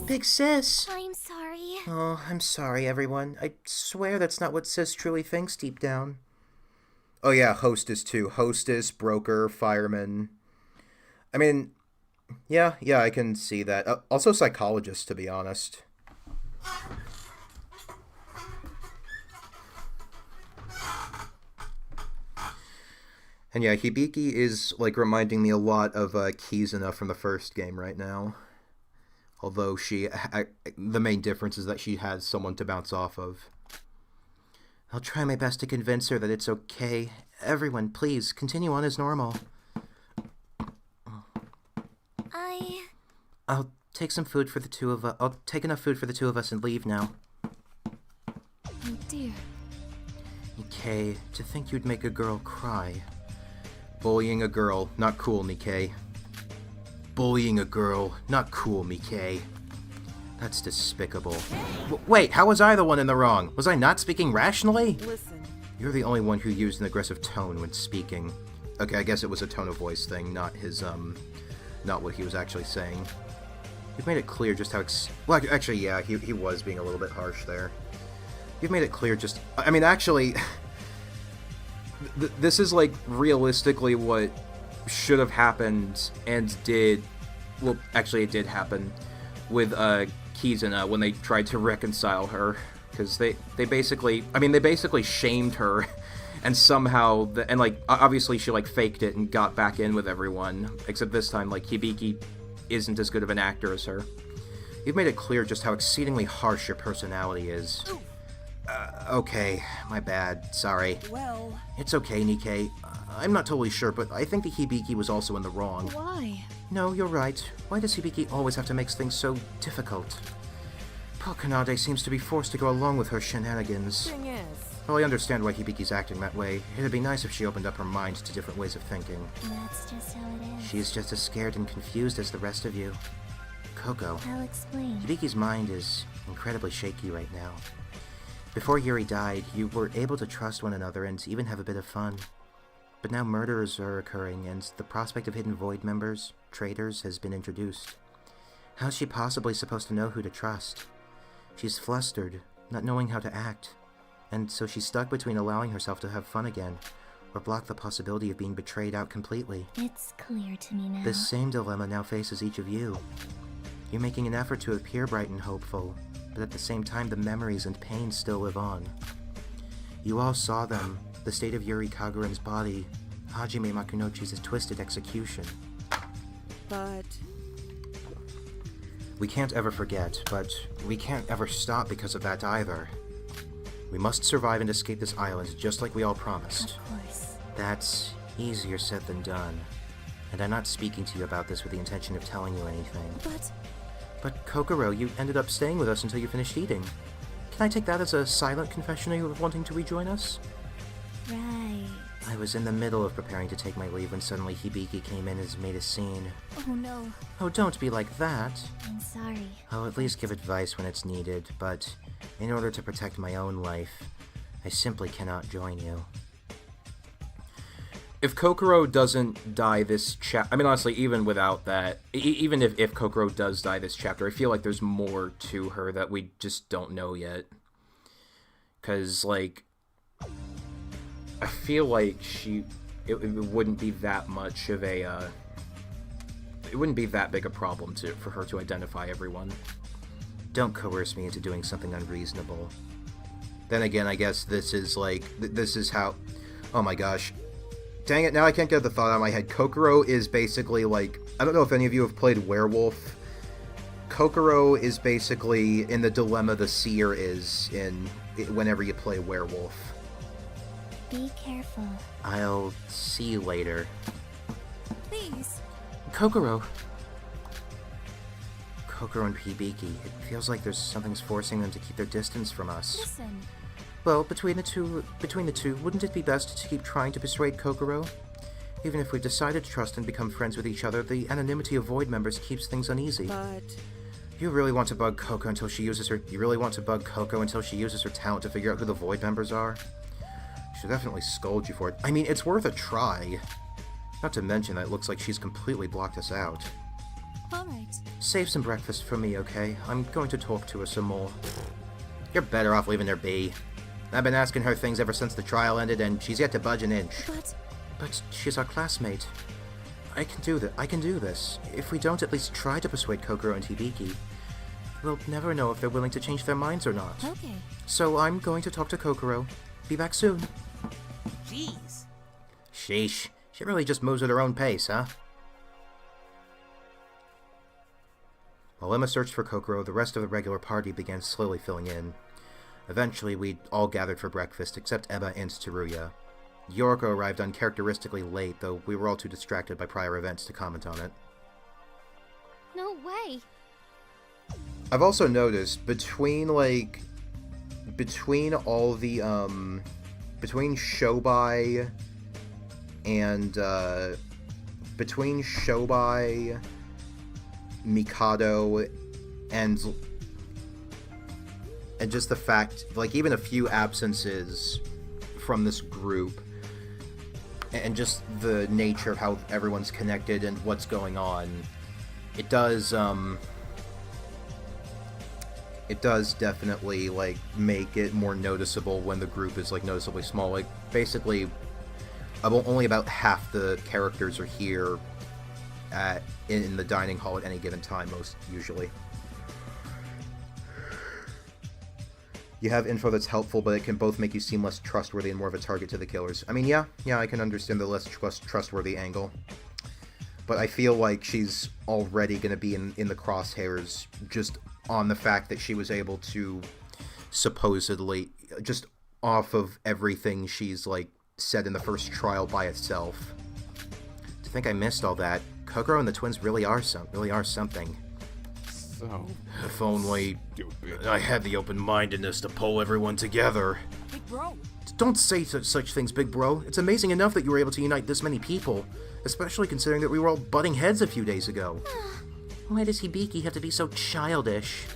Big Sis! I'm sorry. Oh, I'm sorry, everyone. I swear that's not what Sis truly thinks deep down. Oh yeah, hostess too. Hostess, broker, fireman. I mean, yeah, I can see that. Also psychologist, to be honest. And yeah, Hibiki is, like, reminding me a lot of Kizuna from the first game right now. Although the main difference is that she has someone to bounce off of. I'll try my best to convince her that it's okay. Everyone, please, continue on as normal. I'll take some food for the two of us. I'll take enough food for the two of us and leave now. Oh dear. Nikkei, to think you'd make a girl cry. Bullying a girl, not cool, Nikkei. Bullying a girl, not cool, Nikkei. That's despicable. Wait, how was I the one in the wrong? Was I not speaking rationally? Listen. You're the only one who used an aggressive tone when speaking. Okay, I guess it was a tone of voice thing, not his, not what he was actually saying. You've made it clear just how well, actually, yeah, he was being a little bit harsh there. You've made it clear just... I mean, actually... this is, like, realistically what should have happened and did... Well, actually, it did happen with, Kizuna when they tried to reconcile her. Because they basically... I mean, they basically shamed her. And somehow... And, like, obviously she, like, faked it and got back in with everyone. Except this time, like, Hibiki isn't as good of an actor as her. You've made it clear just how exceedingly harsh your personality is. Okay, my bad. Sorry. Well... It's okay, Nikkei. I'm not totally sure, but I think that Hibiki was also in the wrong. Why? No, you're right. Why does Hibiki always have to make things so difficult? Poor Kanade seems to be forced to go along with her shenanigans. Thing is... Well, I understand why Hibiki's acting that way. It'd be nice if she opened up her mind to different ways of thinking. That's just how it is. She's just as scared and confused as the rest of you. Coco. I'll explain. Hibiki's mind is incredibly shaky right now. Before Yuri died, you were able to trust one another and even have a bit of fun. But now murders are occurring, and the prospect of hidden Void members, traitors, has been introduced. How is she possibly supposed to know who to trust? She's flustered, not knowing how to act, and so she's stuck between allowing herself to have fun again, or block the possibility of being betrayed out completely. It's clear to me now. This same dilemma now faces each of you. You're making an effort to appear bright and hopeful, but at the same time the memories and pain still live on. You all saw them, the state of Yuri Kagura's body, Hajime Makunochi's twisted execution. But... We can't ever forget, but we can't ever stop because of that either. We must survive and escape this island just like we all promised. Of course. That's easier said than done. And I'm not speaking to you about this with the intention of telling you anything. But Kokoro, you ended up staying with us until you finished eating. Can I take that as a silent confession of you wanting to rejoin us? Right. I was in the middle of preparing to take my leave when suddenly Hibiki came in and made a scene. Oh no. Oh, don't be like that. I'm sorry. I'll at least give advice when it's needed, but in order to protect my own life, I simply cannot join you. If Kokoro doesn't die this I mean, honestly, even without that, even if Kokoro does die this chapter, I feel like there's more to her that we just don't know yet. Because, like, I feel like it wouldn't be that much of a, it wouldn't be that big a problem for her to identify everyone. Don't coerce me into doing something unreasonable. Then again, I guess this is, like, this is how... Oh my gosh. Dang it, now I can't get the thought out of my head. Kokoro is basically, like... I don't know if any of you have played Werewolf. Kokoro is basically in the dilemma the seer is in whenever you play Werewolf. Be careful. I'll see you later. Please. Kokoro! Kokoro and Hibiki, it feels like there's something's forcing them to keep their distance from us. Listen. Well, between the two, wouldn't it be best to keep trying to persuade Kokoro? Even if we've decided to trust and become friends with each other, the anonymity of Void members keeps things uneasy. But... You really want to bug Coco until she uses her talent to figure out who the Void members are? She'll definitely scold you for it. I mean, it's worth a try. Not to mention that it looks like she's completely blocked us out. Alright. Save some breakfast for me, okay? I'm going to talk to her some more. You're better off leaving her be. I've been asking her things ever since the trial ended, and she's yet to budge an inch. But she's our classmate. I can do this. If we don't at least try to persuade Kokoro and Hibiki, we'll never know if they're willing to change their minds or not. Okay. So I'm going to talk to Kokoro. Be back soon. Jeez. Sheesh. She really just moves at her own pace, huh? While Emma searched for Kokoro, the rest of the regular party began slowly filling in. Eventually, we all gathered for breakfast, except Emma and Teruya. Yoriko arrived uncharacteristically late, though we were all too distracted by prior events to comment on it. No way. I've also noticed, between all the, between Shobai and, between Shobai, Mikado, and just the fact, like, even a few absences from this group, and just the nature of how everyone's connected and what's going on, it does definitely, like, make it more noticeable when the group is, like, noticeably small. Like, basically, only about half the characters are here in the dining hall at any given time, usually. You have info that's helpful, but it can both make you seem less trustworthy and more of a target to the killers. I mean, yeah, I can understand the less trustworthy angle. But I feel like she's already going to be in the crosshairs just on the fact that she was able to supposedly, just off of everything she's, like, said in the first trial by itself. To think I missed all that. Kokoro and the twins really are something. So... If only I had the open-mindedness to pull everyone together. Big bro. Don't say such things, big bro. It's amazing enough that you were able to unite this many people, especially considering that we were all butting heads a few days ago. Why does Hibiki have to be so childish?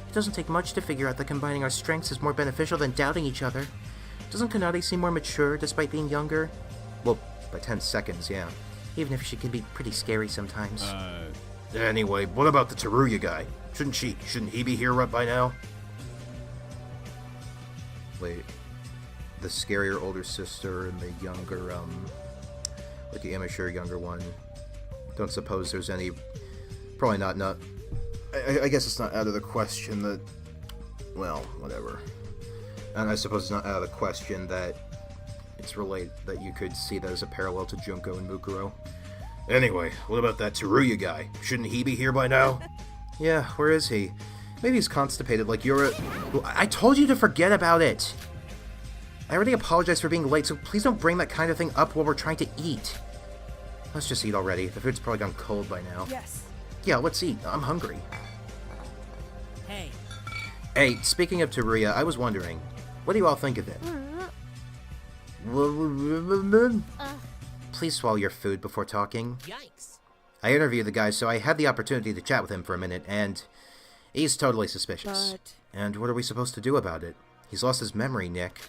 It doesn't take much to figure out that combining our strengths is more beneficial than doubting each other. Doesn't Kanade seem more mature despite being younger? Well, by 10 seconds, yeah. Even if she can be pretty scary sometimes. Anyway, what about the Teruya guy? Shouldn't he be here right by now? Wait. The scarier older sister and the younger, like the immature younger one. Don't suppose there's any... Probably not, I guess it's not out of the question that... Well, whatever. And I suppose it's not out of the question that it's related, that you could see that as a parallel to Junko and Mukuro. Anyway, what about that Teruya guy? Shouldn't he be here by now? Yeah, where is he? Maybe he's constipated like you're a... I told you to forget about it! I already apologized for being late, so please don't bring that kind of thing up while we're trying to eat. Let's just eat already. The food's probably gone cold by now. Yes. Yeah, let's eat. I'm hungry. Hey. Hey, speaking of Teruya, I was wondering, what do you all think of it? Please swallow your food before talking. Yikes. I interviewed the guy, so I had the opportunity to chat with him for a minute, and he's totally suspicious. But... And what are we supposed to do about it? He's lost his memory, Nick.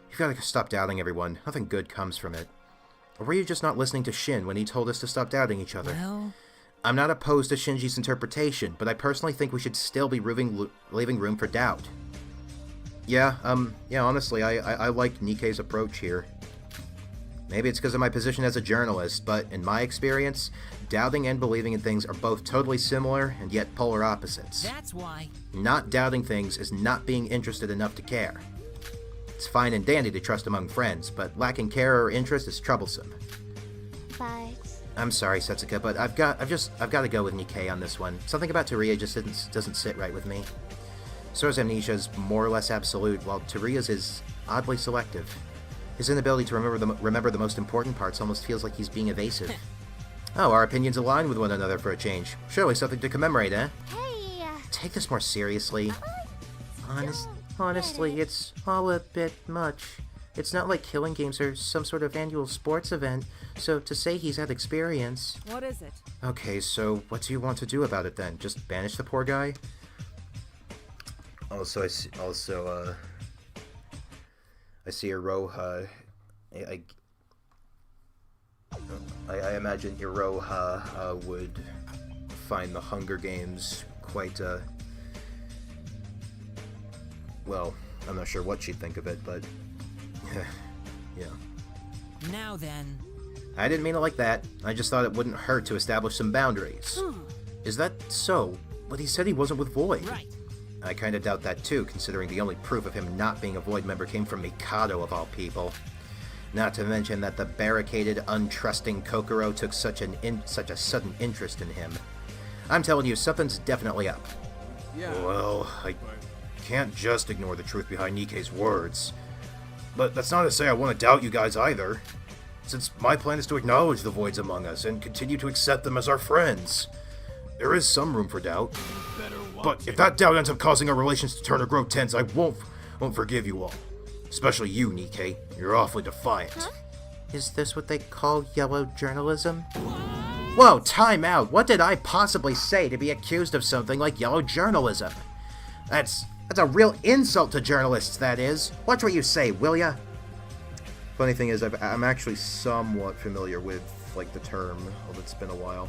You've got to stop doubting everyone. Nothing good comes from it. Or were you just not listening to Shin when he told us to stop doubting each other? Well... I'm not opposed to Shinji's interpretation, but I personally think we should still be leaving room for doubt. Yeah, honestly, I like Nikkei's approach here. Maybe it's because of my position as a journalist, but in my experience, doubting and believing in things are both totally similar and yet polar opposites. That's why. Not doubting things is not being interested enough to care. It's fine and dandy to trust among friends, but lacking care or interest is troublesome. But... I'm sorry, Setsuka, but I've got to go with Nikkei on this one. Something about Teruya just doesn't sit right with me. Sora's amnesia is more or less absolute, while Teruya's is oddly selective. His inability to remember the most important parts almost feels like he's being evasive. Oh, our opinions align with one another for a change. Surely something to commemorate, eh? Hey, Take this more seriously. Honestly, it's all a bit much. It's not like killing games are some sort of annual sports event, so to say he's had experience... What is it? Okay, so what do you want to do about it then? Just banish the poor guy? I see Iroha. I imagine Iroha would find the Hunger Games quite, well, I'm not sure what she'd think of it, but... yeah. Now then. I didn't mean it like that. I just thought it wouldn't hurt to establish some boundaries. Is that so? But he said he wasn't with Void. Right. I kinda doubt that too, considering the only proof of him not being a Void member came from Mikado of all people. Not to mention that the barricaded, untrusting Kokoro took such a sudden interest in him. I'm telling you, something's definitely up. Yeah. Well, I can't just ignore the truth behind Nikkei's words. But that's not to say I want to doubt you guys either. Since my plan is to acknowledge the voids among us and continue to accept them as our friends. There is some room for doubt. But if that doubt ends up causing our relations to turn or grow tense, I won't forgive you all. Especially you, Nikkei. You're awfully defiant. Huh? Is this what they call yellow journalism? Whoa, time out! What did I possibly say to be accused of something like yellow journalism? That's a real insult to journalists, that is. Watch what you say, will ya? Funny thing is, I'm actually somewhat familiar with, like, the term, although it's been a while.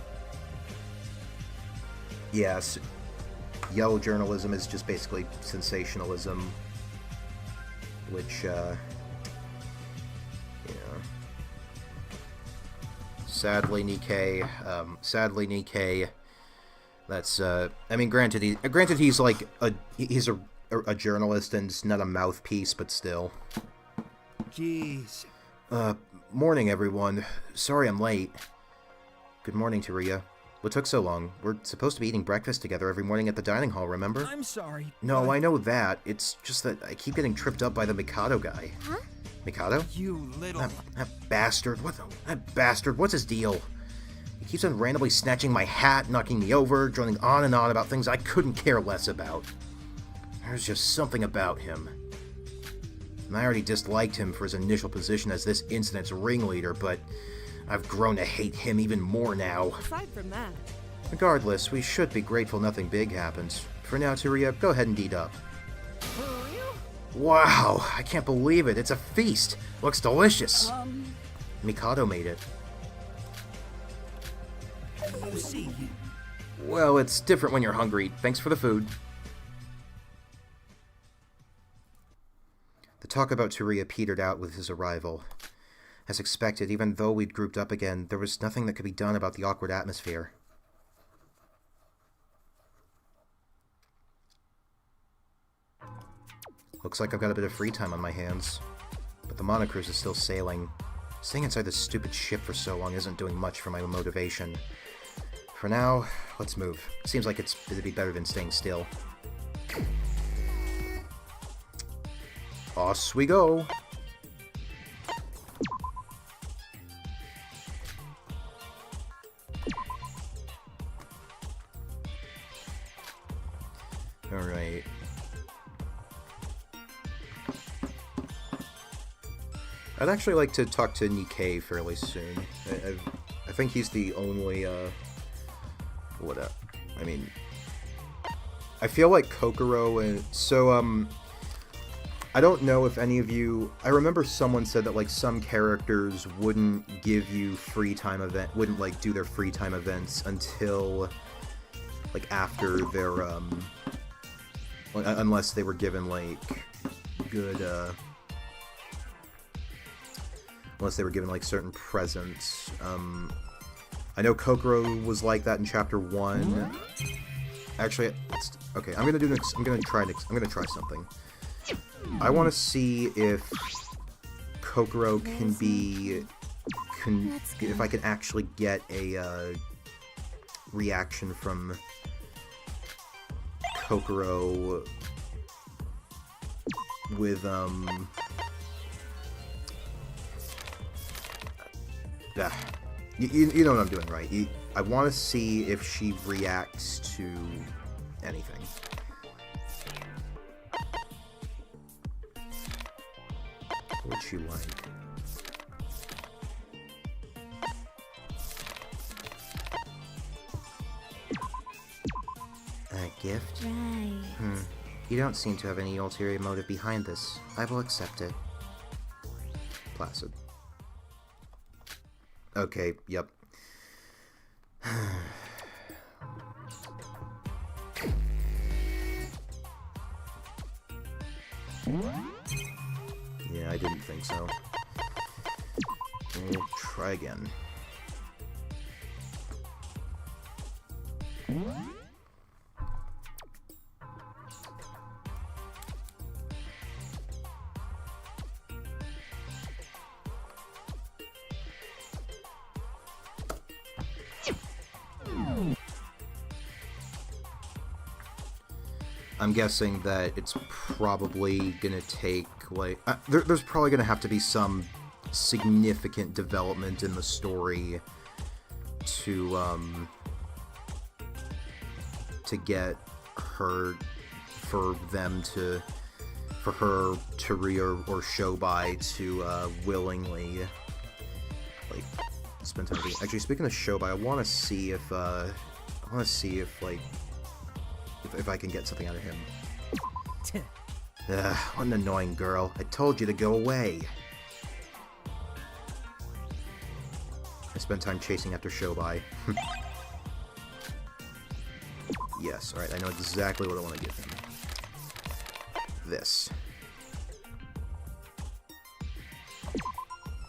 Yes, yellow journalism is just basically sensationalism, which, sadly, Nikkei, that's, I mean, granted he's like, he's a journalist and not a mouthpiece, but still. Jeez. Morning, everyone. Sorry I'm late. Good morning, Teruya. What took so long? We're supposed to be eating breakfast together every morning at the dining hall, remember? I'm sorry. No, I know that. It's just that I keep getting tripped up by the Mikado guy. Huh? Mikado? You little... That bastard. That bastard. What's his deal? He keeps on randomly snatching my hat, knocking me over, droning on and on about things I couldn't care less about. There's just something about him. And I already disliked him for his initial position as this incident's ringleader, but I've grown to hate him even more now. Aside from that, Regardless, we should be grateful nothing big happens. For now, Tsuruya, go ahead and eat up. For real? Wow, I can't believe it. It's a feast. Looks delicious. Mikado made it. You see, Well, it's different when you're hungry. Thanks for the food. The talk about Tsuruya petered out with his arrival. As expected, even though we'd grouped up again, there was nothing that could be done about the awkward atmosphere. Looks like I've got a bit of free time on my hands. But the monocruise is still sailing. Staying inside this stupid ship for so long isn't doing much for my motivation. For now, let's move. Seems like it'd be better than staying still. Off we go! Alright. I'd actually like to talk to Nikkei fairly soon. I think he's the only, I mean... I feel like Kokoro and... So, I don't know if any of you... I remember someone said that, like, some characters wouldn't give you free time wouldn't, like, do their free time events until, like, after their, unless they were given, like, good, unless they were given, like, certain presents. I know Kokoro was like that in Chapter 1. Actually, okay, I'm gonna try something. I want to see if Kokoro can be... if I can actually get a, reaction from Kokoro with, You know what I'm doing, right? I want to see if she reacts to anything. What'd she like? A gift? Right. You don't seem to have any ulterior motive behind this. I will accept it. Placid. Okay, yep. Yeah, I didn't think so. We'll try again. I'm guessing that it's probably gonna take, like... there's probably gonna have to be some significant development in the story to get her... for her, Tsuruya, or Shobai to, willingly, like, spend time with me. Actually, speaking of Shobai, I want to see if, like... if I can get something out of him. What an annoying girl. I told you to go away. I spent time chasing after Shobai. Yes, alright, I know exactly what I want to give him. This.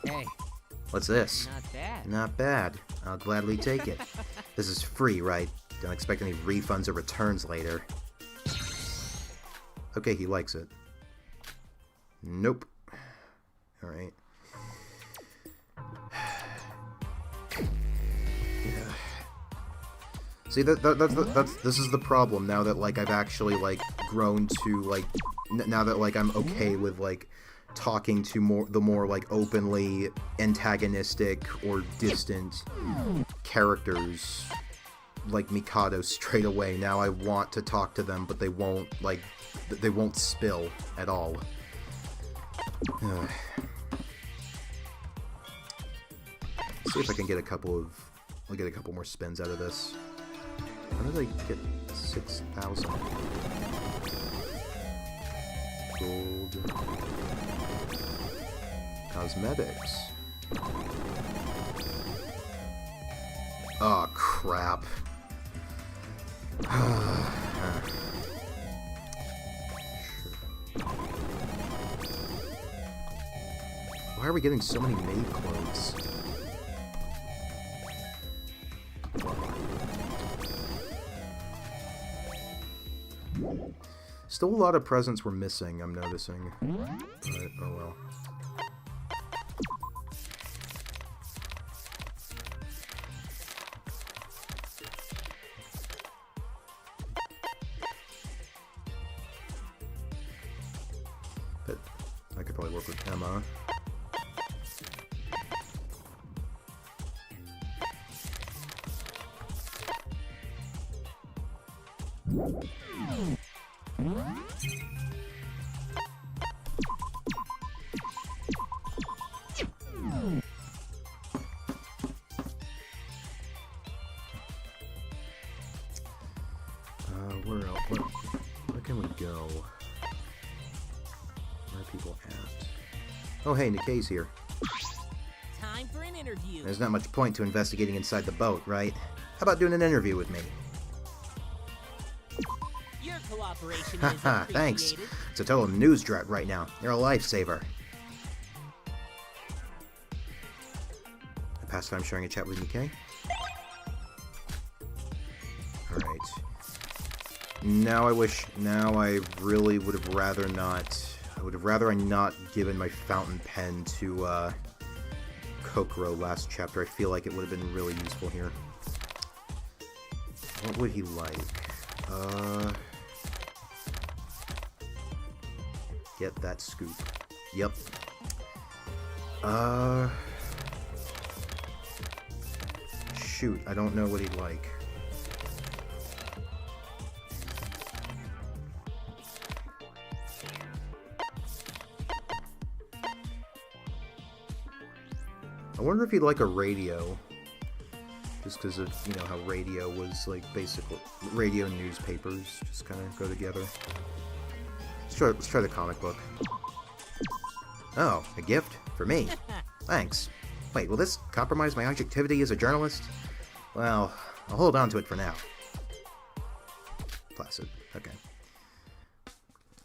Hey. What's this? Not bad. Not bad. I'll gladly take it. This is free, right? Don't expect any refunds or returns later. Okay, he likes it. Nope. Alright. Yeah. See, this is the problem now that, like, I've actually, like, grown to, like, now that, like, I'm okay with, like, talking to the more, like, openly antagonistic or distant characters like Mikado straight away. Now I want to talk to them, but they won't, like, they won't spill at all. See if I can get a couple more spins out of this. How did I get 6,000? Gold. Cosmetics. Oh, crap. Why are we getting so many maid clothes? Still a lot of presents we're missing, I'm noticing. But, oh well. But I could probably work with Emma. Where else? Where can we go? Where are people at? Oh, hey, Nikkei's here. Time for an interview. There's not much point to investigating inside the boat, right? How about doing an interview with me? Your cooperation is Haha, appreciated. thanks. It's a total news drought right now. You're a lifesaver. A pastime sharing a chat with Nikkei? Alright. Now I really would have rather not. I would have rather I not given my fountain pen to, Kokoro last chapter. I feel like it would have been really useful here. What would he like? Get that scoop. Yep. Shoot, I don't know what he'd like. I wonder if he'd like a radio. Just because of, you know, how radio was, like, basically... Radio and newspapers just kind of go together. Let's try the comic book. Oh, a gift? For me? Thanks. Wait, will this compromise my objectivity as a journalist? Well, I'll hold on to it for now. Placid. Okay.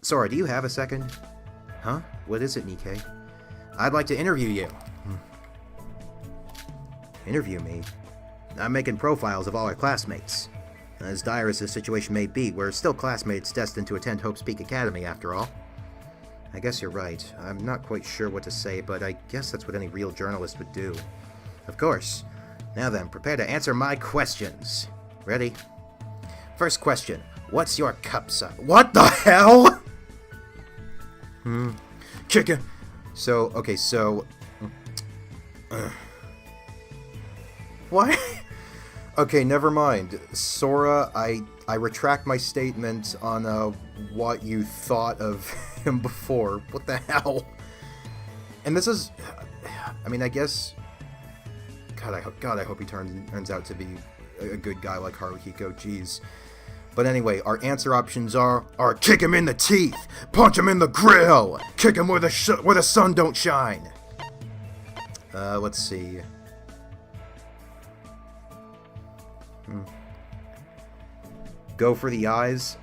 Sora, do you have a second? Huh? What is it, Nikkei? I'd like to interview you. Interview me? I'm making profiles of all our classmates. As dire as this situation may be, we're still classmates destined to attend Hope's Peak Academy, after all. I guess you're right. I'm not quite sure what to say, but I guess that's what any real journalist would do. Of course. Now then, prepare to answer my questions. Ready? First question. What's your cup size? What the hell?! Chicken! So, okay, so... What? Okay, never mind. Sora, I retract my statement on what you thought of him before. What the hell? And this is... I mean, I guess... God, I hope he turns out to be a good guy like Haruhiko. Jeez. But anyway, our answer options are kick him in the teeth, punch him in the grill, kick him where the sun don't shine. Let's see. Go for the eyes.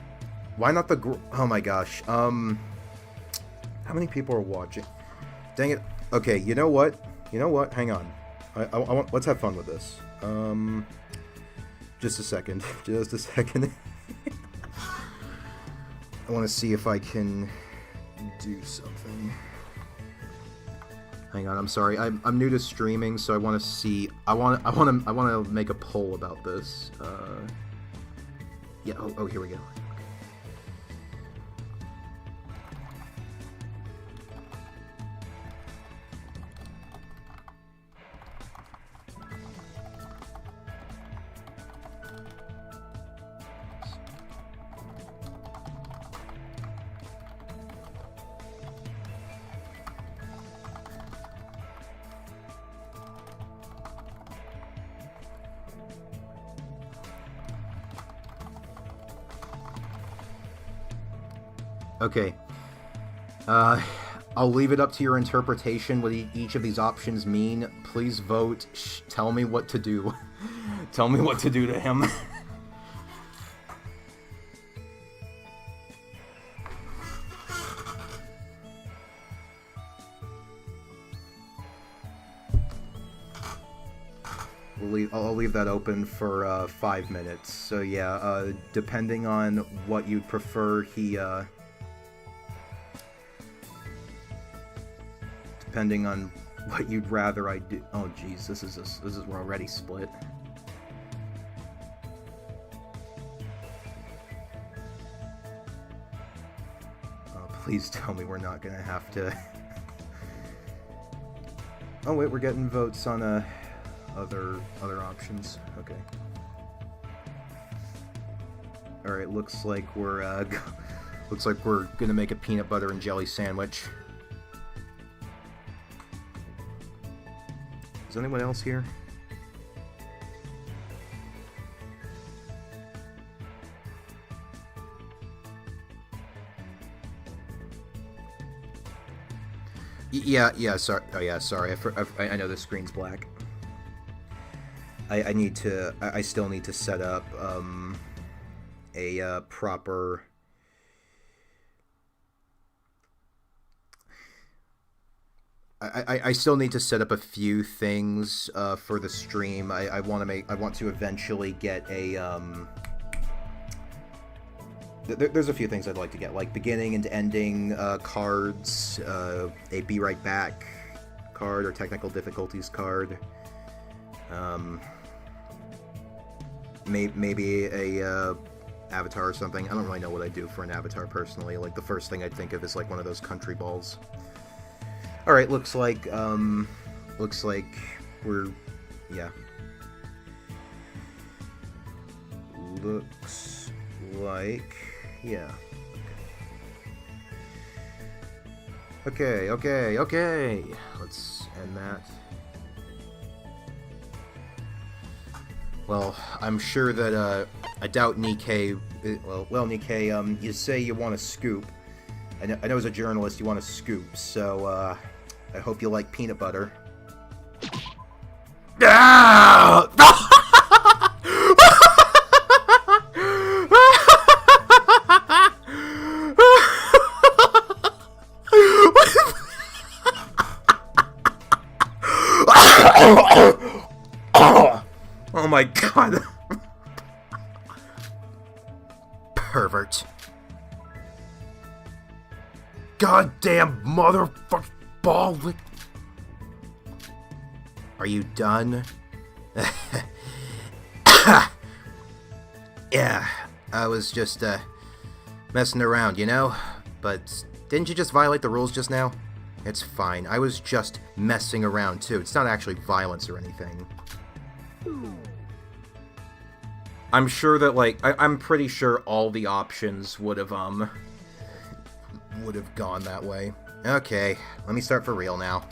Why not the oh my gosh. How many people are watching? Dang it. Okay, you know what? Hang on. I want. Let's have fun with this. Just a second. I want to see if I can do something. Hang on, I'm sorry. I'm new to streaming, so I want to see. I want to make a poll about this. Yeah. Oh, here we go. Okay. I'll leave it up to your interpretation what each of these options mean. Please vote. Tell me what to do. Tell me what to do to him. I'll leave that open for 5 minutes. So yeah, depending on what you'd prefer, depending on what you'd rather I do. Oh jeez, this is we're already split. Oh, please tell me we're not gonna have to. Oh wait, we're getting votes on other options. Okay. All right, looks like we're gonna make a peanut butter and jelly sandwich. Is anyone else here? Yeah. Sorry. Oh yeah. Sorry. I know the screen's black. I still need to set up a proper. I still need to set up a few things for the stream. I want to eventually get a there's a few things I'd like to get, like beginning and ending cards, a Be Right Back card or technical difficulties card. Maybe a avatar or something. I don't really know what I do for an avatar personally. Like the first thing I'd think of is like one of those country balls. All right, looks like we're, yeah. Looks like, yeah. Okay. Let's end that. Well, I'm sure that, I doubt Nikkei, well, Nikkei, you say you want a scoop. I know as a journalist you want a scoop, so, I hope you like peanut butter. Ah! Oh my god. Pervert. Goddamn motherfucking ball lick. Are you done? Yeah, I was just, messing around, you know? But didn't you just violate the rules just now? It's fine. I was just messing around, too. It's not actually violence or anything. I'm sure that, like, I'm pretty sure all the options would have gone that way. Okay, let me start for real now.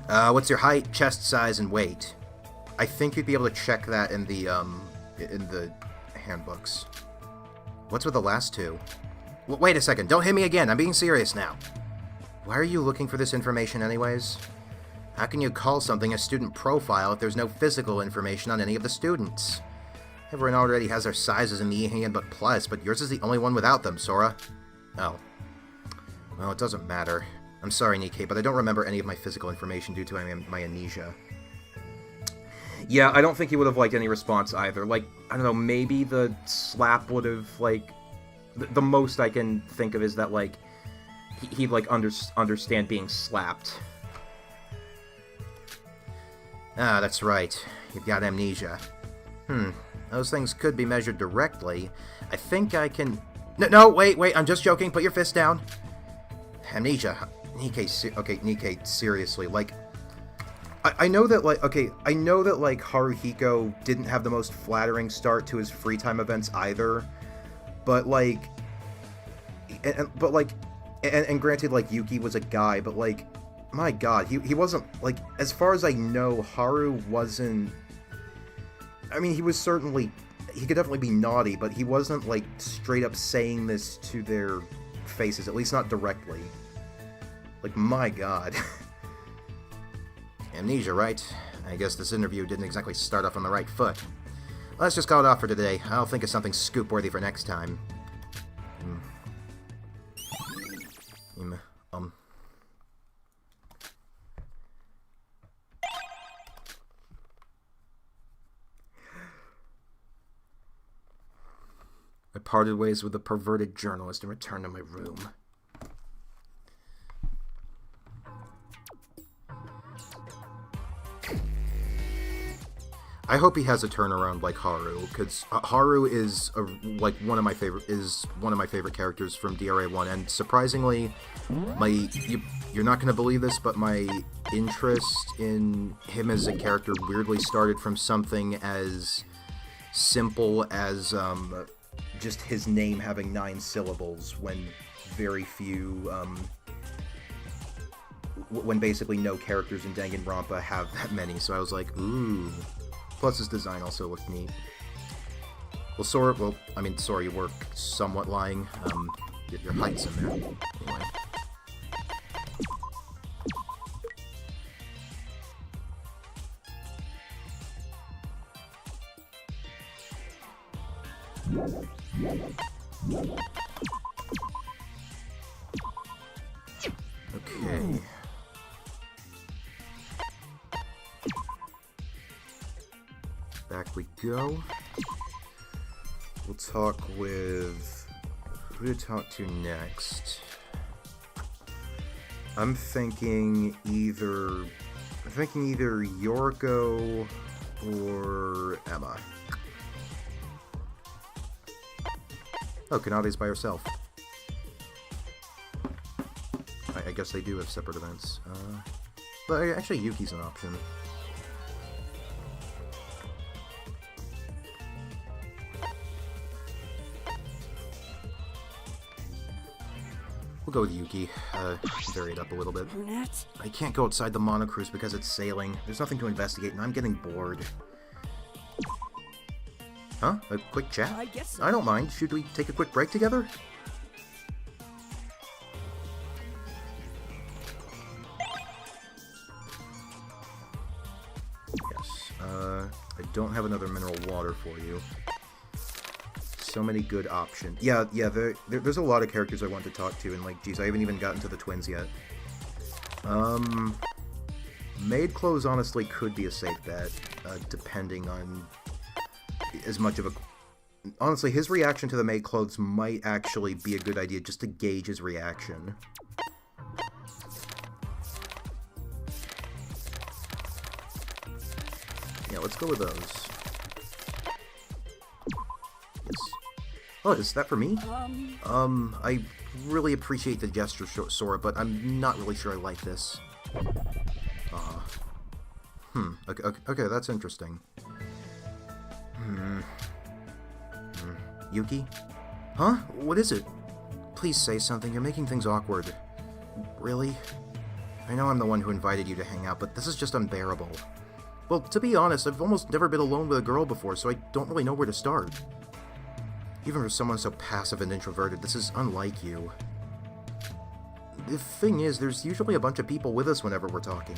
What's your height, chest size, and weight? I think you'd be able to check that in the handbooks. What's with the last two? Wait a second, don't hit me again, I'm being serious now. Why are you looking for this information anyways? How can you call something a student profile if there's no physical information on any of the students? Everyone already has their sizes in the handbook plus, but yours is the only one without them, Sora. Oh. Well, it doesn't matter. I'm sorry, Nikkei, but I don't remember any of my physical information due to my amnesia. Yeah, I don't think he would have liked any response either. Like, I don't know, maybe the slap would have, like... The most I can think of is that, like, he'd, like, understand being slapped. Ah, that's right. You've got amnesia. Those things could be measured directly. I think I can... No, wait, I'm just joking. Put your fist down. Amnesia. Nikkei, seriously, like... I know that, like, Haruhiko didn't have the most flattering start to his free time events either, but, like... And granted, like, Yuki was a guy, but, like, my god, he wasn't, like, as far as I know, Haru wasn't... I mean, he was certainly... he could definitely be naughty, but he wasn't, like, straight up saying this to their faces, at least not directly. Like, my god. Amnesia, right? I guess this interview didn't exactly start off on the right foot. Let's just call it off for today. I'll think of something scoop-worthy for next time. I parted ways with the perverted journalist and returned to my room. I hope he has a turnaround like Haru, because Haru is one of my favorite characters from DRA 1, and surprisingly, you're not going to believe this, but my interest in him as a character weirdly started from something as simple as just his name having 9 syllables when very few, when basically no characters in Danganronpa have that many, so I was like, ooh. Plus his design also looked neat. Well, Sora, you were somewhat lying. Your height's in there. Anyway. Okay. Back we go. We'll talk with... who to talk to next? I'm thinking either Yoriko or Emma. Oh, Kanadi's by herself. I guess they do have separate events. But actually Yuki's an option. We'll go with Yuki. Vary it up a little bit. Brunette? I can't go outside the monocruise because it's sailing. There's nothing to investigate, and I'm getting bored. Huh? A quick chat? I guess so. I don't mind. Should we take a quick break together? Yes. I don't have another mineral water for you. So many good options. Yeah, there's a lot of characters I want to talk to, and like, geez, I haven't even gotten to the twins yet. Maid clothes honestly could be a safe bet, depending on as much of a... Honestly, his reaction to the maid clothes might actually be a good idea, just to gauge his reaction. Yeah, let's go with those. Oh, is that for me? I really appreciate the gesture, Sora, but I'm not really sure I like this. Okay, that's interesting. Yuki? Huh? What is it? Please say something, you're making things awkward. Really? I know I'm the one who invited you to hang out, but this is just unbearable. Well, to be honest, I've almost never been alone with a girl before, so I don't really know where to start. Even for someone so passive and introverted, this is unlike you. The thing is, there's usually a bunch of people with us whenever we're talking.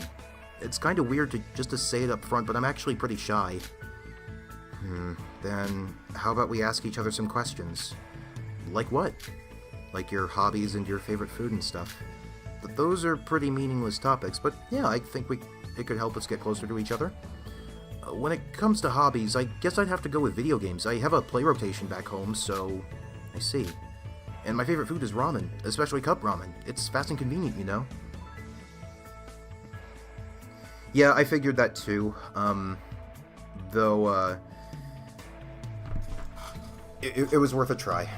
It's kind of weird just to say it up front, but I'm actually pretty shy. Then, how about we ask each other some questions? Like what? Like your hobbies and your favorite food and stuff. But those are pretty meaningless topics, but yeah, I think it could help us get closer to each other. When it comes to hobbies, I guess I'd have to go with video games. I have a play rotation back home, so... I see. And my favorite food is ramen, especially cup ramen. It's fast and convenient, you know? Yeah, I figured that too. It was worth a try.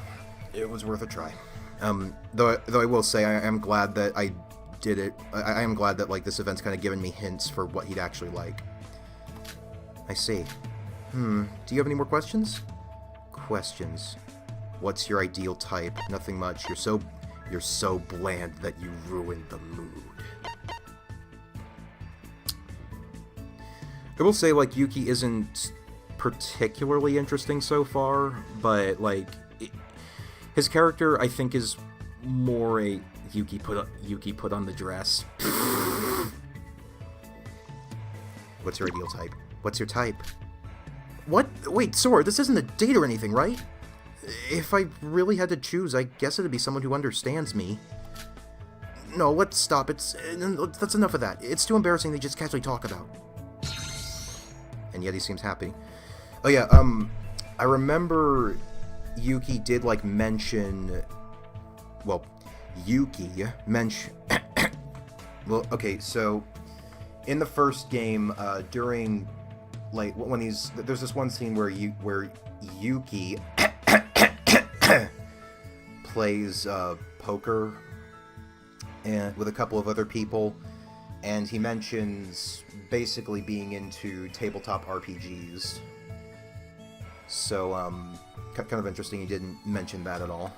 It was worth a try. Though I will say, I am glad that I did it. I am glad that, like, this event's kind of given me hints for what he'd actually like. I see. Do you have any more questions? Questions. What's your ideal type? Nothing much. You're so bland that you ruined the mood. I will say, like, Yuki isn't particularly interesting so far, but like his character I think is more a Yuki put on the dress. What's your ideal type? What's your type? What? Wait, Sora, this isn't a date or anything, right? If I really had to choose, I guess it'd be someone who understands me. No, let's stop. That's enough of that. It's too embarrassing to just casually talk about. And yet he seems happy. Oh yeah, I remember Yuki did, like, mention... Well, Yuki mention... Well, okay, so... In the first game, during... Like, when he's... There's this one scene where Yuki... plays, poker... and with a couple of other people, and he mentions basically being into tabletop RPGs. So, kind of interesting he didn't mention that at all.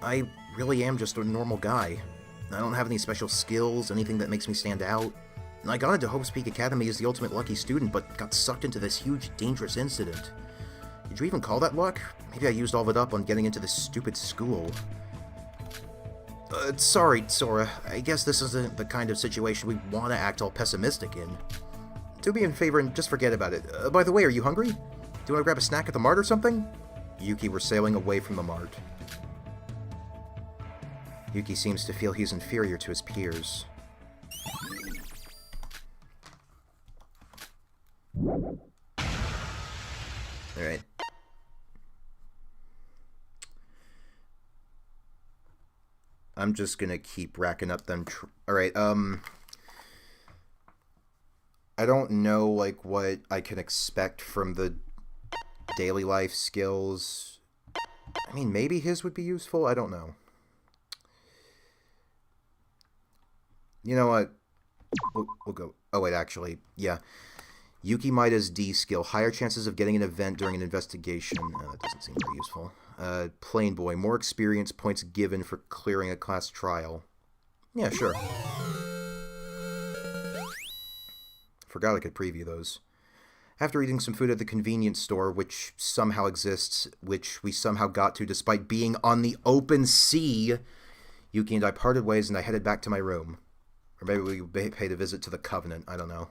I really am just a normal guy. I don't have any special skills, anything that makes me stand out. I got into Hope's Peak Academy as the ultimate lucky student, but got sucked into this huge, dangerous incident. Did you even call that luck? Maybe I used all of it up on getting into this stupid school. Sorry, Sora. I guess this isn't the kind of situation we want to act all pessimistic in. Do me a favor and just forget about it. By the way, are you hungry? Do you want to grab a snack at the mart or something? Yuki were sailing away from the mart. Yuki seems to feel he's inferior to his peers. Alright. I'm just gonna keep racking up them. Alright, I don't know, like, what I can expect from the daily life skills. I mean, maybe his would be useful? I don't know. You know what? We'll go. Oh, wait, actually, yeah. Yuki Maida's D skill. Higher chances of getting an event during an investigation. That doesn't seem very useful. Plain Boy. More experience points given for clearing a class trial. Yeah, sure. Forgot I could preview those. After eating some food at the convenience store, which somehow exists, which we somehow got to despite being on the open sea, Yuki and I parted ways and I headed back to my room. Or maybe we paid a visit to the Covenant. I don't know.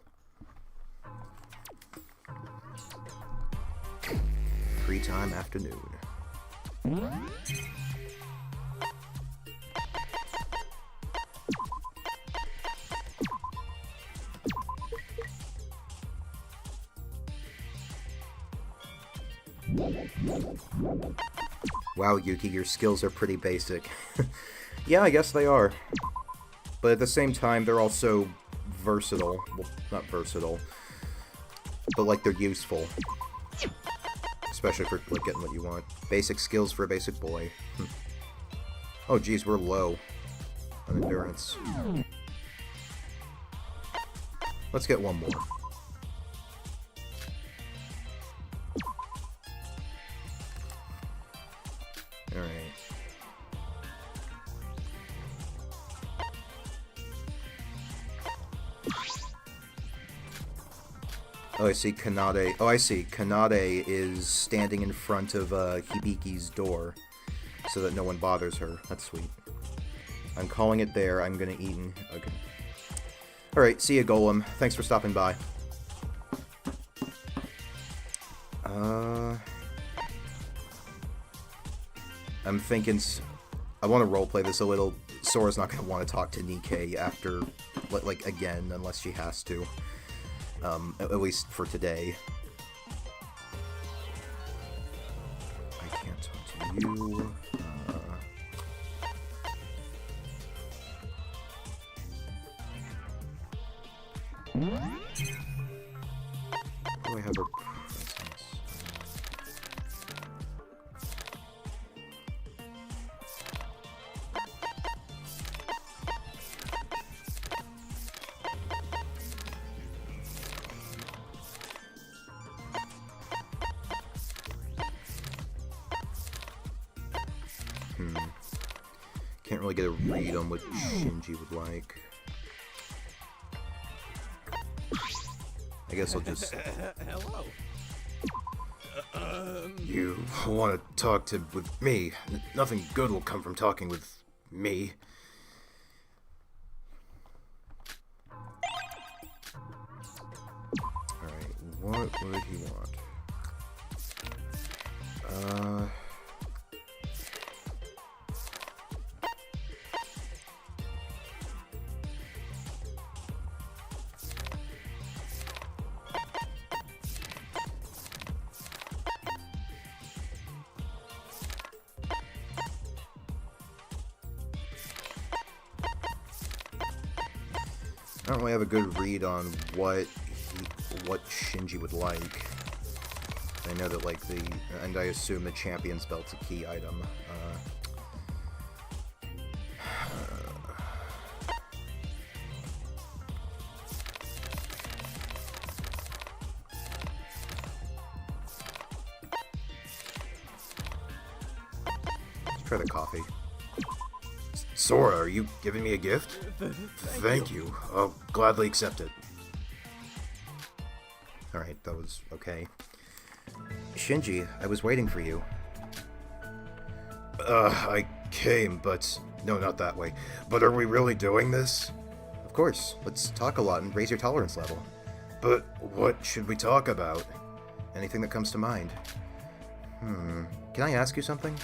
Free time afternoon. Wow, Yuki, your skills are pretty basic. Yeah, I guess they are. But at the same time, they're also versatile. Well, not versatile. But, like, they're useful. Especially for, like, getting what you want. Basic skills for a basic boy. Oh, geez, we're low on endurance. Let's get one more. Alright. Oh, I see Kanade. Oh, I see. Kanade is standing in front of Hibiki's door so that no one bothers her. That's sweet. I'm calling it there. I'm gonna eat and... Okay. Alright, see ya, Golem. Thanks for stopping by. I'm thinking... I want to roleplay this a little. Sora's not going to want to talk to Nikke after... Like, again, unless she has to. At least for today. I can't talk to you. Do I have her presence? Can't really get a read on what Shinji would like. I guess I'll just... Hello. You want to talk with me? Nothing good will come from talking with me. Alright, what would he want? I don't really have a good read on what Shinji would like. I know that, like, and I assume the champion's belt's a key item. Let's try the coffee. Sora, are you giving me a gift? Thank you. I'll gladly accept it. Alright, that was okay. Shinji, I was waiting for you. I came, but... No, not that way. But are we really doing this? Of course, let's talk a lot and raise your tolerance level. But what should we talk about? Anything that comes to mind. Can I ask you something?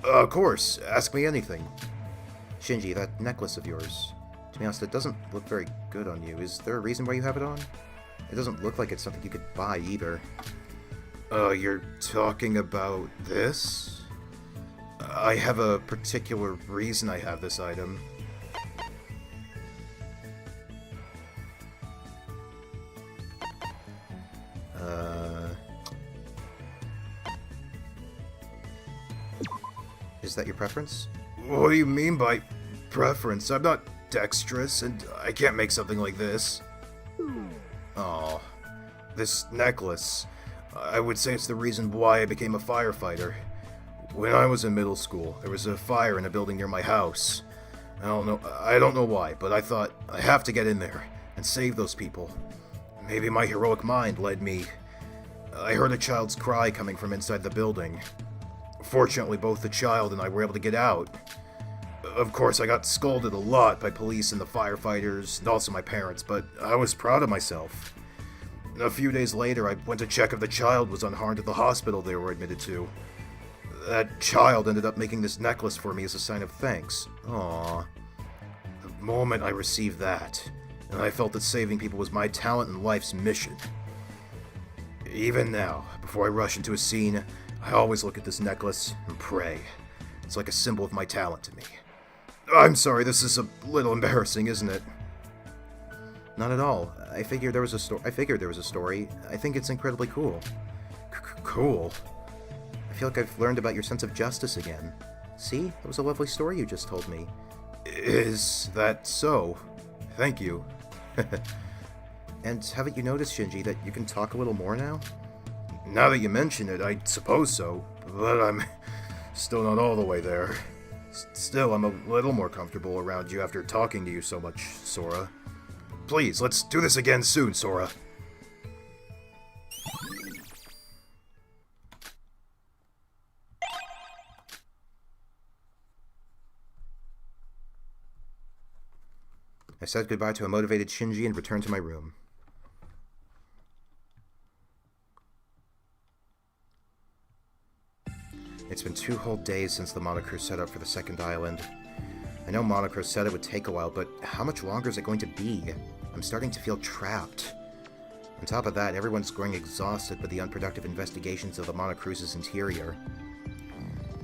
Of course, ask me anything. Shinji, that necklace of yours, to be honest, it doesn't look very good on you. Is there a reason why you have it on? It doesn't look like it's something you could buy either. You're talking about this? I have a particular reason I have this item. Is that your preference? What do you mean by preference? I'm not dexterous, and I can't make something like this. Oh, this necklace. I would say it's the reason why I became a firefighter. When I was in middle school, there was a fire in a building near my house. I don't know why, but I thought I have to get in there and save those people. Maybe my heroic mind led me. I heard a child's cry coming from inside the building. Fortunately, both the child and I were able to get out. Of course, I got scolded a lot by police and the firefighters, and also my parents, but I was proud of myself. A few days later, I went to check if the child was unharmed at the hospital they were admitted to. That child ended up making this necklace for me as a sign of thanks. Aww. The moment I received that, and I felt that saving people was my talent and life's mission. Even now, before I rush into a scene, I always look at this necklace and pray. It's like a symbol of my talent to me. I'm sorry, this is a little embarrassing, isn't it? Not at all. I figured there was a story. I think it's incredibly cool. Cool? I feel like I've learned about your sense of justice again. See? That was a lovely story you just told me. Is that so? Thank you. And haven't you noticed, Shinji, that you can talk a little more now? Now that you mention it, I suppose so, but I'm still not all the way there. Still, I'm a little more comfortable around you after talking to you so much, Sora. Please, let's do this again soon, Sora. I said goodbye to a motivated Shinji and returned to my room. It's been 2 whole days since the Monocro set up for the second island. I know Monocro said it would take a while, but how much longer is it going to be? I'm starting to feel trapped. On top of that, everyone's growing exhausted with the unproductive investigations of the Monocru's interior.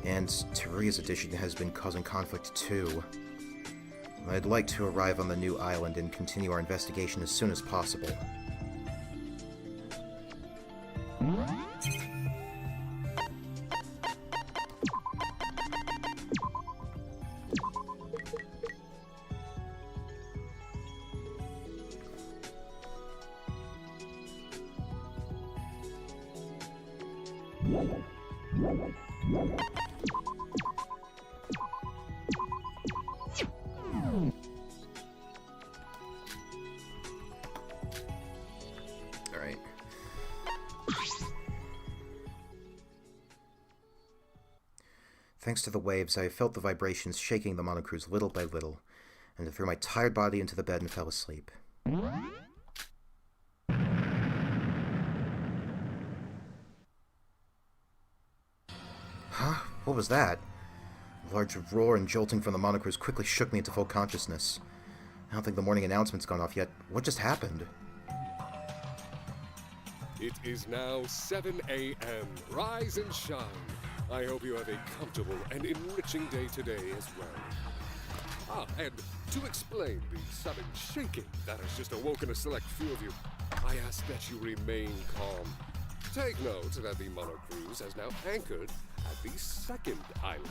And Teruya's addition has been causing conflict too. I'd like to arrive on the new island and continue our investigation as soon as possible. Thanks to the waves, I felt the vibrations shaking the monocruise little by little, and I threw my tired body into the bed and fell asleep. Huh? What was that? A large roar and jolting from the monocruise quickly shook me into full consciousness. I don't think the morning announcement's gone off yet. What just happened? It is now 7 a.m. Rise and shine. I hope you have a comfortable and enriching day today as well. And to explain the sudden shaking that has just awoken a select few of you, I ask that you remain calm. Take note that the monocruise has now anchored at the second island.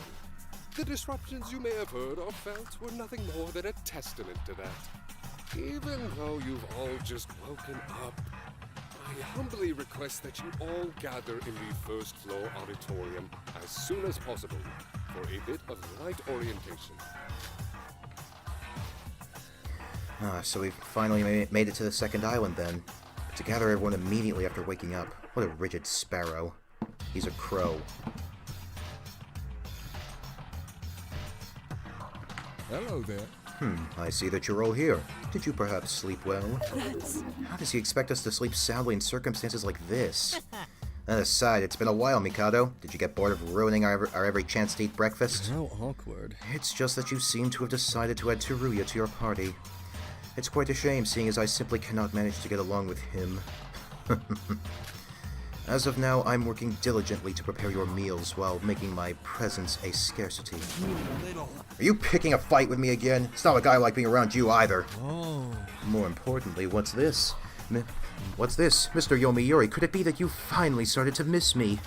The disruptions you may have heard or felt were nothing more than a testament to that. Even though you've all just woken up, I humbly request that you all gather in the first floor auditorium as soon as possible for a bit of light orientation. So we've finally made it to the second island then. To gather everyone immediately after waking up. What a rigid sparrow. He's a crow. Hello there. I see that you're all here. Did you perhaps sleep well? How does he expect us to sleep soundly in circumstances like this? That aside, it's been a while, Mikado. Did you get bored of ruining our every chance to eat breakfast? How awkward. It's just that you seem to have decided to add Teruya to your party. It's quite a shame, seeing as I simply cannot manage to get along with him. As of now, I'm working diligently to prepare your meals while making my presence a scarcity. Are you picking a fight with me again? It's not like I like being around you either. Oh. More importantly, what's this? What's this? Mr. Yomiuri, could it be that you finally started to miss me?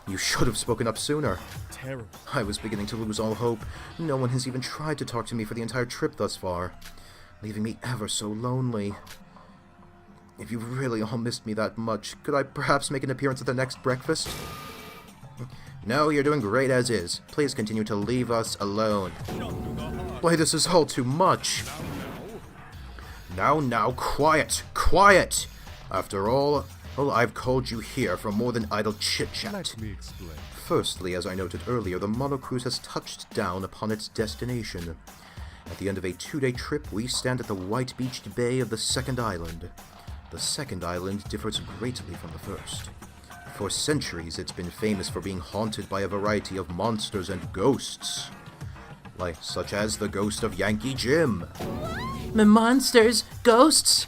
You should have spoken up sooner. Terrible. I was beginning to lose all hope. No one has even tried to talk to me for the entire trip thus far, leaving me ever so lonely. If you really all missed me that much, could I perhaps make an appearance at the next breakfast? No, you're doing great as is. Please continue to leave us alone. Why, this is all too much. Now, quiet, quiet! After all, I've called you here for more than idle chit-chat. Let me explain. Firstly, as I noted earlier, the monocruise has touched down upon its destination. At the end of a 2-day trip, we stand at the white-beached bay of the second island. The second island differs greatly from the first. For centuries, it's been famous for being haunted by a variety of monsters and ghosts, such as the ghost of Yankee Jim. Monsters? Ghosts?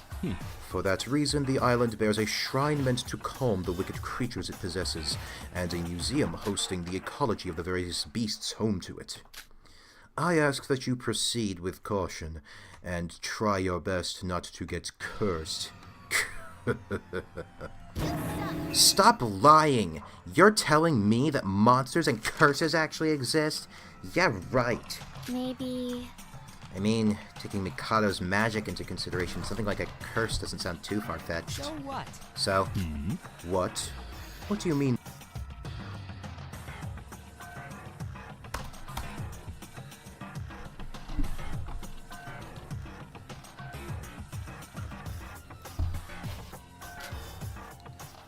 For that reason, the island bears a shrine meant to calm the wicked creatures it possesses, and a museum hosting the ecology of the various beasts home to it. I ask that you proceed with caution, and try your best not to get cursed. Stop lying! You're telling me that monsters and curses actually exist? Yeah, right. Maybe... I mean, taking Mikado's magic into consideration, something like a curse doesn't sound too far-fetched. So what? So? What? What do you mean?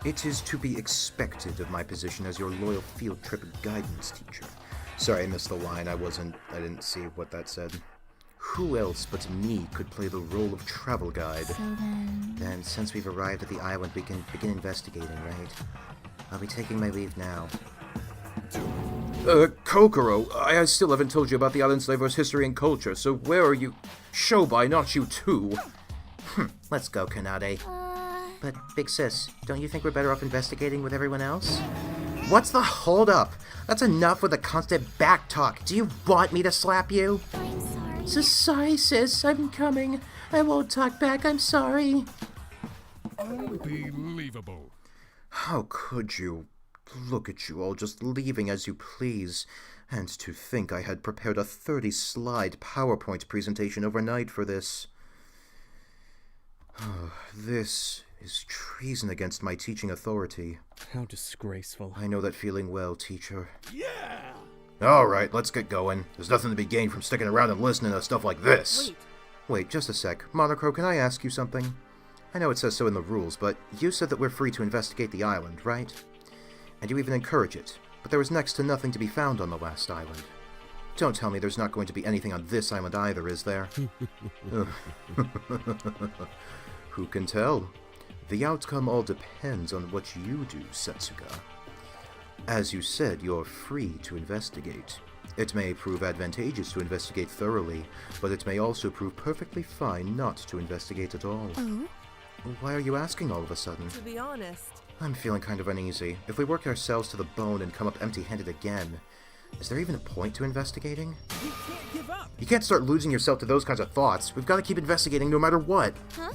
It is to be expected of my position as your loyal field trip guidance teacher. Sorry, I missed the line. I didn't see what that said. Who else but me could play the role of travel guide? So then... Then, since we've arrived at the island, we can begin investigating, right? I'll be taking my leave now. Kokoro, I still haven't told you about the island's diverse history and culture, so where are you? Shobai, not you too. Let's go, Kanade. But, Big Sis, don't you think we're better off investigating with everyone else? What's the holdup? That's enough with the constant back talk. Do you want me to slap you? I'm sorry. Sorry, sis. I'm coming. I won't talk back. I'm sorry. Unbelievable. How could you? Look at you all just leaving as you please. And to think I had prepared a 30-slide PowerPoint presentation overnight for this. This is treason against my teaching authority. How disgraceful. I know that feeling well, teacher. Yeah! Alright, let's get going. There's nothing to be gained from sticking around and listening to stuff like this. Wait, just a sec. Monocro, can I ask you something? I know it says so in the rules, but you said that we're free to investigate the island, right? And you even encourage it. but there was next to nothing to be found on the last island. Don't tell me there's not going to be anything on this island either, is there? Who can tell? The outcome all depends on what you do, Setsuga. As you said, you're free to investigate. It may prove advantageous to investigate thoroughly, but it may also prove perfectly fine not to investigate at all. Oh? Why are you asking all of a sudden? To be honest, I'm feeling kind of uneasy. If we work ourselves to the bone and come up empty-handed again, is there even a point to investigating? We can't give up. You can't start losing yourself to those kinds of thoughts. We've got to keep investigating no matter what. Huh?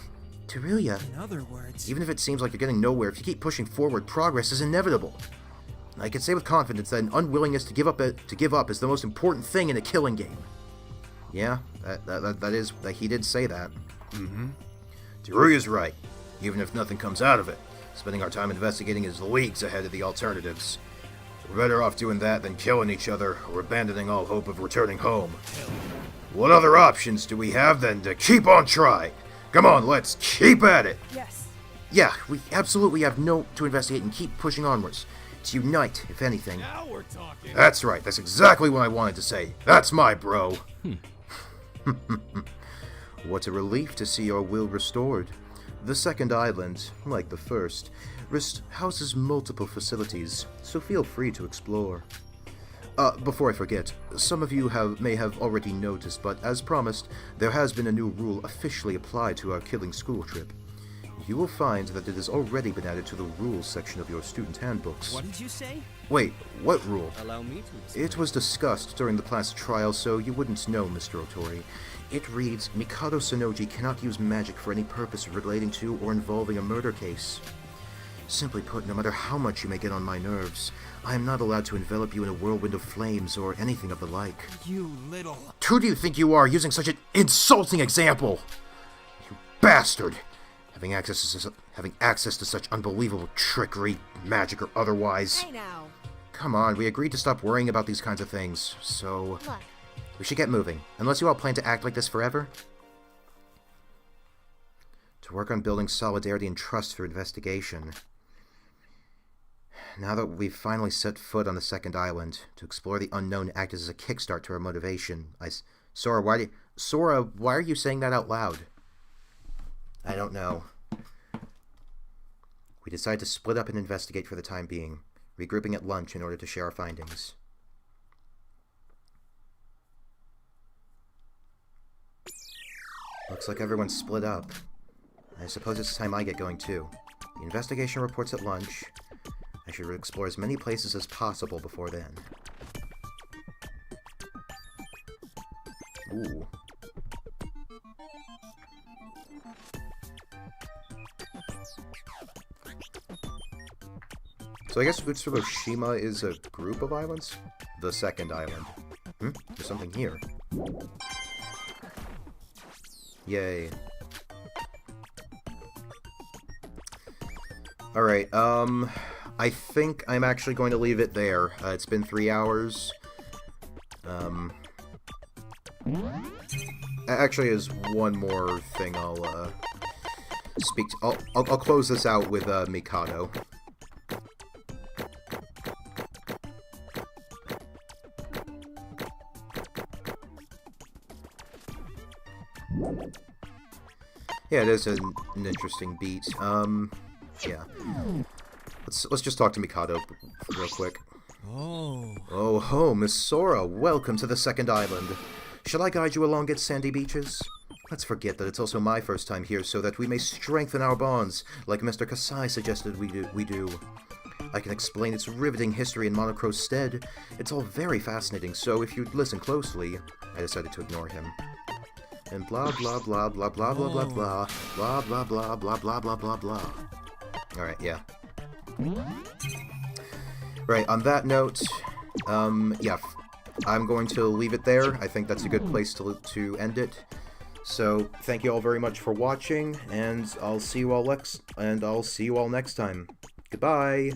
Teruya, In other words, even if it seems like you're getting nowhere, if you keep pushing forward, progress is inevitable. I can say with confidence that an unwillingness to give up is the most important thing in a killing game. Yeah, that he did say that. Mm-hmm. Teruya's right. Even if nothing comes out of it, spending our time investigating is leagues ahead of the alternatives. We're better off doing that than killing each other or abandoning all hope of returning home. What other options do we have than to keep on trying? Come on, let's keep at it! yes. Yeah, we absolutely have to investigate and keep pushing onwards. To unite, if anything. Now we're talking. That's right, that's exactly what I wanted to say. That's my bro. What a relief to see your will restored. The second island, like the first, houses multiple facilities, so feel free to explore. Before I forget, some of you may have already noticed, but as promised, there has been a new rule officially applied to our killing school trip. You will find that it has already been added to the rules section of your student handbooks. what did you say? Wait, what rule? Allow me to explain. It was discussed during the class trial, so you wouldn't know, Mr. Otori. It reads, Mikado Sonoji cannot use magic for any purpose relating to or involving a murder case. Simply put, no matter how much you may get on my nerves, I am not allowed to envelop you in a whirlwind of flames or anything of the like. You little... Who do you think you are, using such an insulting example? You bastard! Having access to such unbelievable trickery, magic or otherwise. Hey now. Come on, we agreed to stop worrying about these kinds of things, so... Look, we should get moving, unless you all plan to act like this forever. To work on building solidarity and trust for investigation. Now that we've finally set foot on the second island, to explore the unknown acts as a kickstart to our motivation. Sora, why are you saying that out loud? I don't know. We decide to split up and investigate for the time being, regrouping at lunch in order to share our findings. Looks like everyone's split up. I suppose it's time I get going too. The investigation reports at lunch. I should explore as many places as possible before then. Ooh. So I guess Utsuroshima is a group of islands? The second island. There's something here. Yay. Alright, I think I'm actually going to leave it there. It's been 3 hours. Actually, there's one more thing I'll, speak to. I'll close this out with, Mikado. Yeah, it is an interesting beat. Yeah. Let's just talk to Mikado real quick. Oh. Oh ho, Miss Sora, welcome to the second island. Shall I guide you along its sandy beaches? Let's forget that it's also my first time here so that we may strengthen our bonds, like Mr. Kasai suggested we do. I can explain its riveting history in Monocro's stead. It's all very fascinating, so if you'd listen closely... I decided to ignore him. And blah blah blah blah blah blah blah blah blah blah blah blah blah blah blah blah. Alright, yeah. Right, on that note, yeah, I'm going to leave it there. I think that's a good place to end it. So, thank you all very much for watching, and I'll see you all next time. Goodbye!